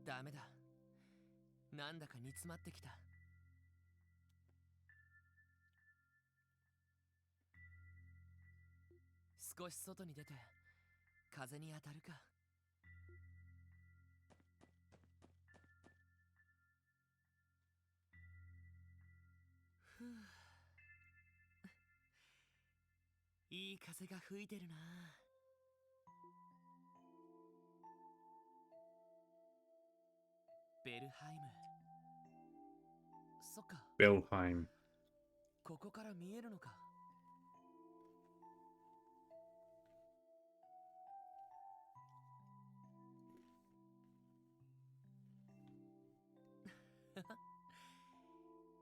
ダメだ。なんだか煮詰まってきた。少し外に出て風に当たるか。ふう、いい風が吹いてるな。ベルハイム。そっか。Belheim. ここから見えるのか。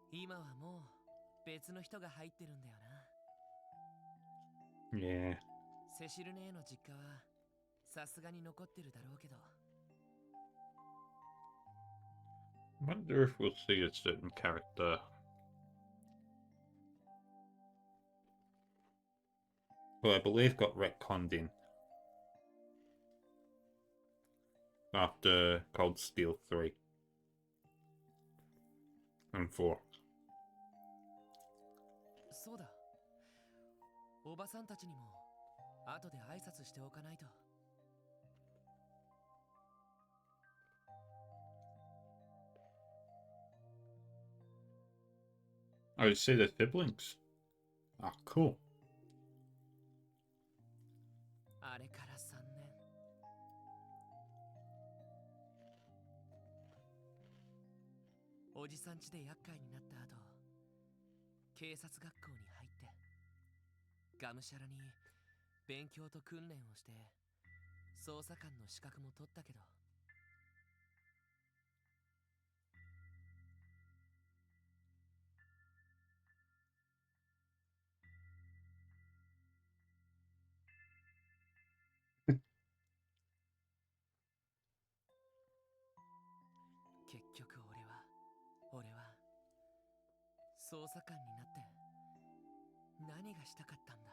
今はもう別の人が入ってるんだよな。Yeah. セシル姉の実家はさすがに残ってるだろうけど。Wonder if we'll see a certain character. Who I believe got retconned in after Cold Steel 3 and 4. そうだ。おばさんたちにも後で挨拶しておかないと。Oh, you see their siblings? Ah, cool. あれから3年。おじさん家で厄介になった後、警察学校に入って、がむしゃらに勉強と訓練をして、捜査官の資格も取ったけど、結局俺は捜査官になって何がしたかったんだ。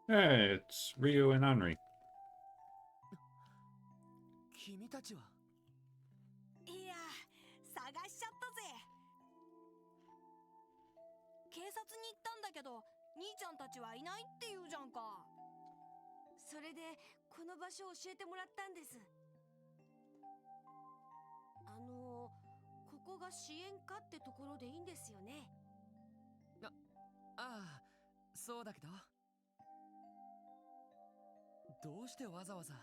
Hey, it's Ryu and Henry. 君たちは。いや、探しちゃったぜ。警察に行ったんだけど、兄ちゃんたちはいないって言うじゃんか。それでこの場所を教えてもらったんです。ここが支援課ってところでいいんですよね。ああ、そうだけど、どうしてわざわざ。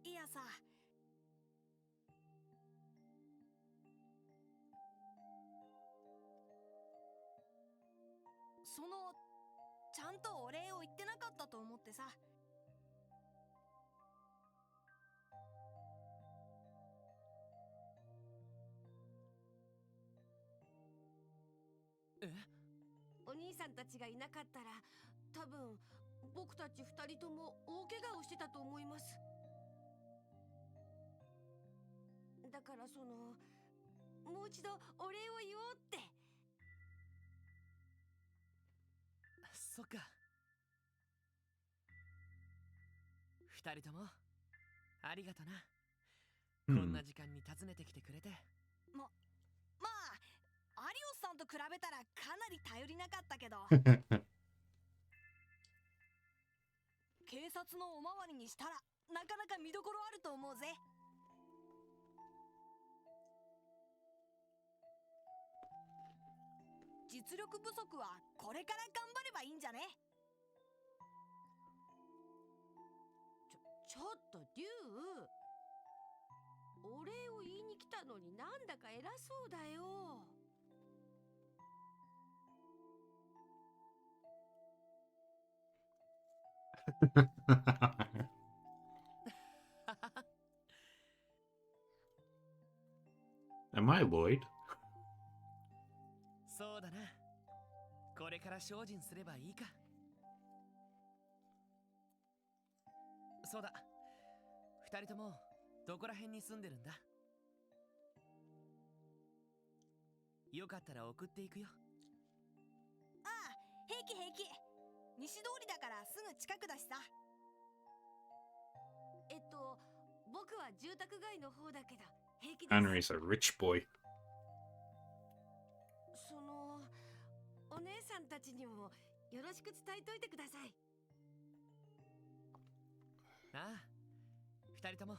いやさ、ちゃんとお礼を言ってなかったと思ってさ。お兄さんたちがいなかったら、多分僕たち2人とも大怪我をしてたと思います。だからもう一度お礼を言おうって。そっか。2人ともありがとな。こんな時間に訪ねてきてくれて。まあ、アリオスさんと比べたらかなり頼りなかったけど警察のおまわりにしたらなかなか見どころあると思うぜ。実力不足はこれから頑張ればいいんじゃね。ちょっとリュウ、お礼を言いに来たのになんだか偉そうだよ。Am I Lloyd? そうだな。これから精進すればいいか。そうだ。2人ともどこら辺に住んでるんだ？よかったら送っていくよ。ああ、平気平気。西通りだからすぐ近くだしさ。僕は住宅街の方だけど平気です。Henry's a rich boy. お姉さんたちにもよろしく伝えといてください。ああ、2人とも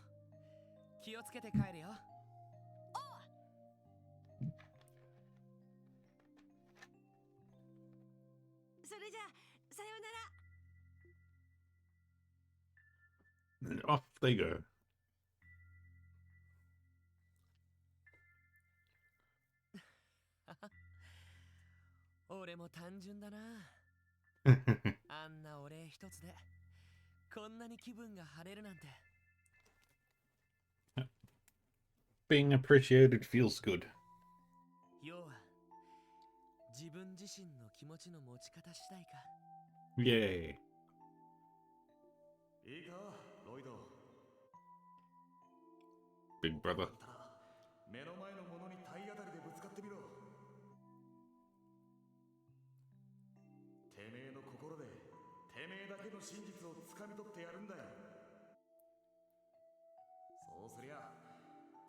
気をつけて帰れよ。それじゃあさようなら。 And off they go. 俺も単純だな。あんなお礼一つでこんなに気分が晴れるなんて。Being appreciated feels good. 要は自分自身の気持ちの持ち方次第か。 Yay. いいか、ロイド。 Big brother. 目の前のものに体当たりでぶつかってみろ。てめえの心でてめえだけの真実をつかみ取ってやるんだよ。そうすりゃ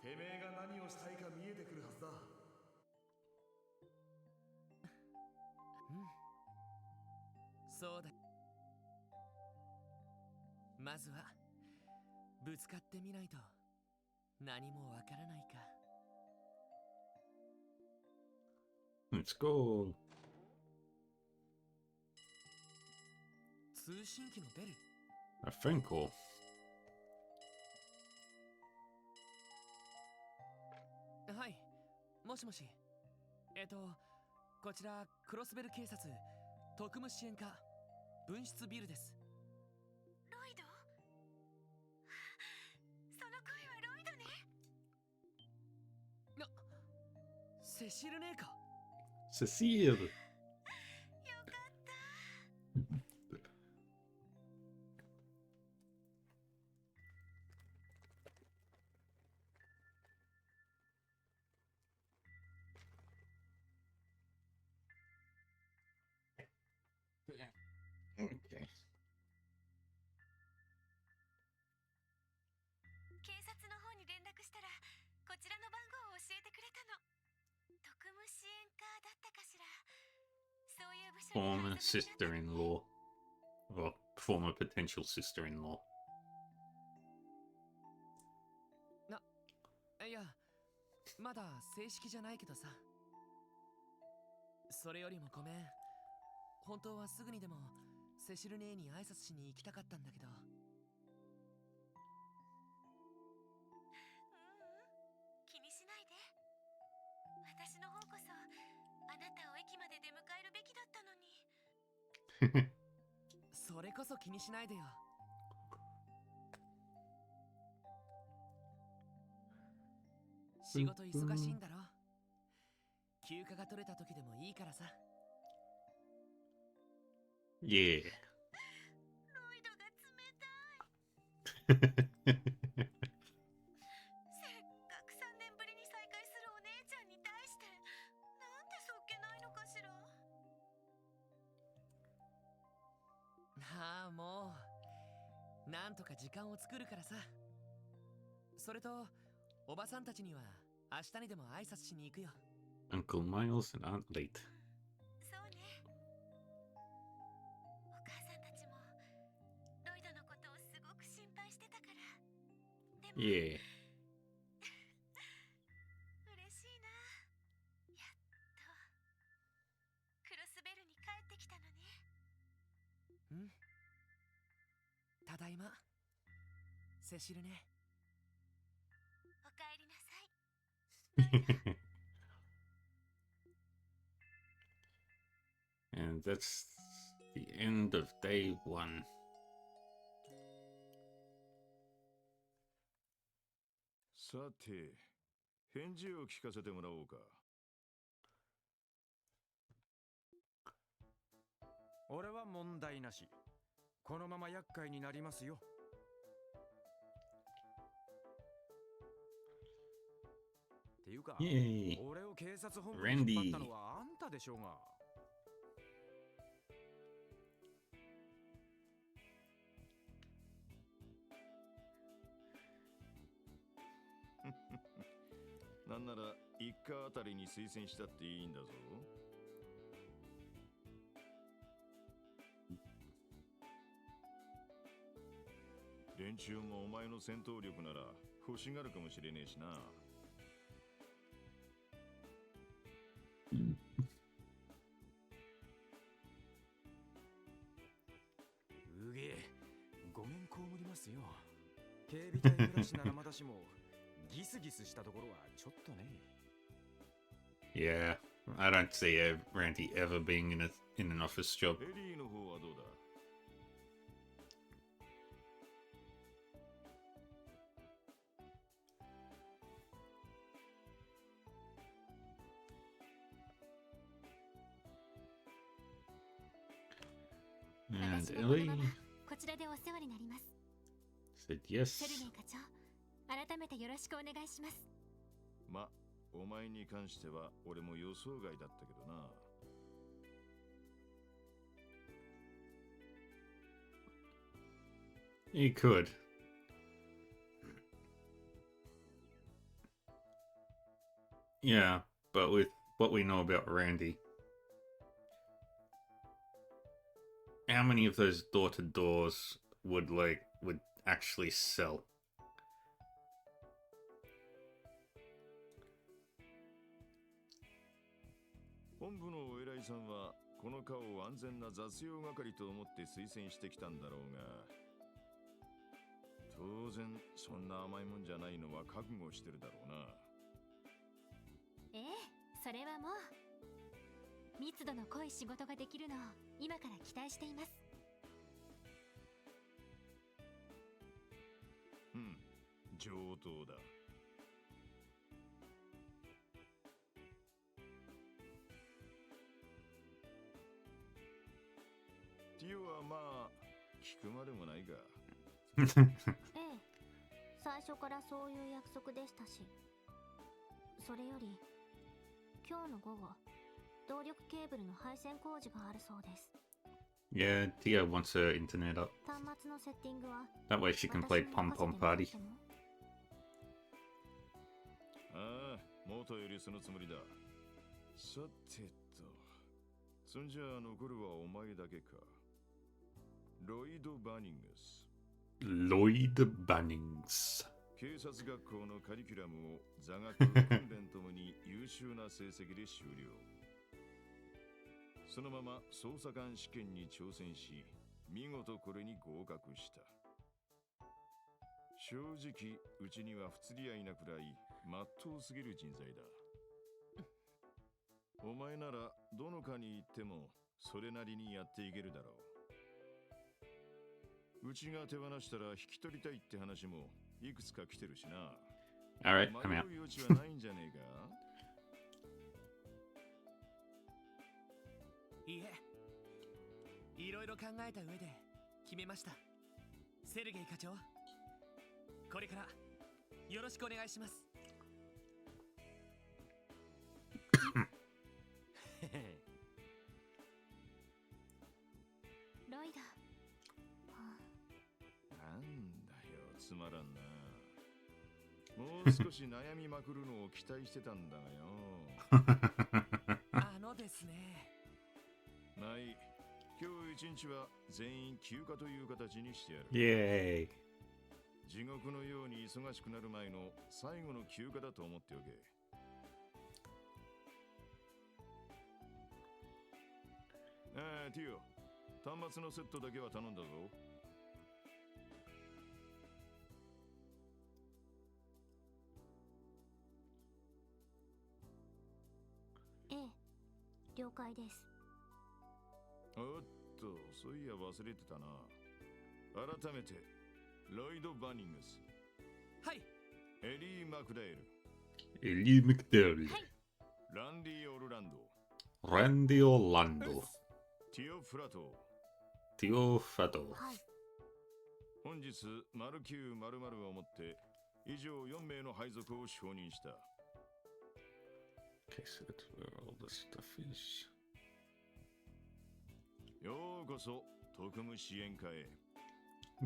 てめえが何をしたいか見えてくるはずだ。そうだ。まずはぶつかってみないと何もわからないか。Let's go. 通信機のベル。 A phone call. はい、もしもし。こちらクロスベル警察特務支援課分室ビルです。ロイド？その声はロイドね。セシル姉か。Cecile. 警察の方に連絡したらこちらの番号を教えてくれたの。特務支援課だったかしら。そういう部署に Former sister-in-law. Or former potential sister-in-law. いや、まだ正式じゃないけどさ。それよりもごめん。本当はすぐにでもセシル姉に挨拶しに行きたかったんだけど。気にしないで。私の方こそあなたを駅まで出迎えるべきだったのに。それこそ気にしないでよ。仕事忙しいんだろ。休暇が取れた時でもいいからさ。Yeah. ロイドが冷たい。せっかく3年ぶりに再会するお姉ちゃんに対してなんてそっけないのかしら。ああ、もうなんとか時間を作るからさ。それとおばさんたちには明日にでも挨拶しに行くよ。 Uncle Miles and Aunt Late. そうね。お母さんたちもロイドのことをすごく心配してたから。でも Yeah. 嬉しいな。やっとクロスベルに帰ってきたのね。ん？ただいまセシルね。おかえりなさい。And that's the end of day 1. さて、返事を聞かせてもらおうか。俺は問題なし。このまま厄介になりますよ。っていうか、イエーイ。俺を警察本部レンディに引っ張ったのはあんたでしょうが。なんなら一家あたりに推薦したっていいんだぞ。連中もお前の戦闘力なら欲しがるかもしれねえしな。うげえ、ごめん被りますよ。警備隊暮らしならまだしもギスギスしたところはちょっとね。 Yeah, I don't see Randy ever being in an office job. エリーの方はどうだ。And 私のこの Ellie ままこちらでお世話になります。 said セ yes. ルネー課長、改めてよろしくお願いします。ま、お前に関しては俺も予想外だったけどな。You could. Yeah, but with what we know about Randy, how many of those door-to-doors would actually sell? 本部のお偉いさんはこの課を安全な雑用係と思って推薦してきたんだろうが、当然そんな甘いもんじゃないのは覚悟してるだろうな。ええ、それはもう密度の濃い仕事ができるのを今から期待しています。うん、上等だ。ティオはまあ聞くまでもないが。ええ、最初からそういう約束でしたし。それより今日の午後動力ケーブルの配線工事があるそうです。 Yeah, Tia wants her internet up. 端末のセッティングは That way she can play Pom Pom Party. ああ、元よりそのつもりだ。さてと、そんじゃ残るはお前だけか。ロイド・バニングス。Lloyd Bannings. 警察学校のカリキュラムを座学訓練ともに優秀な成績で終了。そのまま捜査官試験に挑戦し、見事これに合格した。正直うちには不釣り合いなくらいまっとうすぎる人材だ。お前ならどの課に行ってもそれなりにやっていけるだろう。うちが手放したら引き取りたいって話もいくつか来てるしな。Alright, I'm 迷 out. う余地はないんじゃねえか。いいえ、いろいろ考えた上で決めました。セルゲイ課長、これからよろしくお願いします。ロイド、なんだよ、つまらんな。もう少し悩みまくるのを期待してたんだがよ。ですね。まあいい。今日一日は全員休暇という形にしてやる。Yay. 地獄のように忙しくなる前の最後の休暇だと思っておけ。ああ、ティオ、端末のセットだけは頼んだぞ。ええ、了解です。おっと、そういや忘れてたな。改めて、ロイド・バニングス。はい。エリー・マクダエル。Ellie McDowell. ランディ・オルランド。Randy Orlando. ティオ・フラト。 Tio Fato. はい。本日、0900をもって、以上4名の配属を承認した。Okay, so that's where all the stuff is. ようこそ特務支援課へ。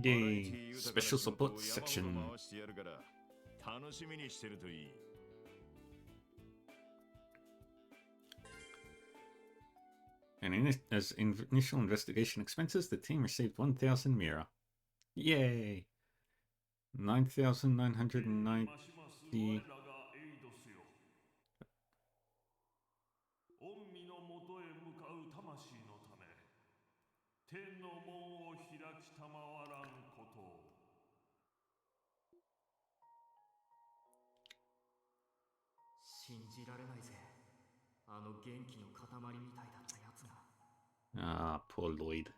Yay. Special support section. 回してやるから楽しみにしてるといい。And as initial investigation expenses, the team received 1,000 Mira. Yay! 9,990. 御身のもとへ向かう魂のため、天の門を開きたまわらんこと。信じられないぜ。あの元気の塊みたいだったやつが。Ah, poor Lloyd.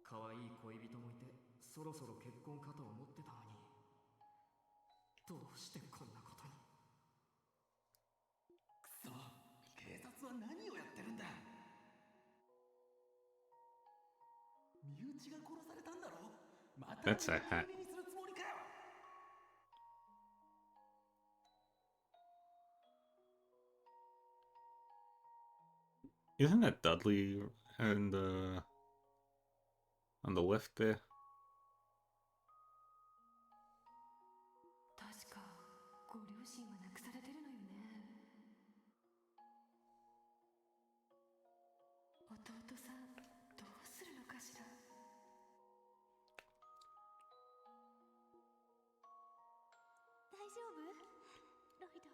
可愛い恋人もいて、そろそろ結婚かと思ってたのに。どうしてこんなことに。くそ、警察は何をやってるんだ。身内が殺されたんだろ。また That's a hat. にするつもりかよ。Isn't that Dudley and on the left there? 確かご両親は亡くされてるのよね。弟さんどうするのかしら。大丈夫？ロイド。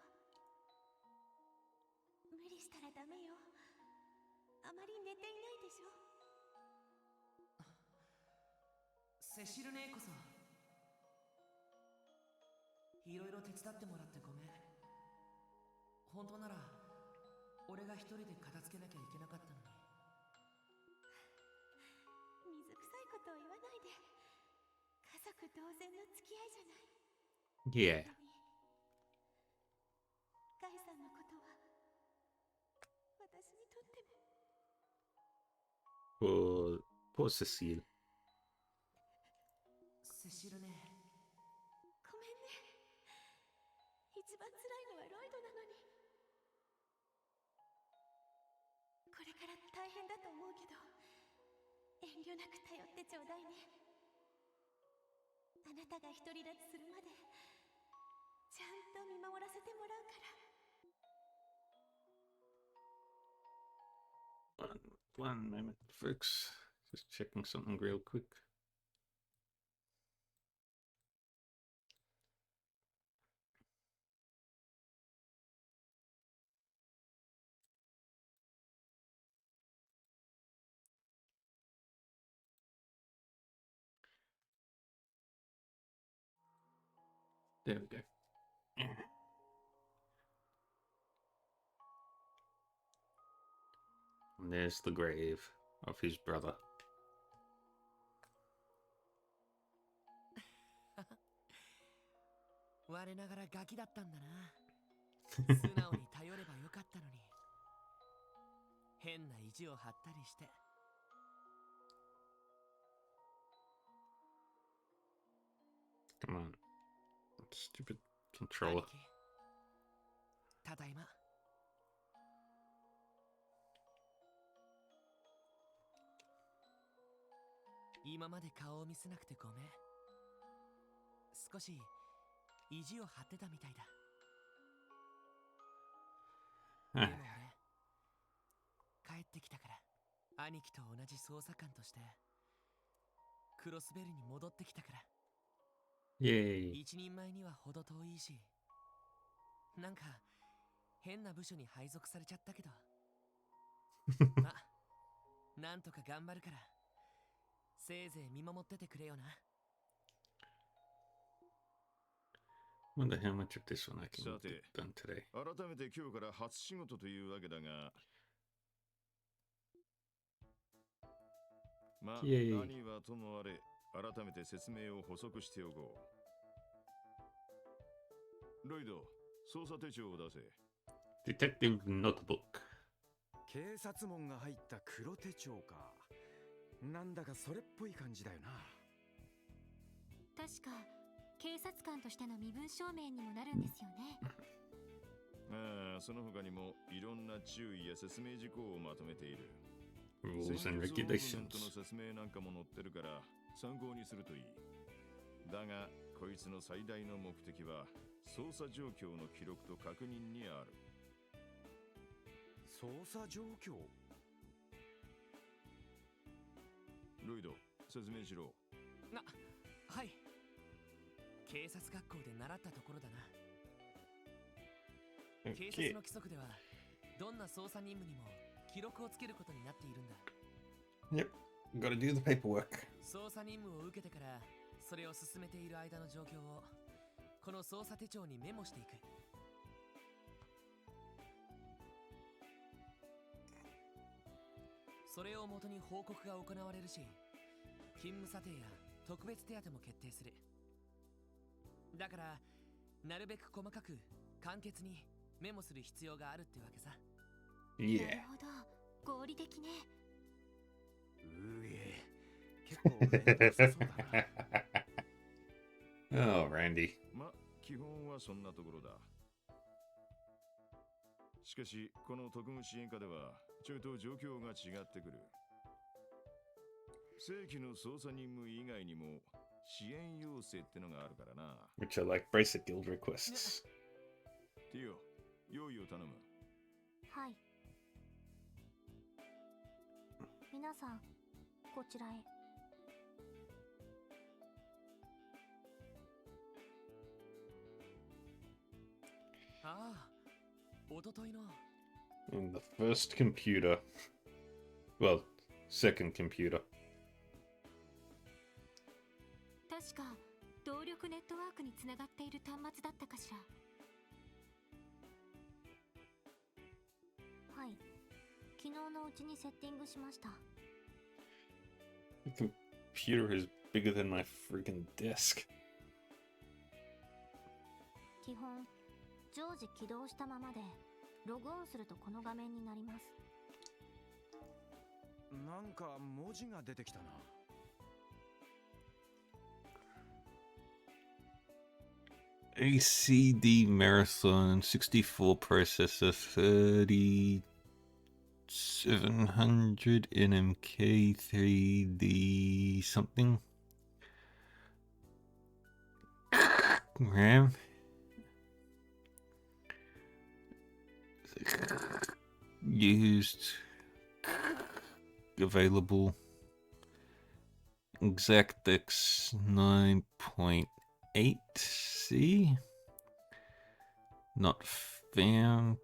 無理ししたらダメよ。あまり寝ていないでしょ。セシル姉こそいろいろ手伝ってもらってごめん。本当なら俺が一人で片付けなきゃいけなかったのに。水臭いことを言わないで。家族同然の付き合いじゃない。Yeah. ガイさんのことは私にとっても。Poor Cecile. セシルね。ごめんね。一番辛いのはロイドなのに。これから大変だと思うけど、遠慮なく頼ってちょうだいね。あなたが独り立ちするまでちゃんと見守らせてもらうから。One moment, folks. Just checking something real quick. There we go. And there's the grave of his brother. 我ながらガキだったんだな。素直に頼ればよかったのに。変な意地を張ったりして。Come on. Stupid controller. ただいま。今まで顔を見せなくてごめん。少し意地を張ってたみたいだ。でも俺、帰ってきたから、兄貴と同じ捜査官として、クロスベルに戻ってきたから。イエーイ。一人前には程遠いし、なんか変な部署に配属されちゃったけどま、なんとか頑張るからせいぜい見守っててくれよな。Wonder how much of this one I can さ get て、 done today. 改めて今日から初仕事というわけだが、まあ、イエーイ何はともあれ、改めて説明を補足しておこう。ロイド、捜査手帳を出せ。Detective Notebook. 警察門が入った黒手帳か。なんだかそれっぽい感じだよな。確か警察官としての身分証明にもなるんですよね。まあ、その他にもいろんな注意や説明事項をまとめている。 Rules and 戦術オーグメン regulations. トの説明なんかも載ってるから参考にするといい。だが、こいつの最大の目的は捜査状況の記録と確認にある。捜査状況？ロイド、説明しろ。はい。警察学校で習ったところだな。警察の規則ではどんな捜査任務にも記録をつけることになっているんだ。 Yep, gotta do the paperwork. 捜査任務を受けてからそれを進めている間の状況をこの捜査手帳にメモしていく。それをもとに報告が行われるし、勤務査定や特別手当も決定する。だからなるべく細かく簡潔にメモする必要があるってわけさ。な Yeah. るほど、合理的ね。うえ、結構めんどくさそうだな。Oh, Randy. ま、基本はそんなところだ。しかし、この特務支援課ではちょいと状況が違ってくる。正規の捜査任務以外にも支援要請ってのがあるからな。 Which are like bracelet guild requests. ティオ、用意を頼む。はい。皆さん、こちらへ。ああ、おとといの。in the first computer. Well, second computer. 確か動力ネットワークにつながっている端末だったかしら。はい、昨日のうちにセッティングしました。 The computer is bigger than my freaking desk. 基本常時起動したままでログオンするとこの画面になります。なんか文字が出てきたな。ACD Marathon 64 processor 3700 NMK 3D something RAM used available exactX 9.8C not found.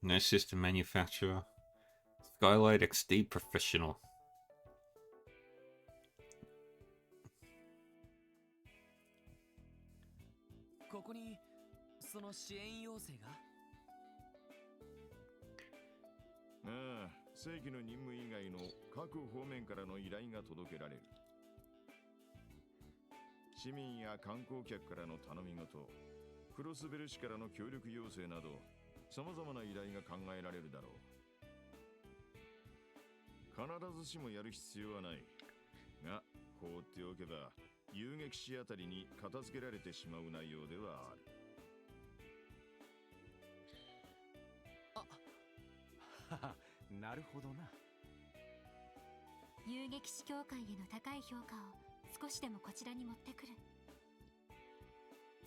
No system manufacturer. Skylight XD Professional. ここにその支援要請が。ああ、正規の任務以外の各方面からの依頼が届けられる。市民や観光客からの頼み事、クロスベル市からの協力要請など、様々な依頼が考えられるだろう。必ずしもやる必要はない。が、放っておけば、遊撃士あたりに片付けられてしまう内容ではある。なるほどな。遊撃士協会への高い評価を少しでもこちらに持ってくる。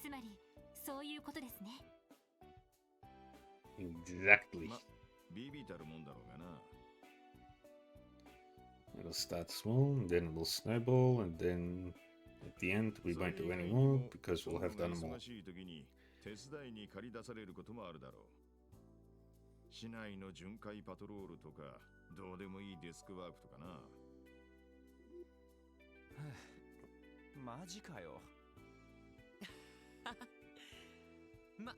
つまりそういうことですね。Exactly. ま、ビビたるもんだろうがな。It'll start small, and then it'll snowball, and then at the end we won't do any more because we'll have done them all. 忙しい時に手伝いに借り出されることもあるだろう。市内の巡回パトロールとか、どうでもいいデスクワークとかな。マジかよ。ま、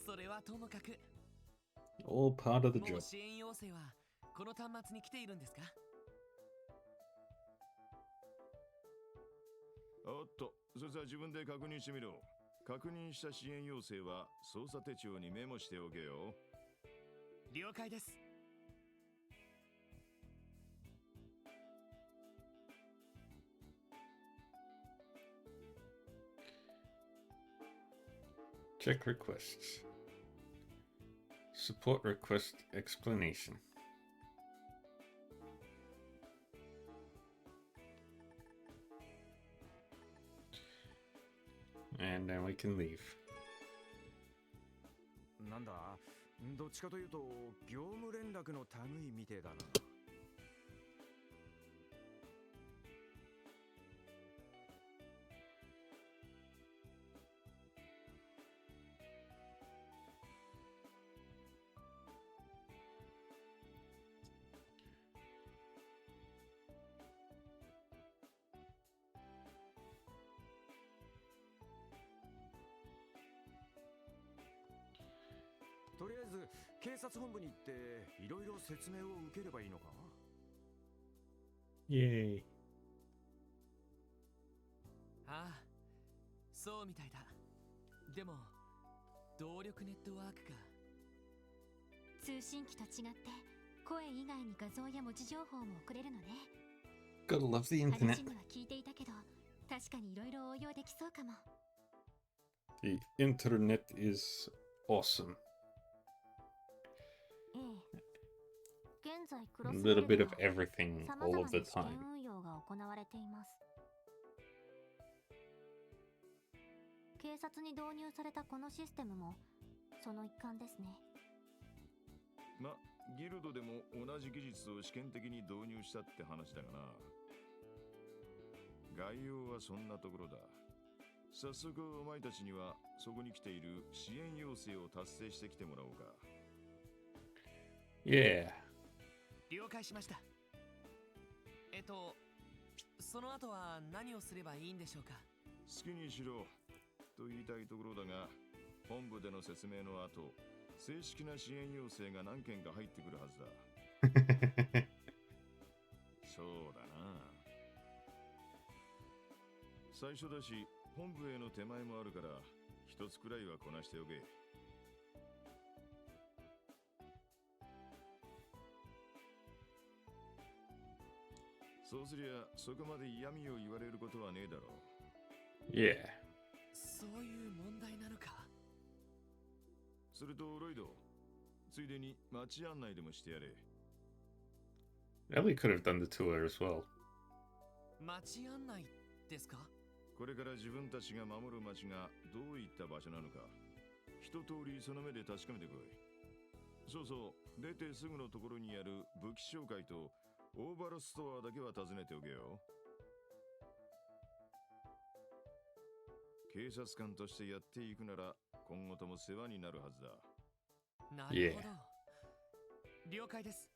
それはともかく。All part of the もう job. 支援要請はこの端末に来ているんですか？おっと、それじゃ自分で確認してみろ。確認した支援要請は操作手帳にメモしておけよ。了解です。Check requests. Support request explanation. And then we can leave. なんだ、どっちかというと業務連絡の類みてえだな。とりあえず警察本部に行っていろいろ説明を受ければいいのか。イエーイ。ああ、そうみたいだ。でも動力ネットワークか。通信機と違って声以外に画像や文字情報も送れるのね。Gotta love the internet. 話には聞いていたけど、確かにいろいろ応用できそうかも。The internet is awesome. 現在クロ A スベ little ル bit で of は everything 様 all 々 of な the 試験 time. 運用が行われています。警察に導入されたこのシステムもその一環ですね。ま、ギルドでも同じ技術を試験的に導入したって話だがな。概要はそんなところだ。早速お前たちにはそこに来ている支援要請を達成してきてもらおうか。Yeah. 了解しました。その後は何をすればいいんでしょうか。好きにしろと言いたいところだが、本部での説明の後、正式な支援要請が何件か入ってくるはずだ。そうだな。最初だし、本部への手前もあるから、一つくらいはこなしておけ。そうすりゃ、そこまで嫌味を言われることはねえだろう。Yeah. そういう問題なのか。それとロイド、ついでに街案内でもしてやれ。Ellie could have done the tour as well. 街案内ですか？これから自分たちが守る街がどういった場所なのか、一通りその目で確かめてこい。そうそう、出てすぐのところにある武器商会とオーバルストアだけは訪ねておけよ。警察官としてやっていくなら今後とも世話になるはずだ。なるほど。了解です。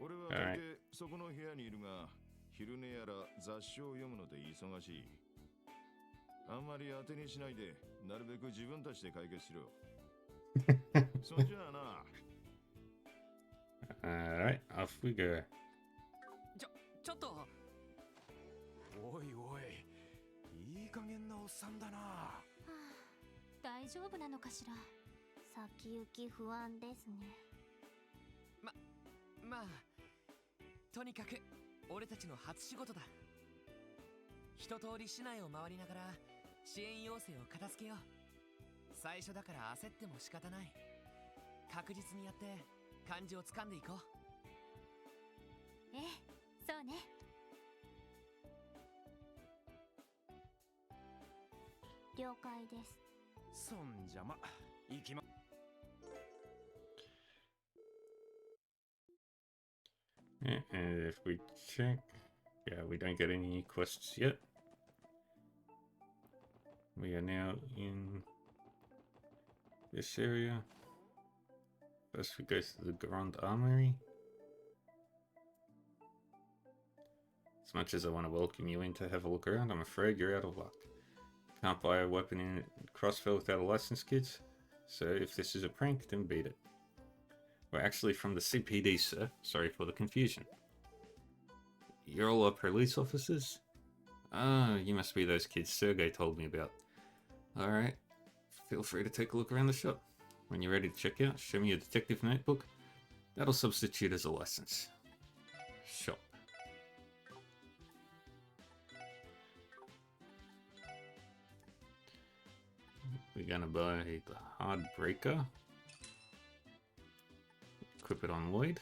俺は大抵そこの部屋にいるが、昼寝やら雑誌を読むので忙しい。あんまり当てにしないで、なるべく自分たちで解決しろ。そんじゃあな。Alright, off we go. ちょっと。おいおい、いい加減なおっさんだな。はあ、大丈夫なのかしら。先行き不安ですね。まあ、とにかく俺たちの初仕事だ。一通り市内を回りながら支援要請を片付けよう。最初だから焦っても仕方ない。確実にやって感じをつかんでいこう。ええ、そうね。了解です。そんじゃま、行きま。And if we check, yeah, we don't get any quests yet. We are now in this area. First we go to the Grand Armory. As much as I want to welcome you in to have a look around, I'm afraid you're out of luck. Can't buy a weapon in Crossfell without a license, kids. So if this is a prank, then beat it. We're actually from the CPD, sir. Sorry for the confusion. You're all our police officers? Ah, you must be those kids Sergey told me about. Alright, feel free to take a look around the shop. When you're ready to check out, show me your detective notebook. That'll substitute as a license. Shop. We're gonna buy the Hard Breaker. Equip it on Lloyd.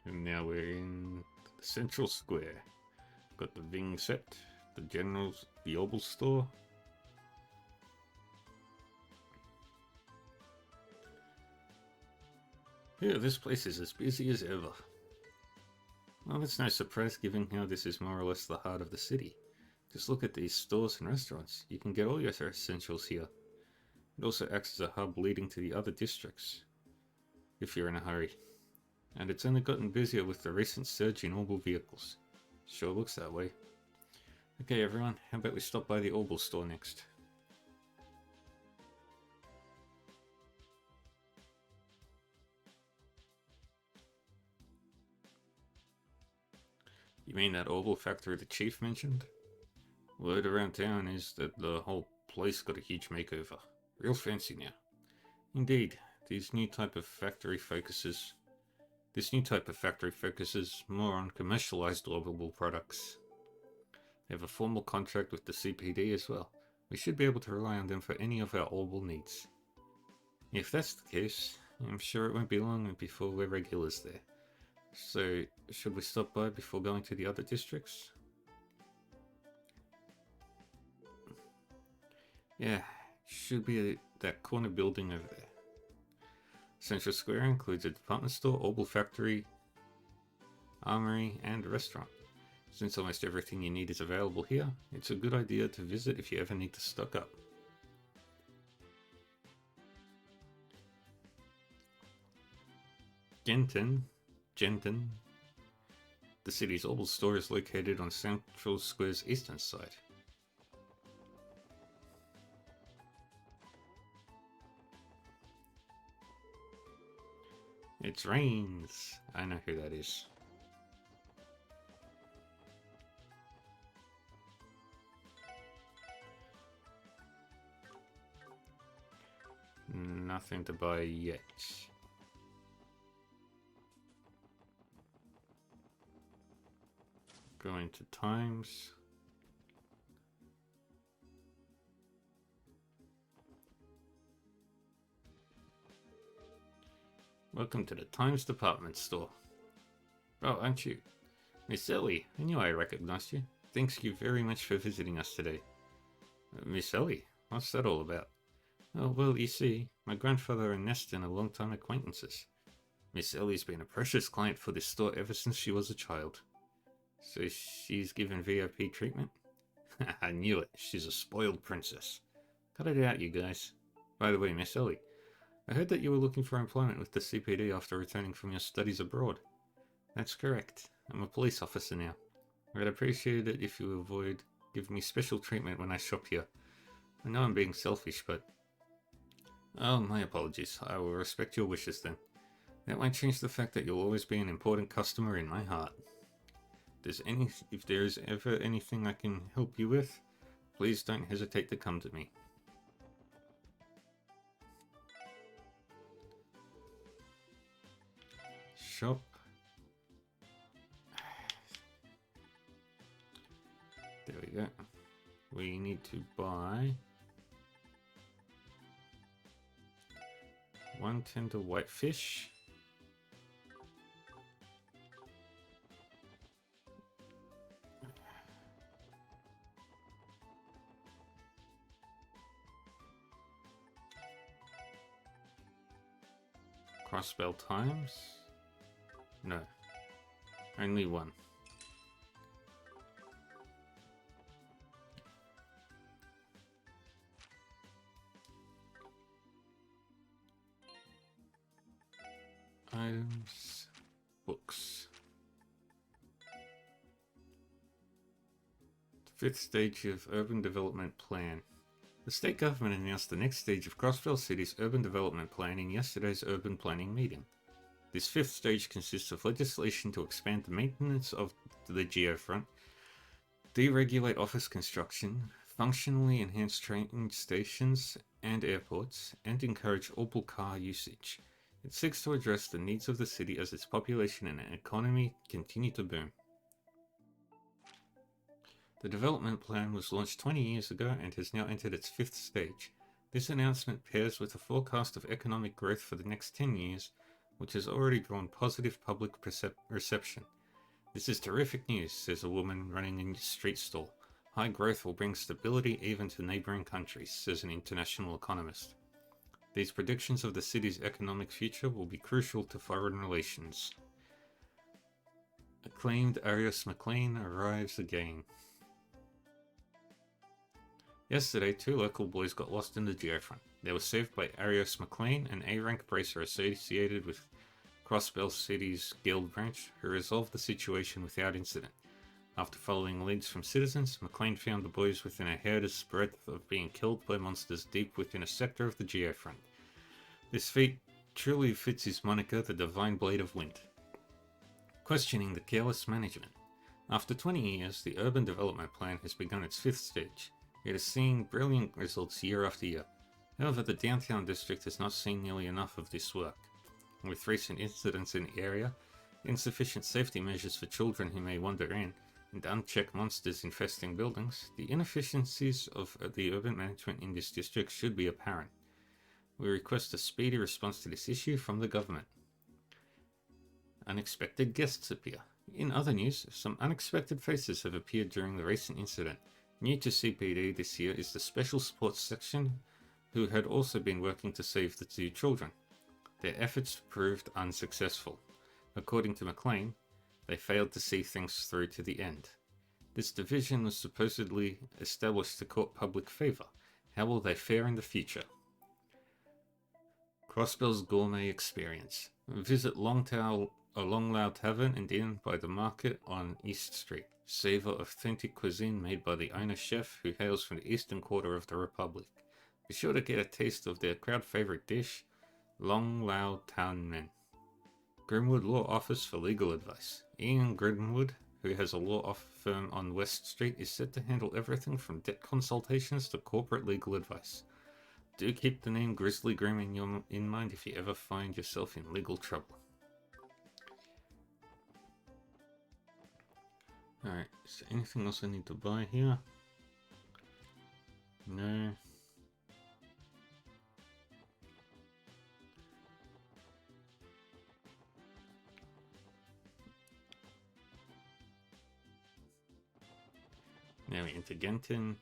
And now we're in the Central Square. Got the Ving Sept, the General's, the Obel Store. Yeah, this place is as busy as ever. Well, that's no surprise given how this is more or less the heart of the city. Just look at these stores and restaurants. You can get all your essentials here. It also acts as a hub leading to the other districts, if you're in a hurry. And it's only gotten busier with the recent surge in Orbal vehicles. Sure looks that way. Okay everyone, how about we stop by the Orbal store next? You mean that Orbal factory the chief mentioned? Word around town is that the whole place got a huge makeover. Real fancy now. Indeed, this new type of factory focuses more on commercialized Orbal products. They have a formal contract with the CPD as well. We should be able to rely on them for any of our Orbal needs. If that's the case, I'm sure it won't be long before we're regulars there. So, should we stop by before going to the other districts? Yeah, should be that corner building over there. Central Square includes a department store, Orbal factory, armory, and a restaurant. Since almost everything you need is available here, it's a good idea to visit if you ever need to stock up. Genton. The city's old store is located on Central Square's eastern side. It's Rains. I know who that is. Nothing to buy yet. Going to Times. Welcome to the Times department store. Oh, aren't you? Miss Ellie, I knew I recognized you. Thanks you very much for visiting us today. Miss Ellie, what's that all about? Oh, well, you see, my grandfather and Neston are long-time acquaintances. Miss Ellie's been a precious client for this store ever since she was a child. So she's given VIP treatment? I knew it. She's a spoiled princess. Cut it out, you guys. By the way, Miss Ellie, I heard that you were looking for employment with the CPD after returning from your studies abroad. That's correct. I'm a police officer now. I'd appreciate it if you give me special treatment when I shop here. I know I'm being selfish, but... Oh, my apologies. I will respect your wishes then. That won't change the fact that you'll always be an important customer in my heart. If there is ever anything I can help you with, please don't hesitate to come to me. Shop. There we go. We need to buy 1 tender white fish. Crossbell Times? No. Only one. Items. Books. The 5th stage of Urban Development Plan. The state government announced the next stage of Crossbell City's urban development plan in yesterday's urban planning meeting. This 5th stage consists of legislation to expand the maintenance of the geofront, deregulate office construction, functionally enhance train stations and airports, and encourage all car usage. It seeks to address the needs of the city as its population and economy continue to boom. The development plan was launched 20 years ago and has now entered its 5th stage. This announcement pairs with a forecast of economic growth for the next 10 years, which has already drawn positive public reception. This is terrific news, says a woman running a street stall. High growth will bring stability even to neighbouring countries, says an international economist. These predictions of the city's economic future will be crucial to foreign relations. Acclaimed Arius McLean arrives again. Yesterday, 2 local boys got lost in the geofront. They were saved by Arius McLean, an A-rank bracer associated with Crossbell City's Guild branch, who resolved the situation without incident. After following leads from citizens, McLean found the boys within a hair's breadth of being killed by monsters deep within a sector of the geofront. This feat truly fits his moniker, the Divine Blade of Wind. Questioning the careless management. After 20 years, the Urban Development Plan has begun its 5th stage. It is seeing brilliant results year after year. However, the downtown district has not seen nearly enough of this work. With recent incidents in the area, insufficient safety measures for children who may wander in, and unchecked monsters infesting buildings, the inefficiencies of the urban management in this district should be apparent. We request a speedy response to this issue from the government. Unexpected guests appear. In other news, some unexpected faces have appeared during the recent incident. New to CPD this year is the Special Sports Section, who had also been working to save the 2 children. Their efforts proved unsuccessful. According to McLean, they failed to see things through to the end. This division was supposedly established to court public favor. How will they fare in the future? Crossbell's Gourmet Experience. Visit Longlao Tavern and Inn by the market on East Street. Savor authentic cuisine made by the owner chef who hails from the eastern quarter of the Republic. Be sure to get a taste of their crowd favorite dish, Longlao Tan Men. Grimwood Law Office for legal advice. Ian Grimwood, who has a law firm on West Street, is set to handle everything from debt consultations to corporate legal advice. Do keep the name Grizzly Grim in mind if you ever find yourself in legal trouble. Alright, is there anything else I need to buy here? No. Now we're into Genton.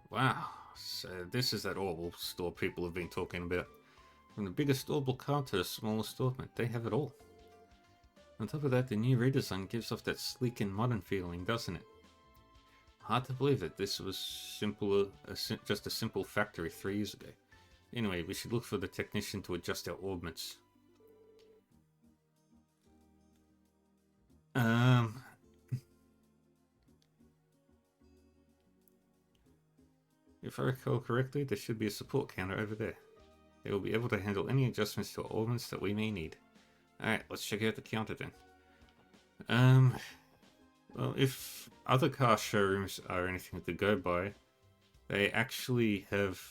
Wow, so this is that Orbital store people have been talking about. From the biggest Orbital car to the smallest assortment, they have it all. On top of that, the new redesign gives off that sleek and modern feeling, doesn't it? Hard to believe that this was just a simple factory 3 years ago. Anyway, we should look for the technician to adjust our orbments. If I recall correctly, there should be a support counter over there. They will be able to handle any adjustments to our orbments that we may need. Alright, let's check out the counter then. Well, if other car showrooms are anything to go by, they actually have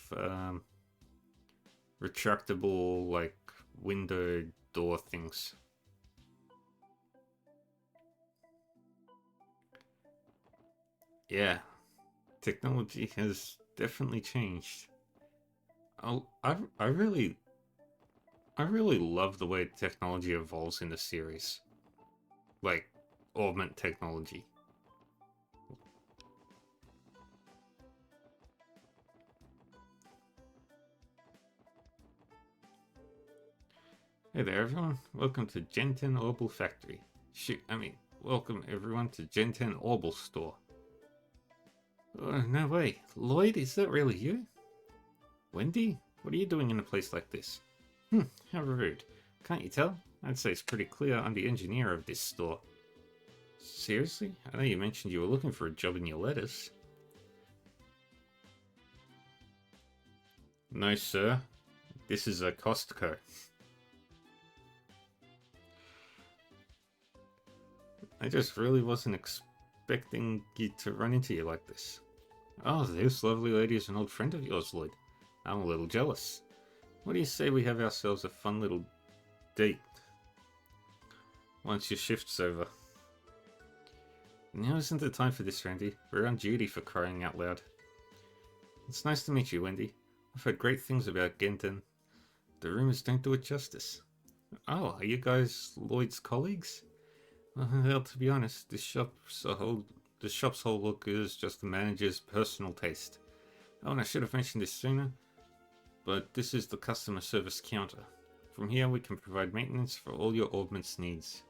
retractable, like, window door things. Yeah, technology has definitely changed. I really love the way technology evolves in the series. Like, augment technology. Hey there everyone, welcome to Gen10 Orbital Factory. Welcome everyone to Gen10 Orbital Store. Oh, no way. Lloyd, is that really you? Wendy? What are you doing in a place like this? How rude. Can't you tell? I'd say it's pretty clear I'm the engineer of this store. Seriously? I know you mentioned you were looking for a job in your letters. No, sir. This is a Costco. I just really wasn't expecting you to run into you like this. Oh, this lovely lady is an old friend of yours, Lloyd. I'm a little jealous. What do you say we have ourselves a fun little date? Once your shift's over. Now isn't the time for this, Randy. We're on duty, for crying out loud. It's nice to meet you, Wendy. I've heard great things about Genton. The rumors don't do it justice. Oh, are you guys Lloyd's colleagues? Well, to be honest, the shop's whole look is just the manager's personal taste. Oh, and I should have mentioned this sooner, but this is the customer service counter. From here we can provide maintenance for all your orbments needs.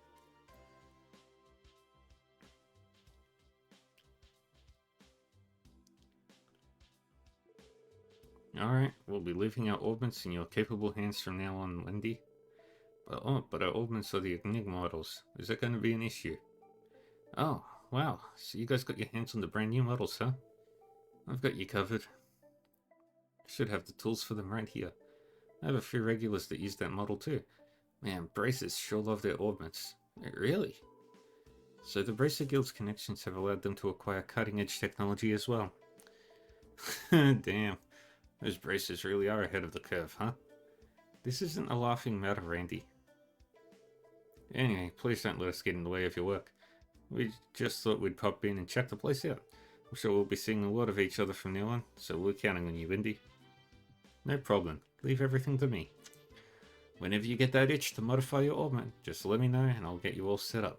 Alright, we'll be leaving our orbments in your capable hands from now on, Wendy. But our orbments are the Enigma models. Is that going to be an issue? Oh, wow. So you guys got your hands on the brand new models, huh? I've got you covered. Should have the tools for them right here. I have a few regulars that use that model too. Man, Bracers sure love their orbments. Really? So the Bracer Guild's connections have allowed them to acquire cutting-edge technology as well. Damn. Those Bracers really are ahead of the curve, huh? This isn't a laughing matter, Randy. Anyway, please don't let us get in the way of your work. We just thought we'd pop in and check the place out. I'm sure we'll be seeing a lot of each other from now on, so we're counting on you, Wendy. No problem. Leave everything to me. Whenever you get that itch to modify your orbment, just let me know and I'll get you all set up.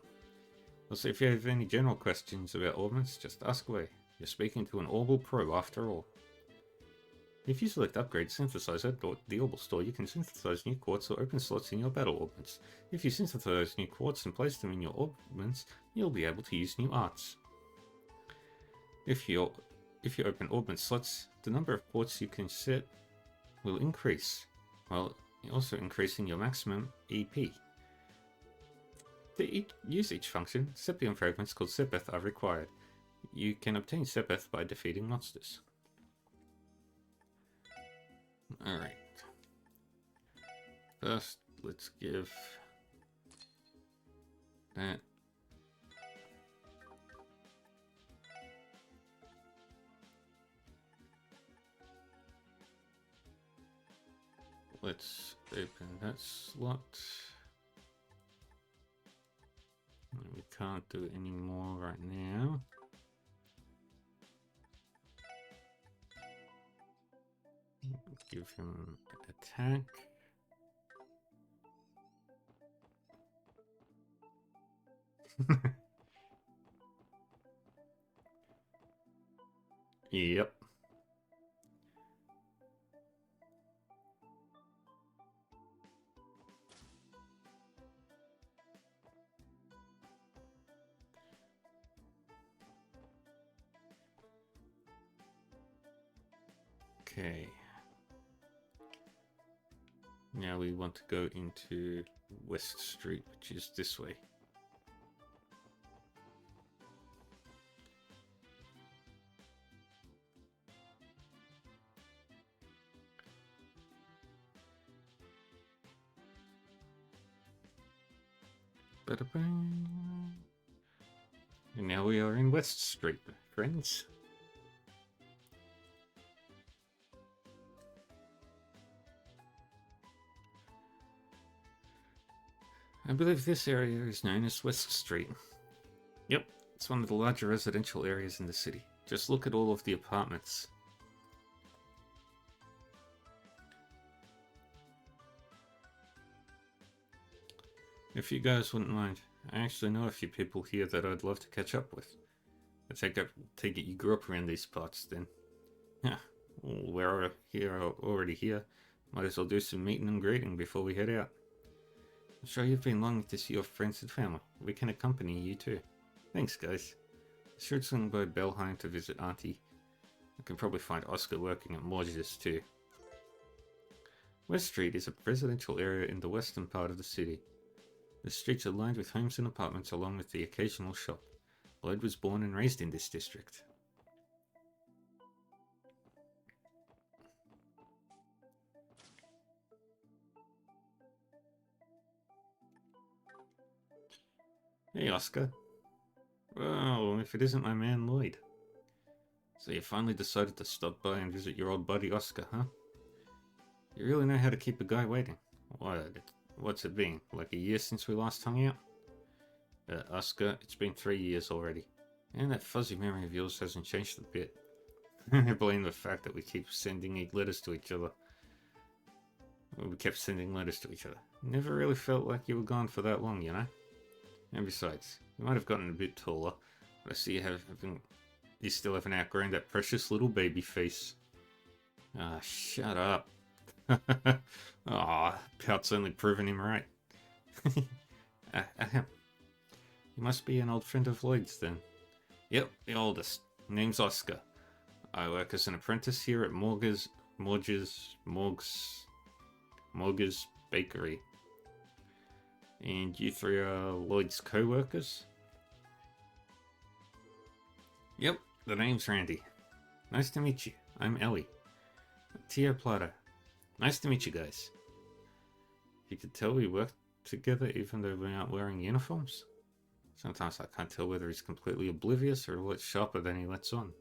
Also, if you have any general questions about orbments, just ask away. You're speaking to an Orbital Pro after all. If you select Upgrade Synthesizer at the Orbital Store, you can synthesize new quartz or open slots in your battle orbments. If you synthesize new quartz and place them in your orbments, you'll be able to use new arts. If you open orbment slots, the number of quartz you can set will increase, while also increasing your maximum EP. To use each function, Sepium fragments called Sepeth are required. You can obtain Sepeth by defeating monsters. Alright. First, let's give that. Let's open that slot. We can't do any more right now. Give him attack. Yep. Okay. Now we want to go into West Street, which is this way. Ba-da-bang. And now we are in West Street, friends. I believe this area is known as West Street. Yep, it's one of the larger residential areas in the city. Just look at all of the apartments. If you guys wouldn't mind, I actually know a few people here that I'd love to catch up with. I take it you grew up around these parts then. Yeah, well, we're already here. Might as well do some meeting and greeting before we head out. I'm sure you've been longing to see your friends and family. We can accompany you too. Thanks, guys. I should swing by Belheim to visit Auntie. I can probably find Oscar working at Morges too. West Street is a residential area in the western part of the city. The streets are lined with homes and apartments along with the occasional shop. Lloyd was born and raised in this district. Hey, Oscar. Well, if it isn't my man, Lloyd. So you finally decided to stop by and visit your old buddy, Oscar, huh? You really know how to keep a guy waiting. What's it been? Like a year since we last hung out? Oscar, it's been 3 years already. And that fuzzy memory of yours hasn't changed a bit. I blame the fact that we keep sending letters to each other. We kept sending letters to each other. Never really felt like you were gone for that long, you know? And besides, you might have gotten a bit taller, but I see you still haven't outgrown that precious little baby face. Ah, shut up. Ah, Pout's only proven him right. You must be an old friend of Lloyd's then. Yep, the oldest. Name's Oscar. I work as an apprentice here at Morges Bakery. And you three are Lloyd's co-workers? Yep, the name's Randy. Nice to meet you. I'm Ellie. Tia Plata. Nice to meet you guys. You could tell we work together even though we aren't wearing uniforms? Sometimes I can't tell whether he's completely oblivious or what's sharper than he lets on.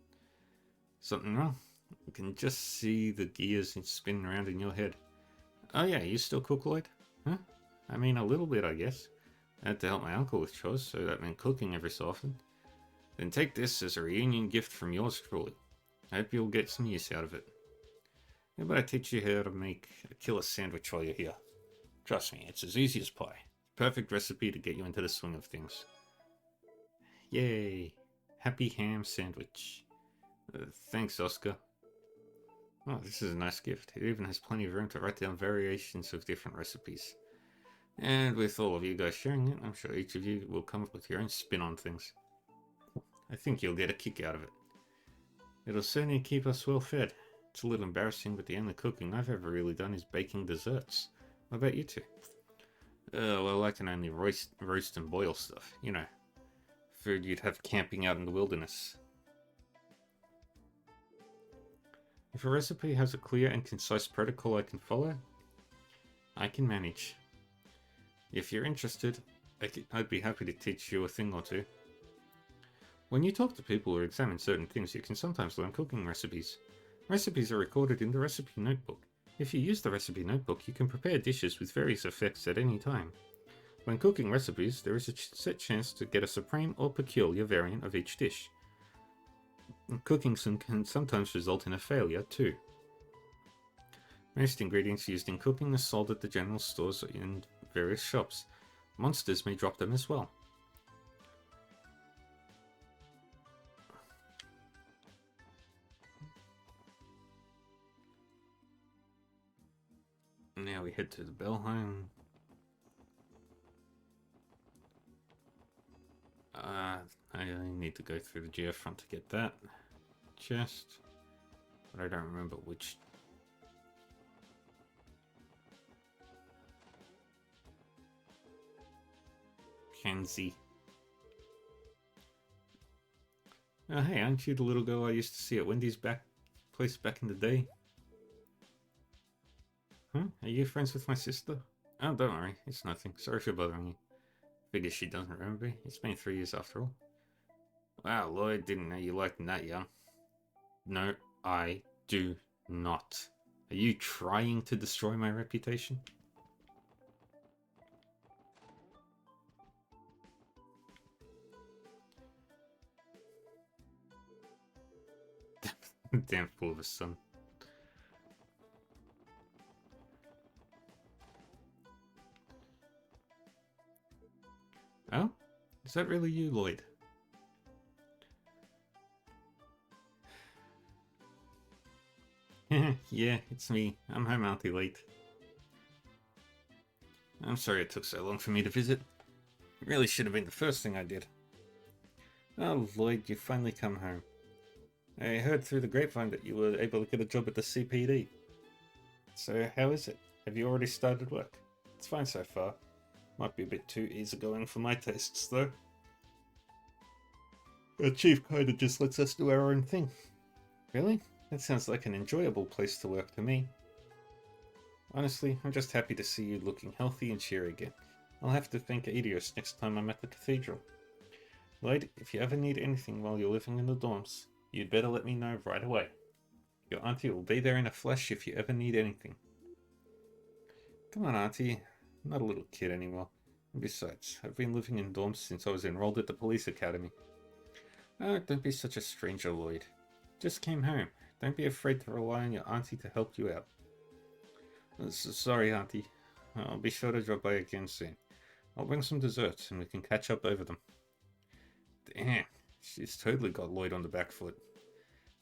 Something wrong? You can just see the gears spinning around in your head. Oh yeah, you still cook, Lloyd? Huh? I mean, a little bit, I guess. I had to help my uncle with chores, so that meant cooking every so often. Then take this as a reunion gift from yours truly. I hope you'll get some use out of it. How about I teach you how to make a killer sandwich while you're here? Trust me, it's as easy as pie. Perfect recipe to get you into the swing of things. Yay! Happy ham sandwich. Thanks, Oscar. Oh, this is a nice gift. It even has plenty of room to write down variations of different recipes. And with all of you guys sharing it, I'm sure each of you will come up with your own spin on things. I think you'll get a kick out of it. It'll certainly keep us well fed. It's a little embarrassing, but the only cooking I've ever really done is baking desserts. What about you two? Well, I can only roast and boil stuff, you know. Food you'd have camping out in the wilderness. If a recipe has a clear and concise protocol I can follow, I can manage. If you're interested, I'd be happy to teach you a thing or two. When you talk to people or examine certain things, you can sometimes learn cooking recipes. Recipes are recorded in the recipe notebook. If you use the recipe notebook, you can prepare dishes with various effects at any time. When cooking recipes, there is a set chance to get a supreme or peculiar variant of each dish. Cooking can sometimes result in a failure, too. Most ingredients used in cooking are sold at the general stores in various shops. Monsters may drop them as well. Now we head to the Belheim. I need to go through the geofront to get that chest, but I don't remember which. Kenzie. Oh, hey, aren't you the little girl I used to see at Wendy's place back in the day? Huh? Are you friends with my sister? Oh, don't worry, it's nothing. Sorry for bothering you. Figures she doesn't remember me. It's been 3 years after all. Wow, Lloyd, didn't know you liked him that young. No, I do not. Are you trying to destroy my reputation? Damn fool of a son. Oh? Is that really you, Lloyd? Yeah, it's me. I'm home, Auntie late. I'm sorry it took so long for me to visit. It really should have been the first thing I did. Oh, Lloyd, you finally come home. I heard through the grapevine that you were able to get a job at the CPD. So, how is it? Have you already started work? It's fine so far. Might be a bit too easygoing for my tastes, though. Our chief kinda just lets us do our own thing. Really? That sounds like an enjoyable place to work to me. Honestly, I'm just happy to see you looking healthy and cheery again. I'll have to thank Adios next time I'm at the cathedral. Lloyd, if you ever need anything while you're living in the dorms, you'd better let me know right away. Your auntie will be there in a flash if you ever need anything. Come on, auntie. I'm not a little kid anymore. And besides, I've been living in dorms since I was enrolled at the police academy. Oh, don't be such a stranger, Lloyd. Just came home. Don't be afraid to rely on your auntie to help you out. Sorry, auntie. I'll be sure to drop by again soon. I'll bring some desserts and we can catch up over them. Damn, she's totally got Lloyd on the back foot.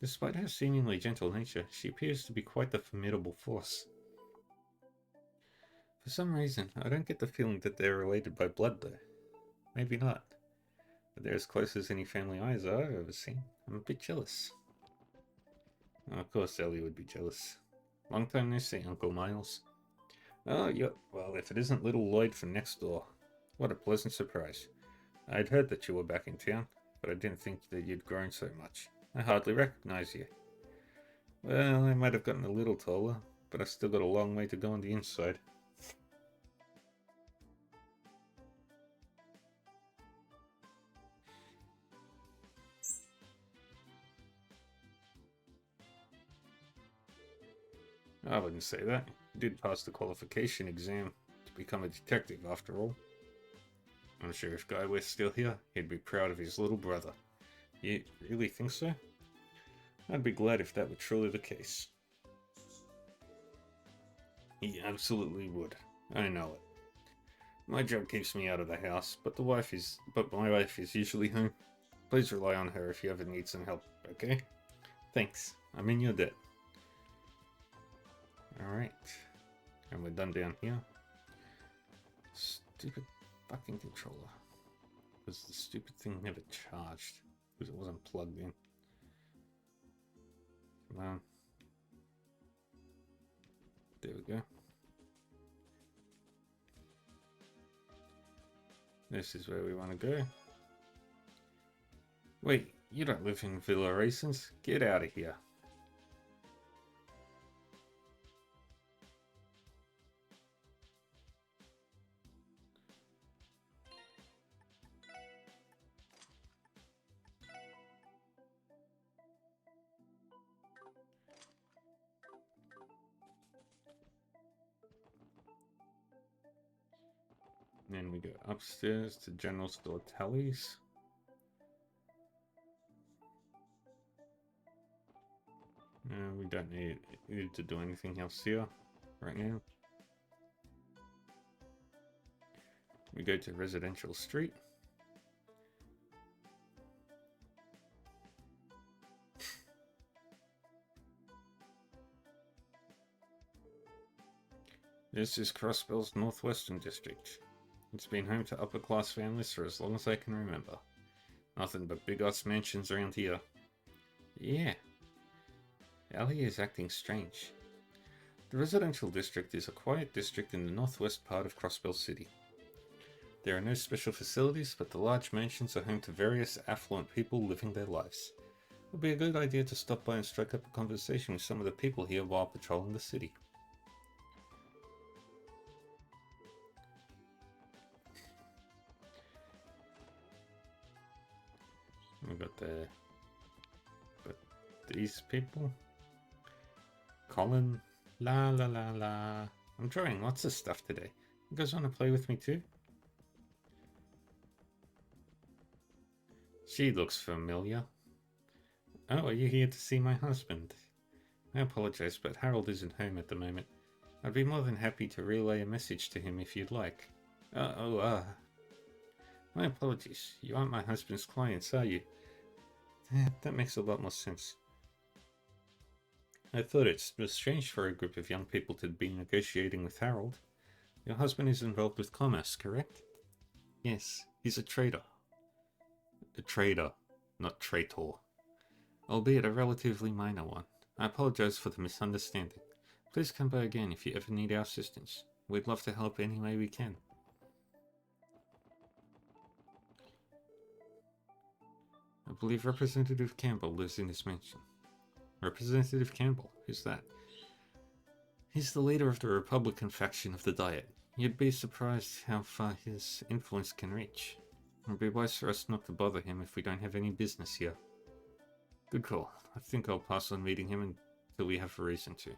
Despite her seemingly gentle nature, she appears to be quite the formidable force. For some reason, I don't get the feeling that they're related by blood, though. Maybe not. But they're as close as any family eyes I've ever seen. I'm a bit jealous. Oh, of course Ellie would be jealous. Long time no see, Uncle Miles. Oh, yeah, well, if it isn't little Lloyd from next door. What a pleasant surprise. I'd heard that you were back in town, but I didn't think that you'd grown so much. I hardly recognize you. Well, I might have gotten a little taller, but I've still got a long way to go on the inside. I wouldn't say that. You did pass the qualification exam to become a detective, after all. I'm sure if Guy West's still here, he'd be proud of his little brother. You really think so? I'd be glad if that were truly the case. He absolutely would. I know it. My job keeps me out of the house, but my wife is usually home. Please rely on her if you ever need some help, okay? Thanks. I'm in your debt. Alright. And we're done down here. Stupid fucking controller. Because the stupid thing never charged. Because it wasn't plugged in. Come on. There we go. This is where we want to go. Wait, you don't live in Villa Raisins? Get out of here. Then we go upstairs to General Store Tallies. We don't need to do anything else here right now. We go to Residential Street. This is Crossbell's Northwestern District. It's been home to upper-class families for as long as I can remember. Nothing but big-ass mansions around here. Yeah. Ellie is acting strange. The residential district is a quiet district in the northwest part of Crossbell City. There are no special facilities, but the large mansions are home to various affluent people living their lives. It would be a good idea to stop by and strike up a conversation with some of the people here while patrolling the city. We got these people. Colin, la la la la. I'm drawing lots of stuff today. You guys want to play with me too? She looks familiar. Oh, are you here to see my husband? I apologize, but Harold isn't home at the moment. I'd be more than happy to relay a message to him if you'd like. My apologies. You aren't my husband's clients, are you? That makes a lot more sense. I thought it was strange for a group of young people to be negotiating with Harold. Your husband is involved with commerce, correct? Yes, he's a trader. A trader, not traitor. Albeit a relatively minor one. I apologize for the misunderstanding. Please come by again if you ever need our assistance. We'd love to help any way we can. I believe Representative Campbell lives in this mansion. Representative Campbell? Who's that? He's the leader of the Republican faction of the Diet. You'd be surprised how far his influence can reach. It would be wise for us not to bother him if we don't have any business here. Good call. I think I'll pass on meeting him until we have a reason to.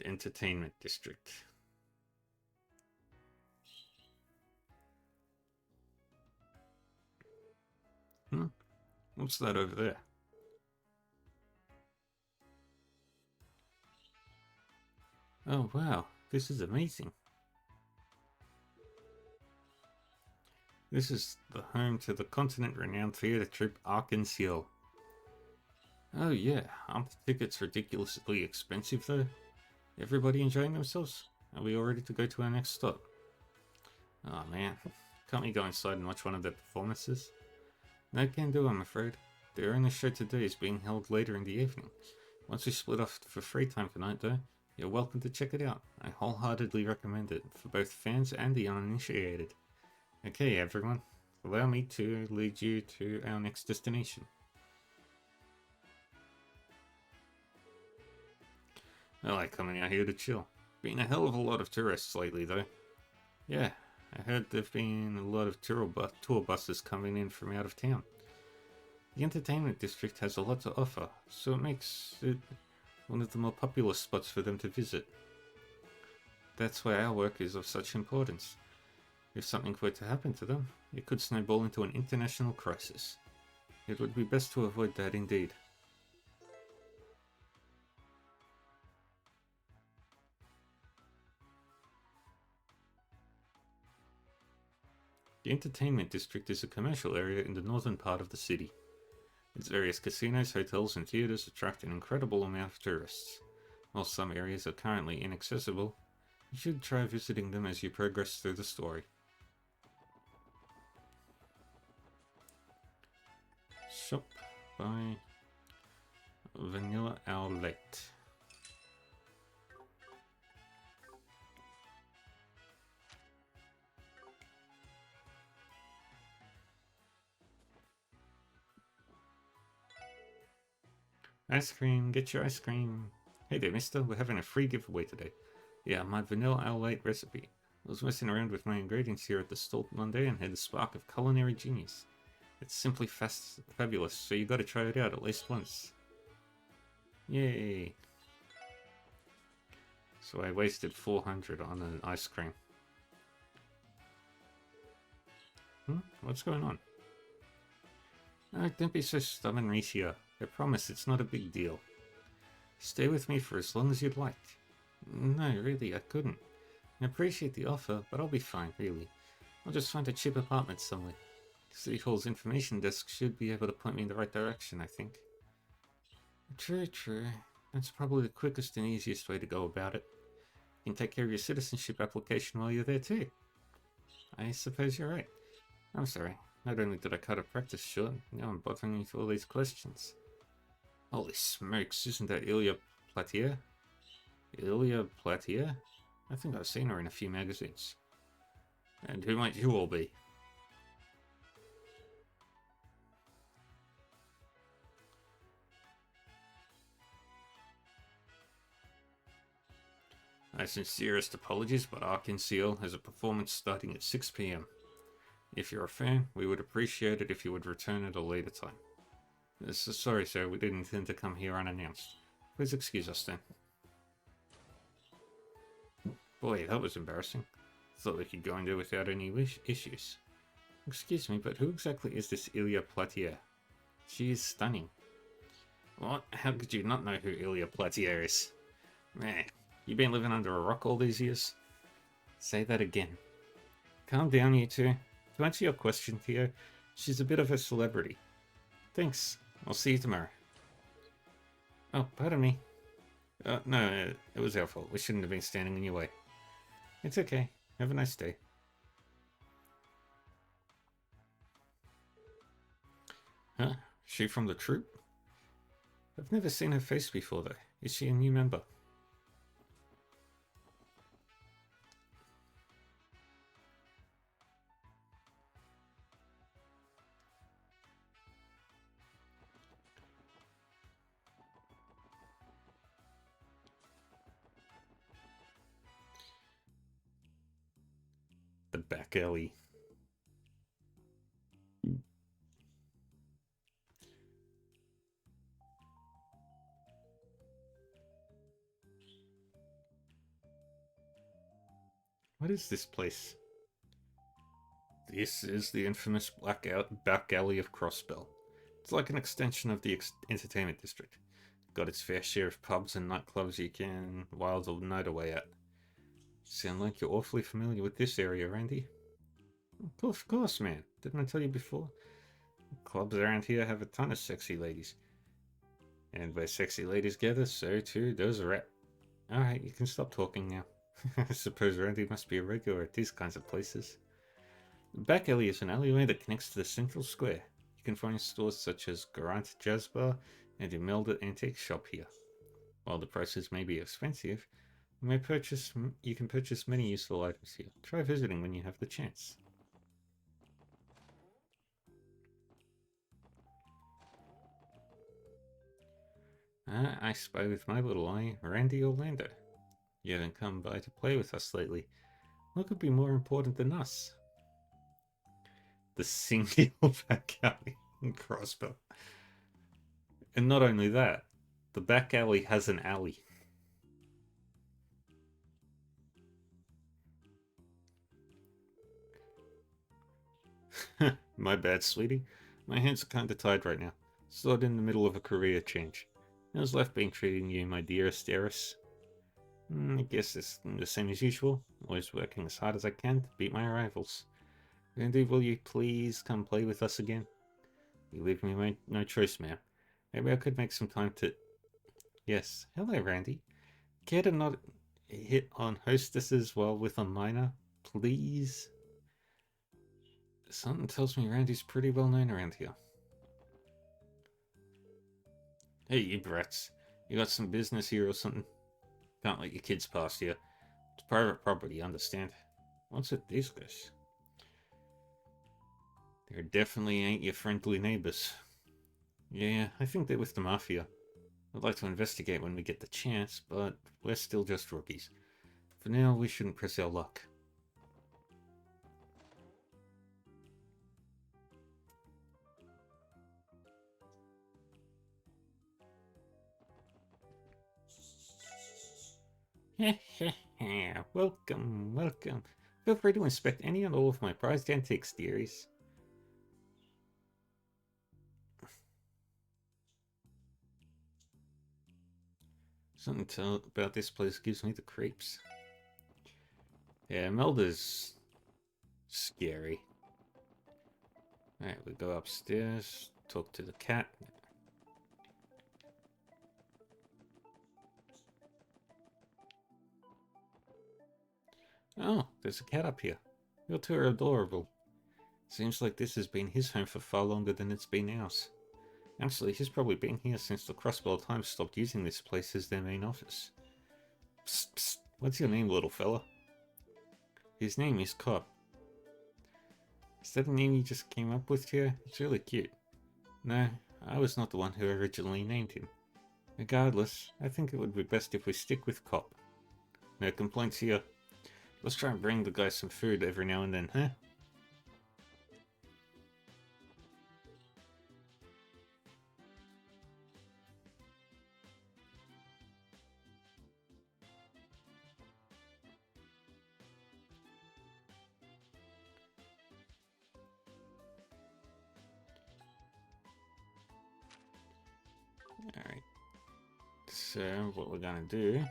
Entertainment District. What's that over there? Oh wow, this is amazing. This is the home to the continent-renowned theatre troupe Arkansas. Oh yeah, aren't the tickets ridiculously expensive though? Everybody enjoying themselves? Are we all ready to go to our next stop? Oh man, can't we go inside and watch one of their performances? No can do, I'm afraid. Their only show today is being held later in the evening. Once we split off for free time tonight though, you're welcome to check it out. I wholeheartedly recommend it for both fans and the uninitiated. Okay everyone, allow me to lead you to our next destination. I like coming out here to chill. Been a hell of a lot of tourists lately though. Yeah, I heard there've been a lot of tour buses coming in from out of town. The entertainment district has a lot to offer, so it makes it one of the more popular spots for them to visit. That's why our work is of such importance. If something were to happen to them, it could snowball into an international crisis. It would be best to avoid that indeed. The entertainment district is a commercial area in the northern part of the city. Its various casinos, hotels, and theaters attract an incredible amount of tourists. While some areas are currently inaccessible, you should try visiting them as you progress through the story. Shop by Vanilla Owlette. Ice cream, get your ice cream. Hey there, mister, we're having a free giveaway today. Yeah, my Vanilla Owlette recipe. I was messing around with my ingredients here at the store one day and had a spark of culinary genius. It's simply fabulous, so you gotta try it out at least once. Yay! So I wasted 400 on an ice cream. What's going on? Oh, don't be so stubborn, Ricia. I promise it's not a big deal. Stay with me for as long as you'd like. No, really, I couldn't. I appreciate the offer, but I'll be fine, really. I'll just find a cheap apartment somewhere. City Hall's information desk should be able to point me in the right direction, I think. True. That's probably the quickest and easiest way to go about it. You can take care of your citizenship application while you're there too. I suppose you're right. I'm sorry. Not only did I cut a practice short, now I'm bothering you with all these questions. Holy smokes, isn't that Ilya Platier? Ilya Platier? I think I've seen her in a few magazines. And who might you all be? My sincerest apologies, but Arkansas has a performance starting at 6 PM. If you're a fan, we would appreciate it if you would return at a later time. Sorry, sir, we didn't intend to come here unannounced. Please excuse us then. Boy, that was embarrassing. Thought we could go in there without any issues. Excuse me, but who exactly is this Ilya Platier? She is stunning. What? How could you not know who Ilya Platier is? Man, you been living under a rock all these years? Say that again. Calm down, you two. To answer your question, Theo, she's a bit of a celebrity. Thanks. I'll see you tomorrow. Oh, pardon me. No, it was our fault. We shouldn't have been standing in your way. It's okay. Have a nice day. Huh? She from the troupe? I've never seen her face before, though. Is she a new member? The back alley. What is this place? This is the infamous back alley of Crossbell. It's like an extension of the entertainment district. Got its fair share of pubs and nightclubs you can while the night away at. Sound like you're awfully familiar with this area, Randy. Of course, man. Didn't I tell you before? Clubs around here have a ton of sexy ladies. And where sexy ladies gather, so too does a rat. Alright, you can stop talking now. I suppose Randy must be a regular at these kinds of places. The back alley is an alleyway that connects to the central square. You can find stores such as Garant Jazz Bar and Imelda Antique Shop here. While the prices may be expensive, you can purchase many useful items here. Try visiting when you have the chance. I spy with my little eye, Randy Orlando. You haven't come by to play with us lately. What could be more important than us? The single back alley in Crossbell. And not only that, the back alley has an alley. My bad, sweetie. My hands are kinda tied right now. Still in the middle of a career change. How's life been treating you, my dearest heiress? I guess it's the same as usual. Always working as hard as I can to beat my rivals. Randy, will you please come play with us again? You leave me no choice, ma'am. Maybe I could make some time to... Yes. Hello, Randy. Care to not hit on hostesses while with a minor, please? Something tells me Randy's pretty well known around here. Hey, you brats. You got some business here or something? Can't let your kids pass here. It's private property, understand? What's with these guys? They definitely ain't your friendly neighbors. Yeah, I think they're with the Mafia. I'd like to investigate when we get the chance, but we're still just rookies. For now, we shouldn't press our luck. Welcome, welcome. Feel free to inspect any and all of my prized antiques, dearies. Something about this place gives me the creeps. Yeah, Melda's scary. Alright, we go upstairs, talk to the cat. Oh, there's a cat up here. You're too adorable. Seems like this has been his home for far longer than it's been ours. Actually, he's probably been here since the Crossbell Times stopped using this place as their main office. Psst, psst. What's your name, little fella? His name is Cobb. Is that a name you just came up with here? It's really cute. No, I was not the one who originally named him. Regardless, I think it would be best if we stick with Cobb. No complaints here. Let's try and bring the guy some food every now and then, huh? Alright. So, what we're gonna do...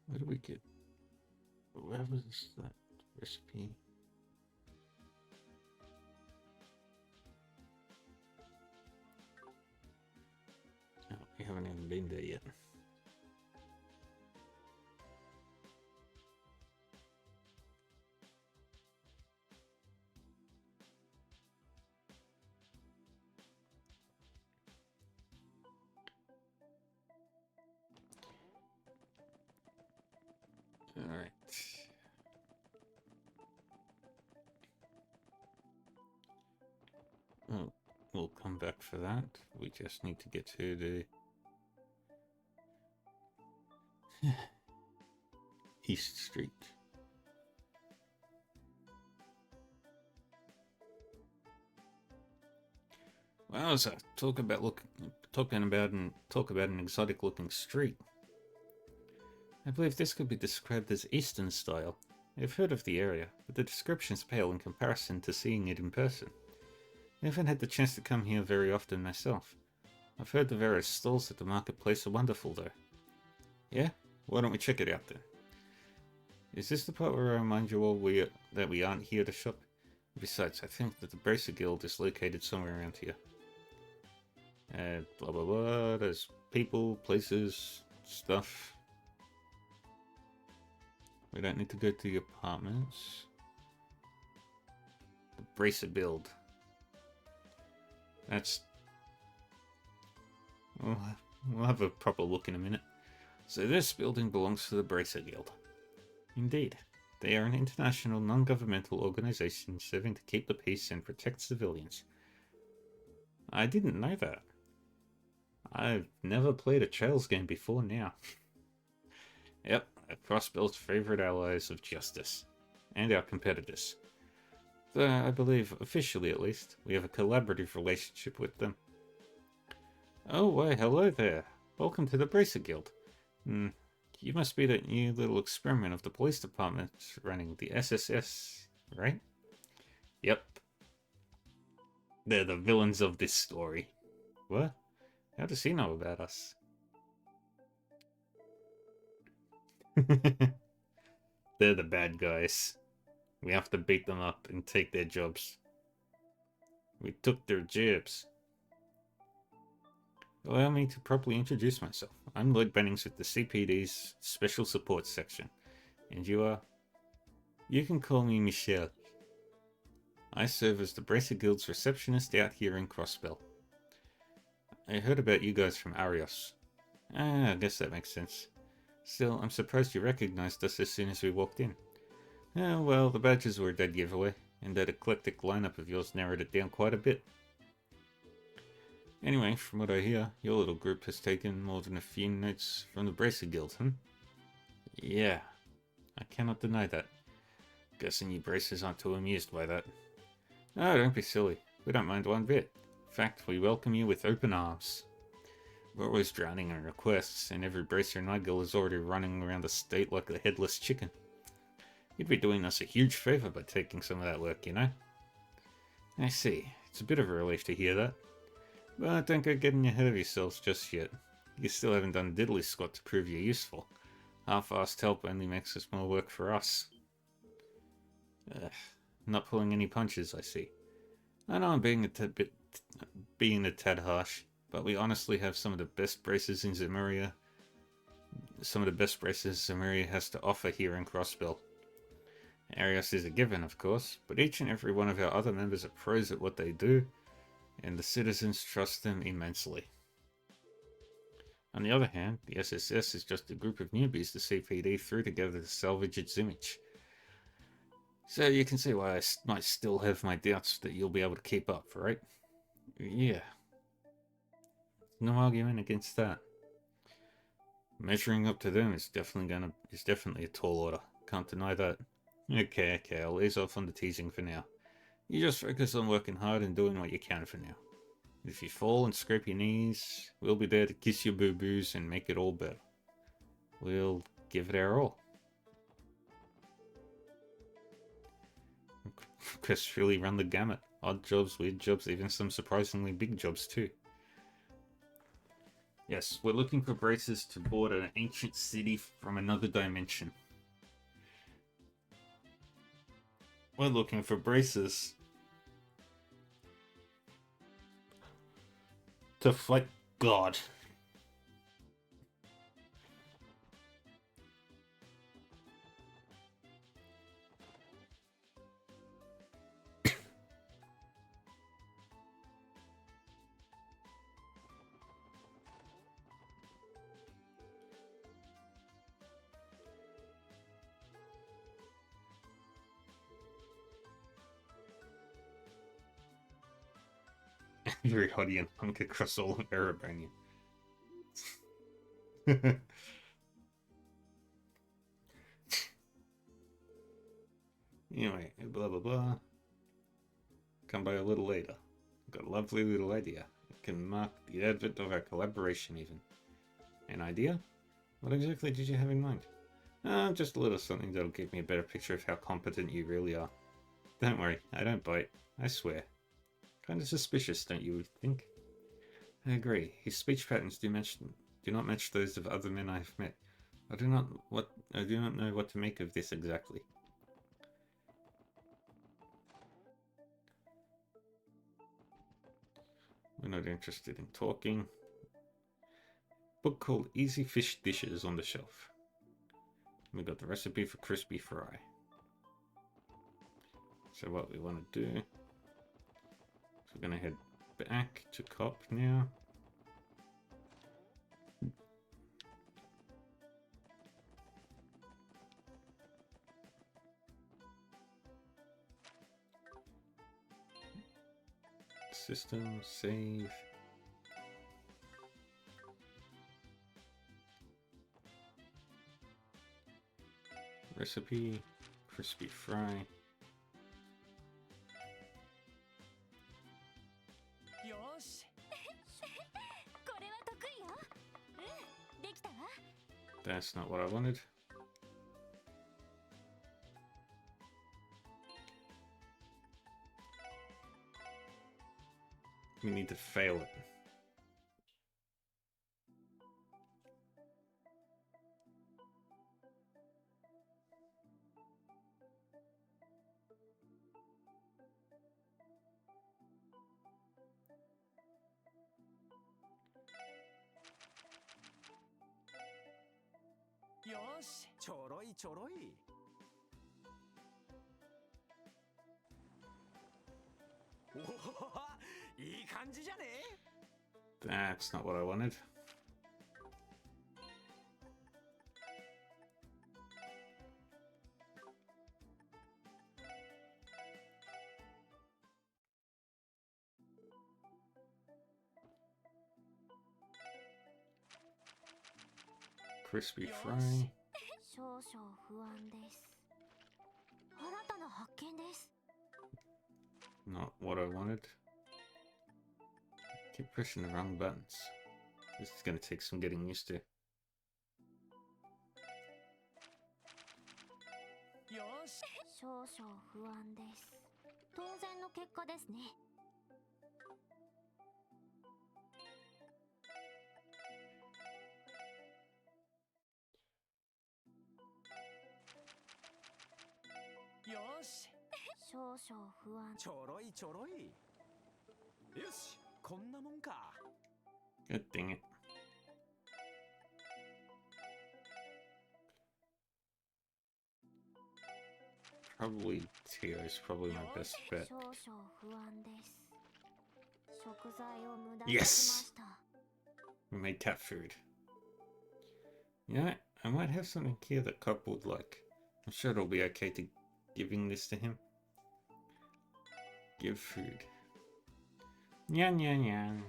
Where do we get... Where was that recipe? Oh, we haven't even been there yet. Alright. Oh, we'll come back for that. We just need to get to the East Street. Wow, so talk about an exotic looking street. I believe this could be described as Eastern style. I've heard of the area, but the description's pale in comparison to seeing it in person. I haven't had the chance to come here very often myself. I've heard the various stalls at the marketplace are wonderful though. Yeah? Why don't we check it out then? Is this the part where I remind you all that we aren't here to shop? Besides, I think that the Bracer Guild is located somewhere around here. Blah blah blah, there's people, places, stuff. We don't need to go to the apartments. The Bracer Build. That's... We'll have a proper look in a minute. So this building belongs to the Bracer Guild. Indeed. They are an international non-governmental organization serving to keep the peace and protect civilians. I didn't know that. I've never played a Trails game before now. Yep, Crossbell's favorite allies of justice. And our competitors. Though I believe, officially at least, we have a collaborative relationship with them. Oh, why, hello there. Welcome to the Bracer Guild. You must be that new little experiment of the police department running the SSS, right? Yep. They're the villains of this story. What? How does he know about us? They're the bad guys. We have to beat them up and take their jobs. We took their jibs. Allow me to properly introduce myself. I'm Lloyd Bennings with the CPD's Special Support Section. And you are? You can call me Michelle. I serve as the Bracer Guild's receptionist out here in Crossbell. I heard about you guys from Arios. I guess that makes sense. Still, I'm surprised you recognized us as soon as we walked in. Well, the badges were a dead giveaway, and that eclectic lineup of yours narrowed it down quite a bit. Anyway, from what I hear, your little group has taken more than a few notes from the Bracer Guild, Yeah, I cannot deny that. Guessing you Bracers aren't too amused by that. Oh, don't be silly. We don't mind one bit. In fact, we welcome you with open arms. We're always drowning in requests, and every Bracer in our guild is already running around the state like a headless chicken. You'd be doing us a huge favor by taking some of that work, you know? I see. It's a bit of a relief to hear that. But don't go getting ahead of yourselves just yet. You still haven't done diddly squat to prove you're useful. Half-assed help only makes us more work for us. Not pulling any punches, I see. I know I'm being a tad harsh, but we honestly have some of the best bracers in Zemuria. Some of the best bracers Zemuria has to offer here in Crossbell. Arios is a given, of course, but each and every one of our other members are pros at what they do, and the citizens trust them immensely. On the other hand, the SSS is just a group of newbies the CPD threw together to salvage its image. So you can see why I might still have my doubts that you'll be able to keep up, right? Yeah. No argument against that. Measuring up to them is definitely a tall order. Can't deny that. Okay, I'll ease off on the teasing for now. You just focus on working hard and doing what you can for now. If you fall and scrape your knees, we'll be there to kiss your boo-boos and make it all better. We'll give it our all. Quests really run the gamut. Odd jobs, weird jobs, even some surprisingly big jobs too. Yes, we're looking for bracers to board an ancient city from another dimension. We're looking for bracers to fight God. Very hottie and punk across all of Erebania. Anyway, blah blah blah. Come by a little later. Got a lovely little idea. It can mark the advent of our collaboration even. An idea? What exactly did you have in mind? Just a little something that'll give me a better picture of how competent you really are. Don't worry, I don't bite. I swear. Kind of suspicious, don't you think? I agree. His speech patterns do not match those of other men I've met. I do not know what to make of this exactly. We're not interested in talking. Book called Easy Fish Dishes on the shelf. We got the recipe for crispy fry. So what we want to do... So we're going to head back to Cop now. System, save. Recipe, crispy fry. That's not what I wanted. We need to fail it.よーし、ちょろいちょろい。おお、いい感じじゃね。 That's not what I wanted. Crispy fry. 少々不安です。新たな発見です。 Not what I wanted. Keep pushing the wrong buttons. This is gonna take some getting used to. よし。少々不安です。当然の結果ですね。よし。少々不安。ちょろいちょろい。よし、こんなもんか。 God dang it. Probably Tio is probably my best bet. 少々不安です。食材を無駄にしま Yes! した。 We made cat food. You know, I might have something here that Cop would like. I'm sure it'll be okay to giving this to him. Give food. Nyan nyan nyan.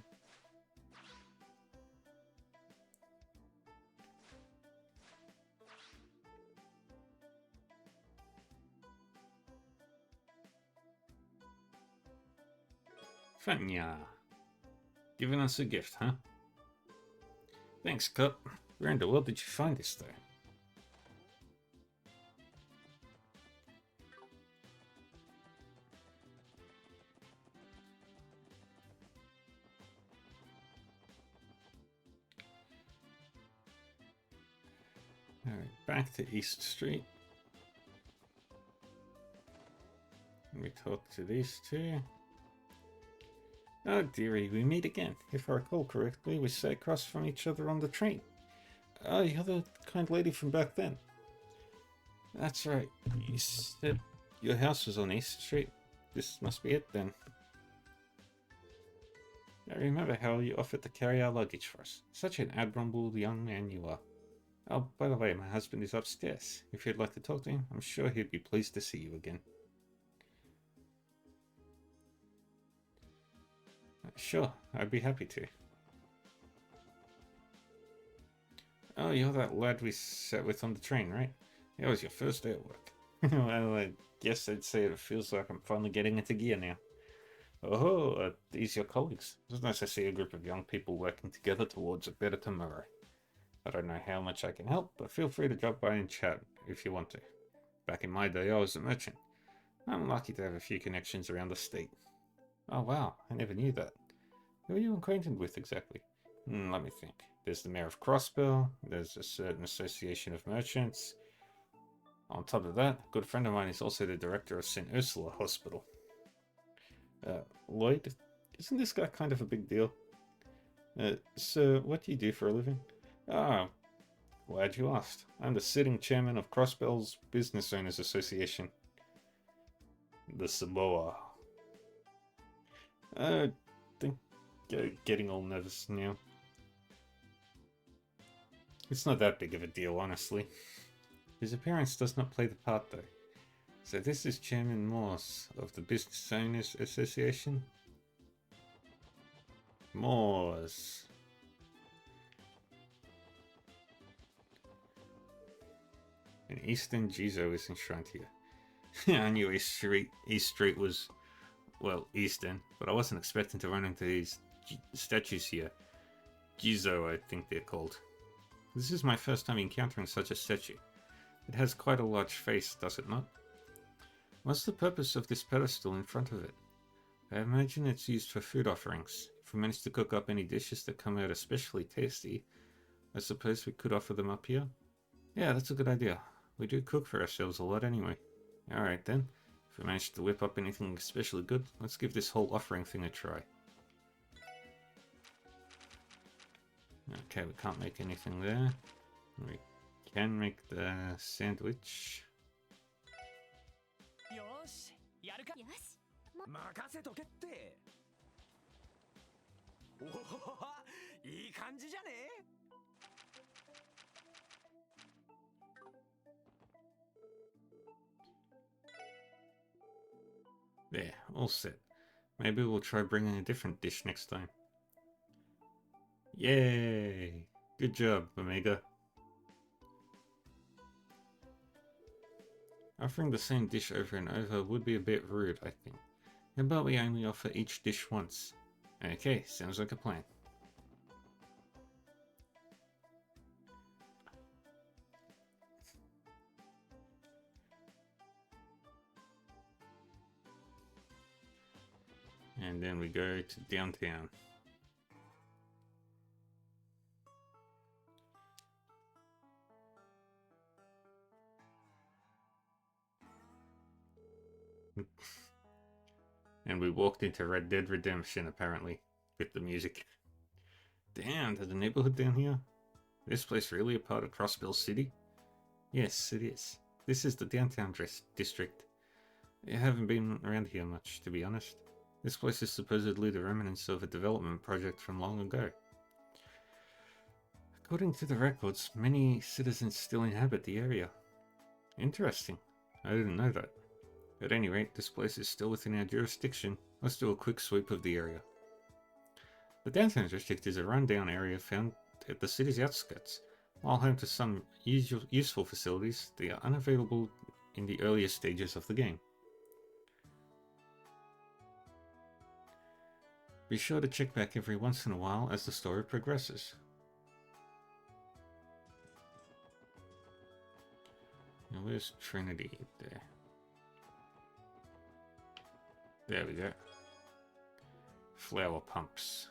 Fanya. Giving us a gift, huh? Thanks, Cup. Where in the world did you find this, though? Alright, back to East Street. We talk to these two. Oh dearie, we meet again. If I recall correctly, we sat across from each other on the train. Oh, you're the kind lady from back then. That's right. You said your house was on East Street. This must be it then. I remember how you offered to carry our luggage for us. Such an admirable young man you are. Oh, by the way, my husband is upstairs. If you'd like to talk to him, I'm sure he'd be pleased to see you again. Sure, I'd be happy to. Oh, you're that lad we sat with on the train, right? It was your first day at work. Well, I guess I'd say it feels like I'm finally getting into gear now. Oh, these your colleagues. It's nice to see a group of young people working together towards a better tomorrow. I don't know how much I can help, but feel free to drop by and chat if you want to. Back in my day, I was a merchant. I'm lucky to have a few connections around the state. Oh wow, I never knew that. Who are you acquainted with exactly? Let me think. There's the Mayor of Crossbell, there's a certain association of merchants. On top of that, a good friend of mine is also the director of St. Ursula Hospital. Lloyd, isn't this guy kind of a big deal? So, what do you do for a living? Ah, glad you asked. I'm the sitting chairman of Crossbell's Business Owners Association. The Samoa. I think getting all nervous now. It's not that big of a deal, honestly. His appearance does not play the part, though. So this is Chairman Morse of the Business Owners Association? Morse. And Eastern Jizo is enshrined here. I knew East Street was, well, Eastern, but I wasn't expecting to run into these statues here. Jizo, I think they're called. This is my first time encountering such a statue. It has quite a large face, does it not? What's the purpose of this pedestal in front of it? I imagine it's used for food offerings. If we manage to cook up any dishes that come out especially tasty, I suppose we could offer them up here? Yeah, that's a good idea. We do cook for ourselves a lot anyway. Alright then, if we manage to whip up anything especially good, let's give this whole offering thing a try. Okay, we can't make anything there. We can make the sandwich. よしやるかよし任せとけっておおいい感じじゃね There, all set. Maybe we'll try bringing a different dish next time. Yay! Good job, Omega. Offering the same dish over and over would be a bit rude, I think. How about we only offer each dish once? Okay, sounds like a plan. And then we go to downtown. And we walked into Red Dead Redemption, apparently, with the music. Damn, there's a neighborhood down here? This place really a part of Crossbell City? Yes, it is. This is the downtown district. I haven't been around here much, to be honest. This place is supposedly the remnants of a development project from long ago. According to the records, many citizens still inhabit the area. Interesting. I didn't know that. At any rate, this place is still within our jurisdiction. Let's do a quick sweep of the area. The downtown district is a rundown area found at the city's outskirts. While home to some useful facilities, they are unavailable in the earlier stages of the game. Be sure to check back every once in a while as the story progresses. Now where's Trinity? There. There we go. Flower pumps.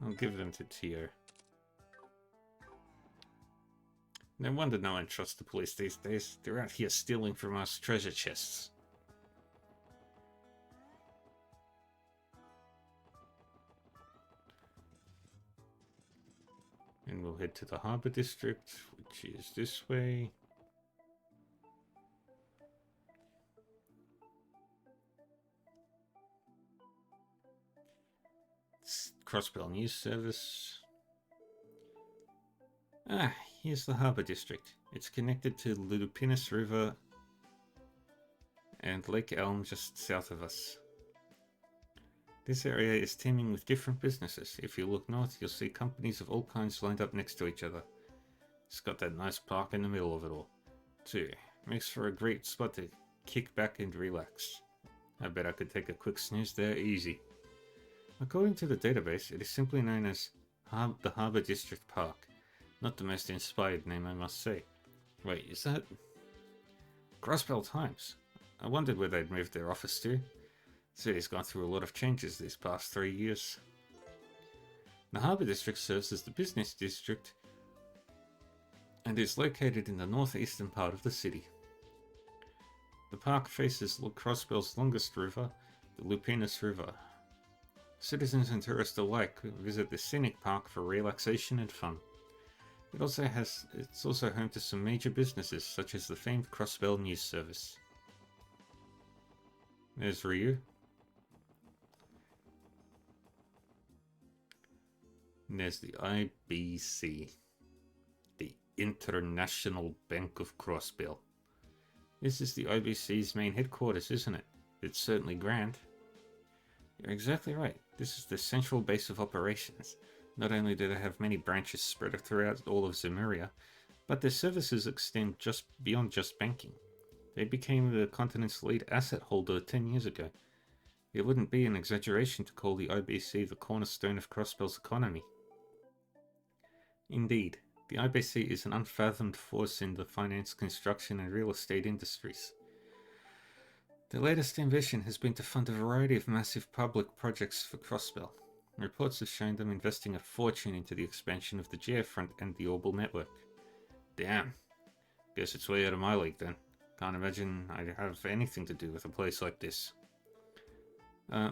I'll give them to Tio. No wonder no one trusts the police these days. They're out here stealing from us treasure chests. And we'll head to the Harbor District, which is this way. It's Crossbell News Service. Ah, here's the Harbor District. It's connected to the Lupinus River and Lake Elm just south of us. This area is teeming with different businesses. If you look north, you'll see companies of all kinds lined up next to each other. It's got that nice park in the middle of it all, too. Makes for a great spot to kick back and relax. I bet I could take a quick snooze there easy. According to the database, it is simply known as the Harbor District Park. Not the most inspired name, I must say. Wait, is that... Crossbell Times? I wondered where they'd moved their office to. The city's gone through a lot of changes these past 3 years. The Harbor District serves as the business district and is located in the northeastern part of the city. The park faces Crossbell's longest river, the Lupinus River. Citizens and tourists alike visit the scenic park for relaxation and fun. It's also home to some major businesses, such as the famed Crossbell News Service. There's Ryu. And there's the IBC, the International Bank of Crossbell. This is the IBC's main headquarters, isn't it? It's certainly grand. You're exactly right. This is the central base of operations. Not only do they have many branches spread throughout all of Zemuria, but their services extend just beyond just banking. They became the continent's lead asset holder 10 years ago. It wouldn't be an exaggeration to call the IBC the cornerstone of Crossbell's economy. Indeed, the IBC is an unfathomed force in the finance, construction, and real estate industries. Their latest ambition has been to fund a variety of massive public projects for Crossbell. Reports have shown them investing a fortune into the expansion of the Geofront and the Orbital network. Damn. Guess it's way out of my league then. Can't imagine I'd have anything to do with a place like this.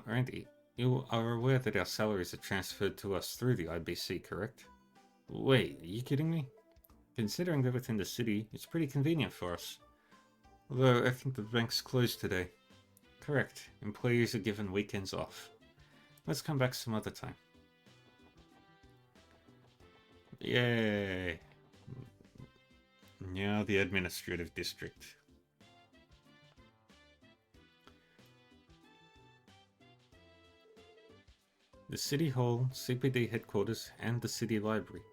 Randy, you are aware that our salaries are transferred to us through the IBC, correct? Wait, are you kidding me? Considering they're within the city, it's pretty convenient for us. Although I think the bank's closed today. Correct. Employees are given weekends off. Let's come back some other time. Yay! Now the administrative district. The City Hall, CPD headquarters, and the City Library.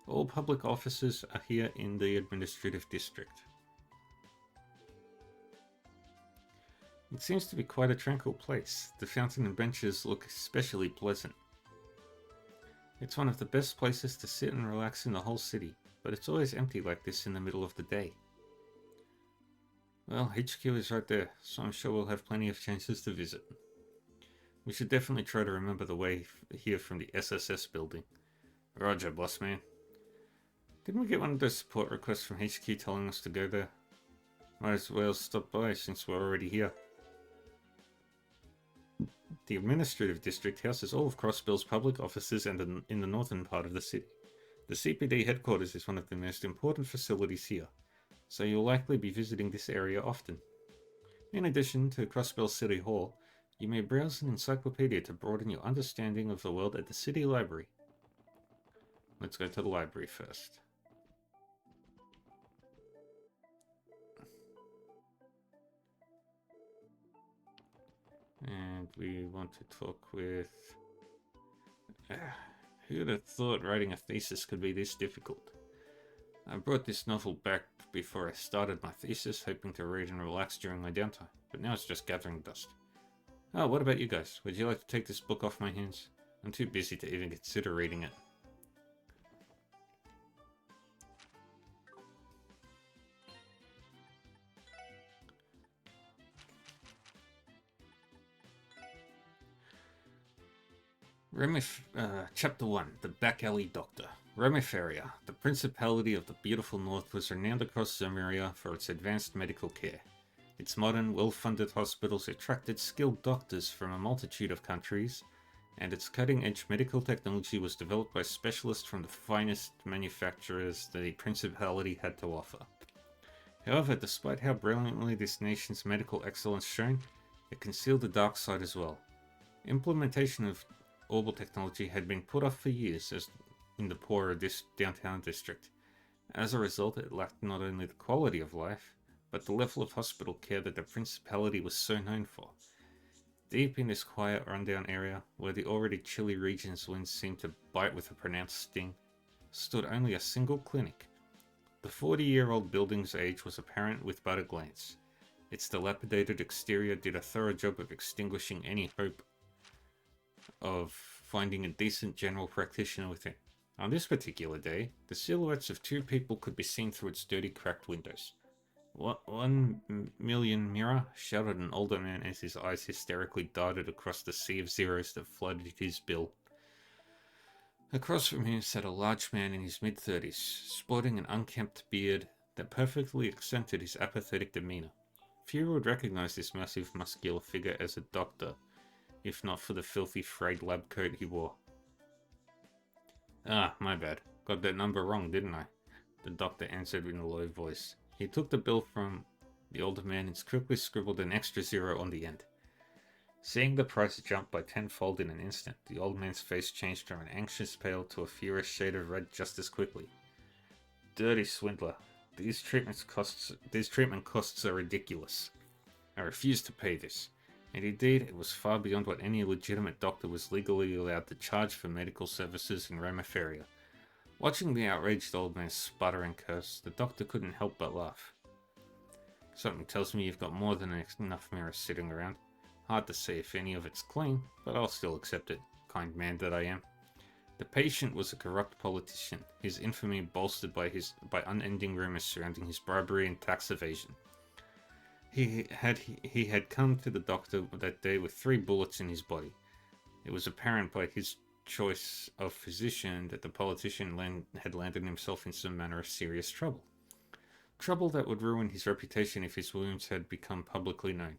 All public offices are here in the administrative district. It seems to be quite a tranquil place. The fountain and benches look especially pleasant. It's one of the best places to sit and relax in the whole city, but it's always empty like this in the middle of the day. Well, HQ is right there, so I'm sure we'll have plenty of chances to visit. We should definitely try to remember the way here from the SSS building. Roger, boss man. Didn't we get one of those support requests from HQ telling us to go there? Might as well stop by since we're already here. The administrative district houses all of Crossbell's public offices and in the northern part of the city. The CPD headquarters is one of the most important facilities here, so you'll likely be visiting this area often. In addition to Crossbell City Hall, you may browse an encyclopedia to broaden your understanding of the world at the City Library. Let's go to the library first. And we want to talk with... who'd have thought writing a thesis could be this difficult? I brought this novel back before I started my thesis, hoping to read and relax during my downtime, but now it's just gathering dust. Oh, what about you guys? Would you like to take this book off my hands? I'm too busy to even consider reading it. Chapter 1, The Back Alley Doctor. Romiferia, the Principality of the Beautiful North, was renowned across Zemuria for its advanced medical care. Its modern, well-funded hospitals attracted skilled doctors from a multitude of countries, and its cutting-edge medical technology was developed by specialists from the finest manufacturers the Principality had to offer. However, despite how brilliantly this nation's medical excellence shone, it concealed a dark side as well. Implementation of Orbital technology had been put off for years as in the poorer downtown district. As a result, it lacked not only the quality of life, but the level of hospital care that the Principality was so known for. Deep in this quiet, rundown area, where the already chilly region's winds seemed to bite with a pronounced sting, stood only a single clinic. The 40-year-old building's age was apparent with but a glance. Its dilapidated exterior did a thorough job of extinguishing any hope of finding a decent general practitioner within. On this particular day, the silhouettes of two people could be seen through its dirty, cracked windows. "1 million Mira," shouted an older man as his eyes hysterically darted across the sea of zeros that flooded his bill. Across from him sat a large man in his mid-30s, sporting an unkempt beard that perfectly accented his apathetic demeanor. Few would recognize this massive, muscular figure as a doctor, if not for the filthy frayed lab coat he wore. "Ah, my bad. Got that number wrong, didn't I?" the doctor answered in a low voice. He took the bill from the older man and quickly scribbled an extra zero on the end. Seeing the price jump by tenfold in an instant, the old man's face changed from an anxious pale to a furious shade of red just as quickly. "Dirty swindler. These treatment costs are ridiculous. I refuse to pay this." And indeed, it was far beyond what any legitimate doctor was legally allowed to charge for medical services in Romiferia. Watching the outraged old man sputter and curse, the doctor couldn't help but laugh. Something tells me you've got more than enough mirrors sitting around. Hard to say if any of it's clean, but I'll still accept it, kind man that I am. The patient was a corrupt politician, his infamy bolstered by unending rumors surrounding his bribery and tax evasion. He had come to the doctor that day with 3 bullets in his body. It was apparent by his choice of physician that the politician had landed himself in some manner of serious trouble. Trouble that would ruin his reputation if his wounds had become publicly known.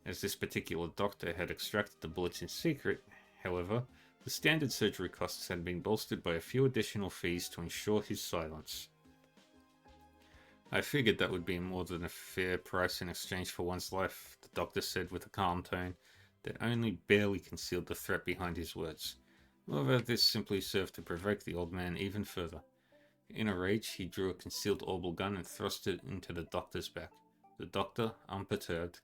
As this particular doctor had extracted the bullets in secret, however, the standard surgery costs had been bolstered by a few additional fees to ensure his silence. I figured that would be more than a fair price in exchange for one's life, the doctor said with a calm tone that only barely concealed the threat behind his words. However, this simply served to provoke the old man even further. In a rage, he drew a concealed orbital gun and thrust it into the doctor's back. The doctor, unperturbed,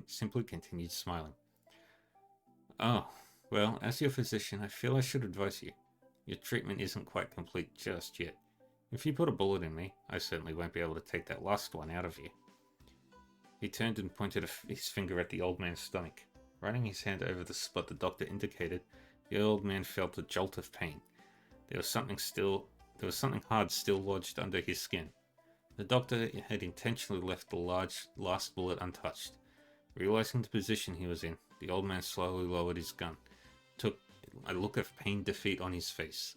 simply continued smiling. Oh, well, as your physician, I feel I should advise you. Your treatment isn't quite complete just yet. If you put a bullet in me, I certainly won't be able to take that last one out of you. He turned and pointed his finger at the old man's stomach. Running his hand over the spot the doctor indicated, the old man felt a jolt of pain. There was something hard still lodged under his skin. The doctor had intentionally left the last bullet untouched. Realizing the position he was in, the old man slowly lowered his gun, took a look of pained defeat on his face.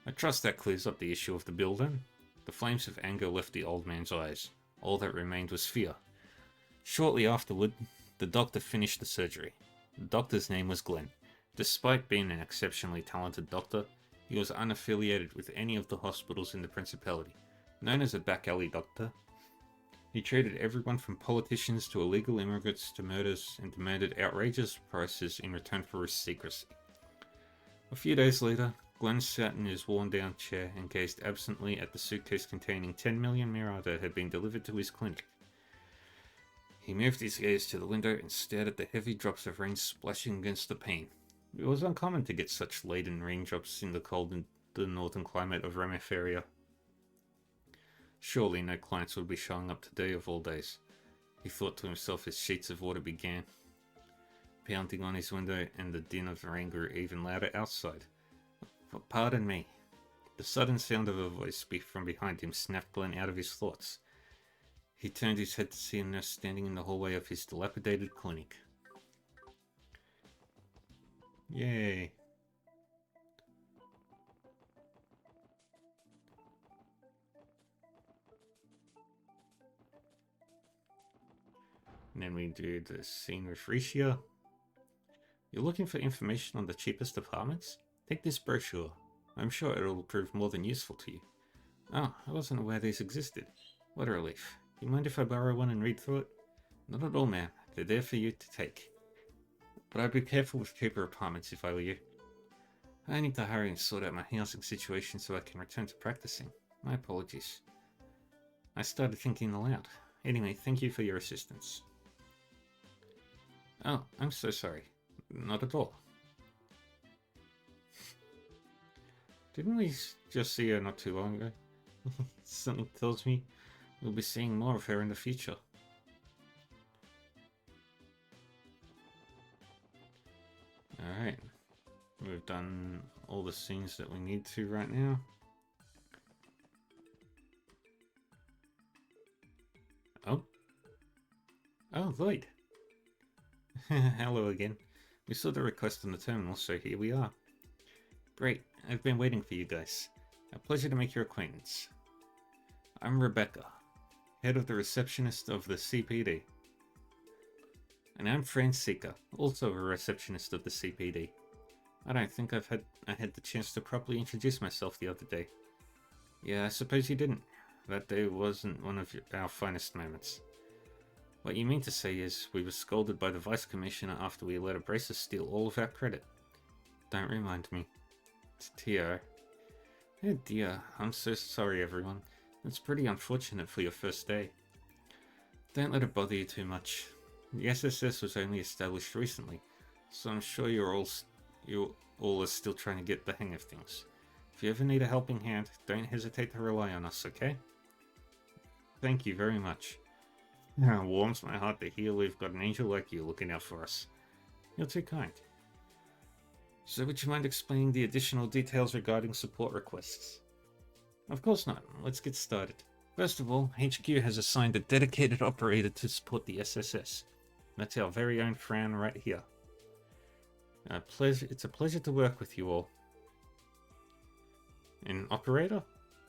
I trust that clears up the issue of the bill then. The flames of anger left the old man's eyes. All that remained was fear. Shortly afterward, the doctor finished the surgery. The doctor's name was Glenn. Despite being an exceptionally talented doctor, he was unaffiliated with any of the hospitals in the Principality. Known as a back alley doctor, he treated everyone from politicians to illegal immigrants to murders and demanded outrageous prices in return for his secrecy. A few days later, Glenn sat in his worn-down chair and gazed absently at the suitcase containing 10 million mirror that had been delivered to his clinic. He moved his gaze to the window and stared at the heavy drops of rain splashing against the pane. It was uncommon to get such laden raindrops in the cold and the northern climate of Remiferia. Surely no clients would be showing up today of all days, he thought to himself as sheets of water began pounding on his window and the din of the rain grew even louder outside. Pardon me. The sudden sound of a voice from behind him snapped Glenn out of his thoughts. He turned his head to see a nurse standing in the hallway of his dilapidated clinic. Yay. And then we do the scene with Ricia. You're looking for information on the cheapest apartments? Take this brochure. I'm sure it'll prove more than useful to you. Oh, I wasn't aware these existed. What a relief. You mind if I borrow one and read through it? Not at all, ma'am. They're there for you to take. But I'd be careful with cheaper apartments if I were you. I need to hurry and sort out my housing situation so I can return to practicing. My apologies. I started thinking aloud. Anyway, thank you for your assistance. Oh, I'm so sorry. Not at all. Didn't we just see her not too long ago? Something tells me we'll be seeing more of her in the future. Alright. We've done all the scenes that we need to right now. Oh. Oh, Lloyd. Hello again. We saw the request on the terminal, so here we are. Great. I've been waiting for you guys. A pleasure to make your acquaintance. I'm Rebecca, head of the receptionist of the CPD. And I'm Francisca, also a receptionist of the CPD. I don't think I had the chance to properly introduce myself the other day. Yeah, I suppose you didn't. That day wasn't one of our finest moments. What you mean to say is, we were scolded by the Vice Commissioner after we let a bracer steal all of our credit. Don't remind me. It's Tio. Oh dear, I'm so sorry everyone. It's pretty unfortunate for your first day. Don't let it bother you too much. The SSS was only established recently, so I'm sure you all are still trying to get the hang of things. If you ever need a helping hand, don't hesitate to rely on us, okay? Thank you very much. Warms my heart to hear we've got an angel like you looking out for us. You're too kind. So would you mind explaining the additional details regarding support requests? Of course not. Let's get started. First of all, HQ has assigned a dedicated operator to support the SSS. That's our very own Fran right here. It's a pleasure to work with you all. An operator?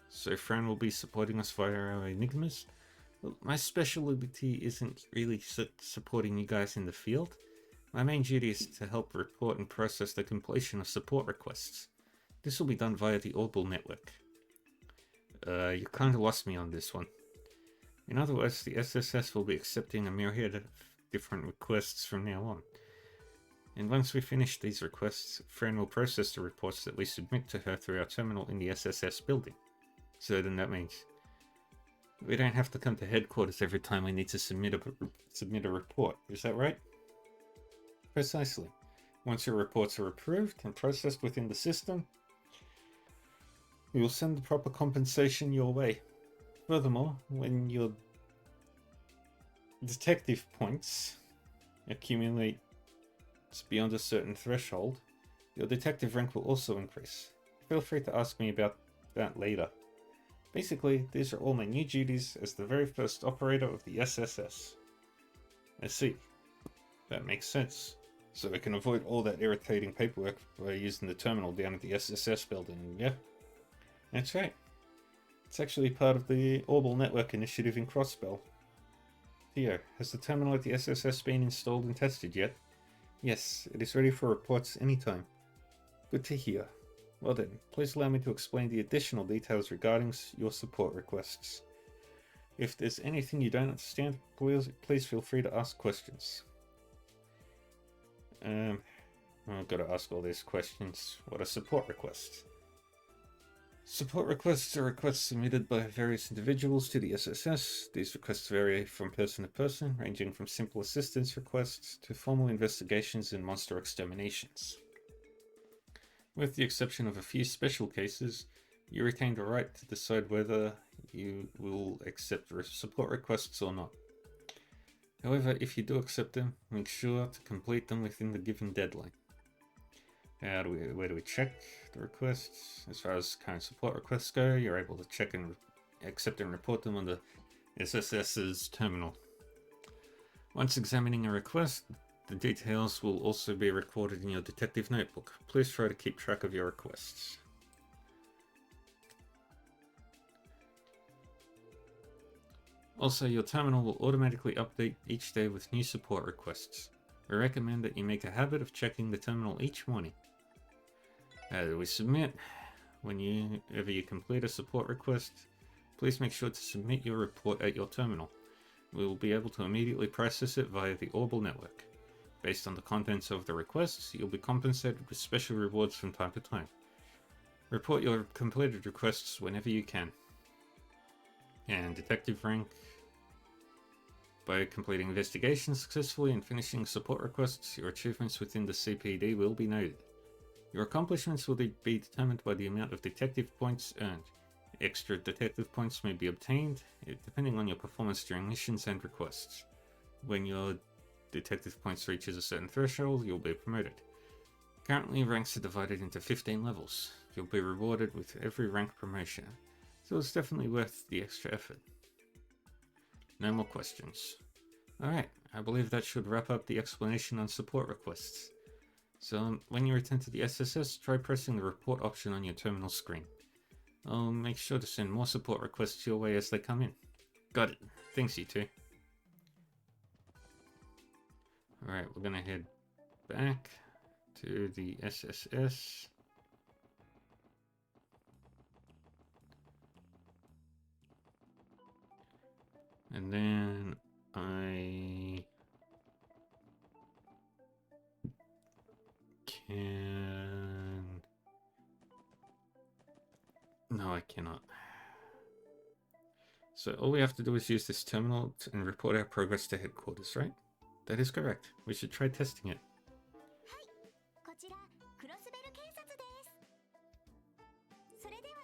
So Fran will be supporting us via our Enigmas? Well, my specialty isn't really supporting you guys in the field. My main duty is to help report and process the completion of support requests. This will be done via the Orbital network. You kinda lost me on this one. In other words, the SSS will be accepting a myriad of different requests from now on. And once we finish these requests, Fran will process the reports that we submit to her through our terminal in the SSS building. So then that means we don't have to come to headquarters every time we need to submit a report. Is that right? Precisely. Once your reports are approved and processed within the system, we will send the proper compensation your way. Furthermore, when your detective points accumulate beyond a certain threshold, your detective rank will also increase. Feel free to ask me about that later. Basically, these are all my new duties as the very first operator of the SSS. I see. That makes sense. So I can avoid all that irritating paperwork by using the terminal down at the SSS building, yeah? That's right. It's actually part of the Orbital Network initiative in Crossbell. Theo, has the terminal at the SSS been installed and tested yet? Yes, it is ready for reports anytime. Good to hear. Well then, please allow me to explain the additional details regarding your support requests. If there's anything you don't understand, please feel free to ask questions. I've got to ask all these questions. What are support requests? Support requests are requests submitted by various individuals to the SSS. These requests vary from person to person, ranging from simple assistance requests to formal investigations and monster exterminations. With the exception of a few special cases, you retain the right to decide whether you will accept support requests or not. However, if you do accept them, make sure to complete them within the given deadline. Where do we check the requests? As far as current support requests go, you're able to check and accept and report them on the SSS's terminal. Once examining a request, the details will also be recorded in your detective notebook. Please try to keep track of your requests. Also, your terminal will automatically update each day with new support requests. We recommend that you make a habit of checking the terminal each morning. We submit. Whenever you complete a support request, please make sure to submit your report at your terminal. We will be able to immediately process it via the Orbital network. Based on the contents of the requests, you'll be compensated with special rewards from time to time. Report your completed requests whenever you can. And detective rank. By completing investigations successfully and finishing support requests, your achievements within the CPD will be noted. Your accomplishments will be determined by the amount of detective points earned. Extra detective points may be obtained, depending on your performance during missions and requests. When your detective points reaches a certain threshold, you'll be promoted. Currently, ranks are divided into 15 levels. You'll be rewarded with every rank promotion, so it's definitely worth the extra effort. No more questions. Alright, I believe that should wrap up the explanation on support requests. So when you return to the SSS, try pressing the report option on your terminal screen. I'll make sure to send more support requests your way as they come in. Got it. Thanks, you two. Alright, we're gonna head back to the SSS. And then I can... No, I cannot. So all we have to do is use this terminal and report our progress to headquarters, right? That is correct. We should try testing it. こちらクロスベル警察です。それでは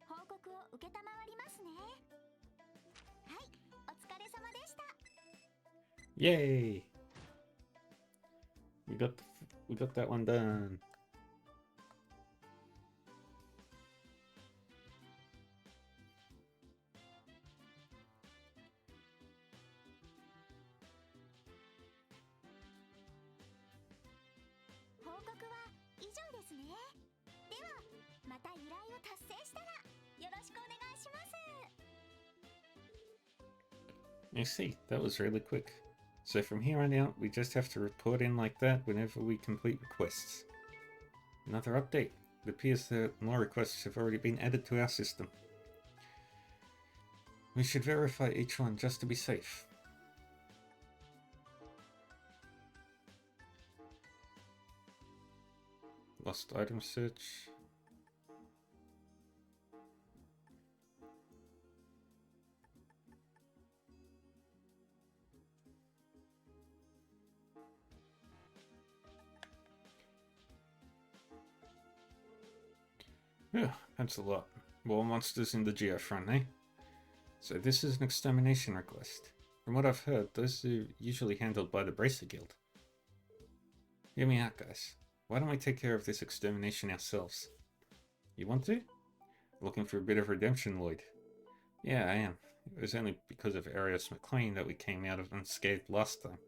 報告を承りますね。はい、お疲れ様でした。Yay! We got that one done. I see, that was really quick. So from here on out, we just have to report in like that whenever we complete requests. Another update. It appears that more requests have already been added to our system. We should verify each one just to be safe. Lost item search. Yeah, that's a lot. More monsters in the Geofront, eh? So this is an extermination request. From what I've heard, those are usually handled by the Bracer Guild. Hear me out, guys. Why don't we take care of this extermination ourselves? You want to? Looking for a bit of redemption, Lloyd? Yeah, I am. It was only because of Arios McLean that we came out of unscathed last time.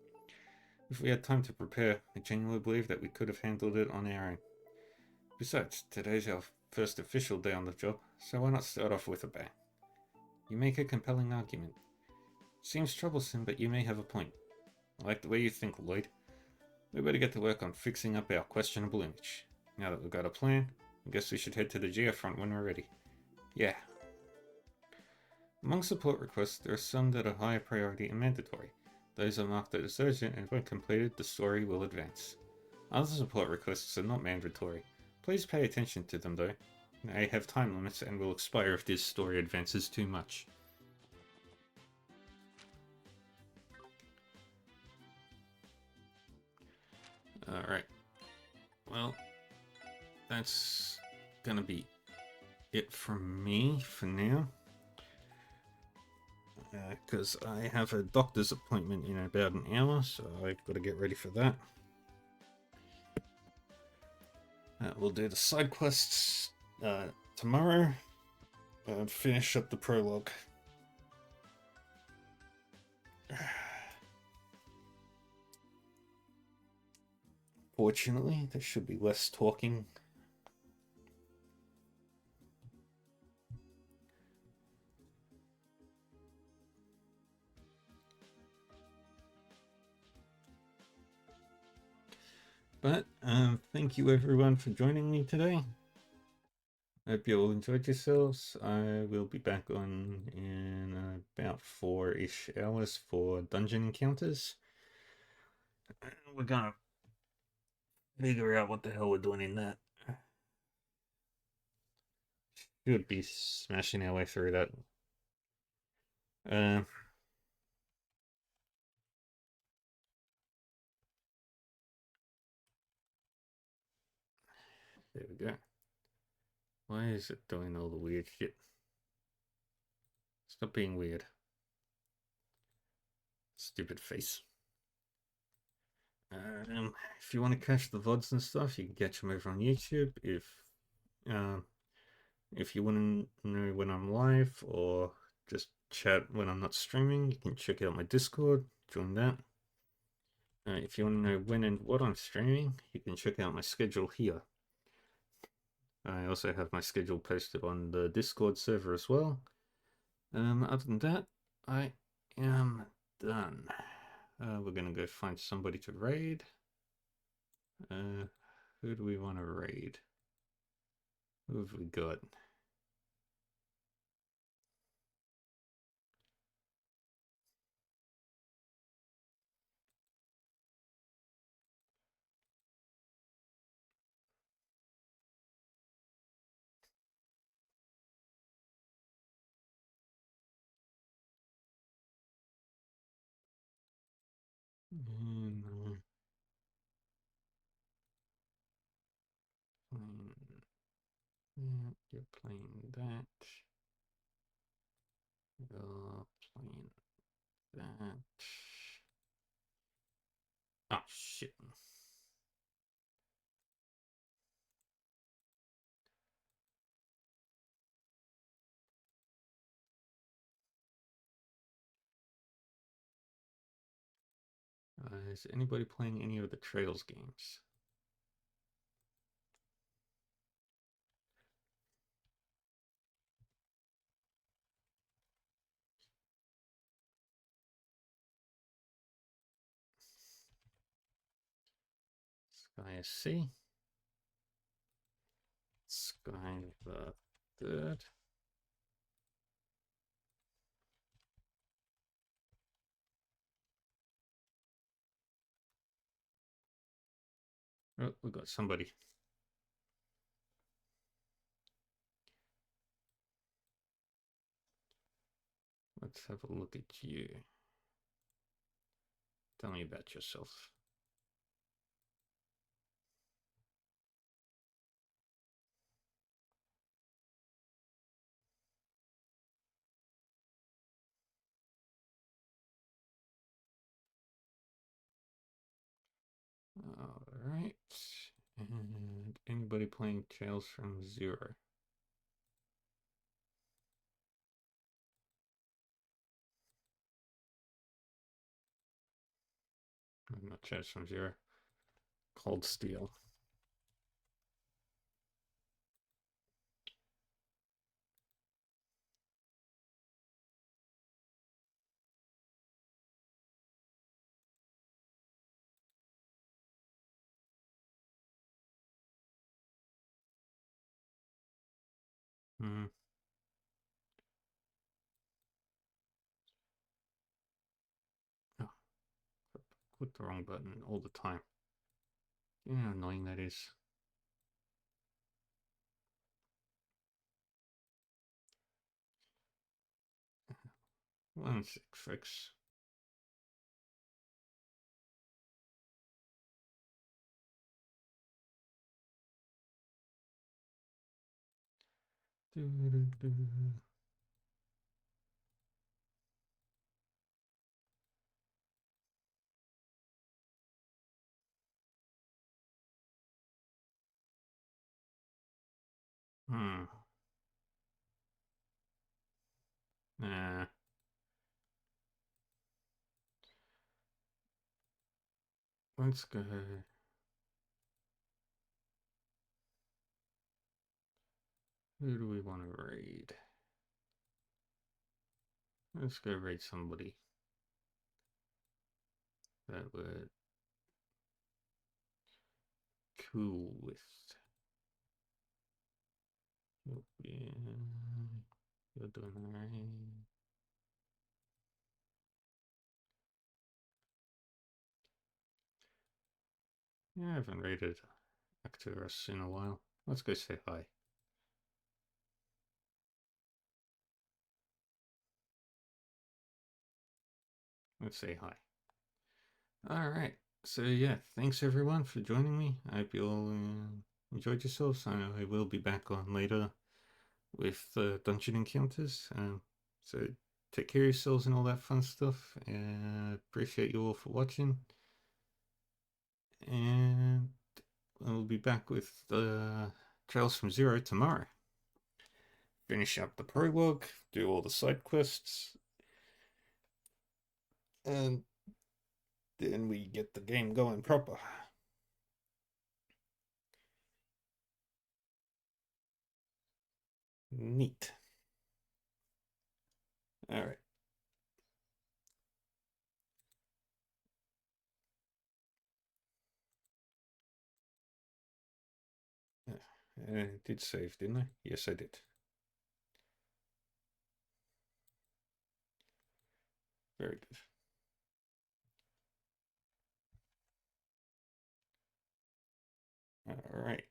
If we had time to prepare, I genuinely believe that we could have handled it on our own. Besides, today's our first official day on the job, so why not start off with a bang? You make a compelling argument. Seems troublesome, but you may have a point. I like the way you think, Lloyd. We better get to work on fixing up our questionable image. Now that we've got a plan, I guess we should head to the Geofront when we're ready. Yeah. Among support requests, there are some that are higher priority and mandatory. Those are marked as urgent, and when completed, the story will advance. Other support requests are not mandatory. Please pay attention to them though. They have time limits and will expire if this story advances too much. Alright. Well, that's gonna be it from me for now. Because I have a doctor's appointment in about an hour, so I've got to get ready for that. We'll do the side quests tomorrow and finish up the prologue. Fortunately, there should be less talking. But thank you everyone for joining me today. I hope you all enjoyed yourselves. I will be back on in about 4-ish hours for dungeon encounters. We're gonna figure out what the hell we're doing in that. Should be smashing our way through that. There we go. Why is it doing all the weird shit? Stop being weird. Stupid face. If you want to catch the VODs and stuff, you can catch them over on YouTube. If you want to know when I'm live or just chat when I'm not streaming, you can check out my Discord, join that. If you want to know when and what I'm streaming, you can check out my schedule here. I also have my schedule posted on the Discord server as well. Other than that, I am done. We're gonna go find somebody to raid. Who do we want to raid? Who have we got? You're playing that. You're playing that. Oh, shit. Is anybody playing any of the Trails games? Sky SC. Sky the Third. Oh, we got somebody. Let's have a look at you. Tell me about yourself. All right. And anybody playing Tales from Zero? Not Tales from Zero. Cold Steel. Hmm. Oh, click the wrong button all the time. You know how annoying that is. One six fix. Hmm. Nah. Let's go. Who do we want to raid? Let's go raid somebody that we're cool with. Yeah, you're doing alright. Yeah, I haven't raided Arcturus in a while. Let's go say hi. Let's say hi. Alright, so yeah, thanks everyone for joining me. I hope you all enjoyed yourselves. I will be back on later with dungeon encounters. So take care of yourselves and all that fun stuff. Appreciate you all for watching. And we'll be back with Trails from Zero tomorrow. Finish up the prologue, do all the side quests, and then we get the game going proper. Neat. All right. I did save, didn't I? Yes, I did. Very good. All right.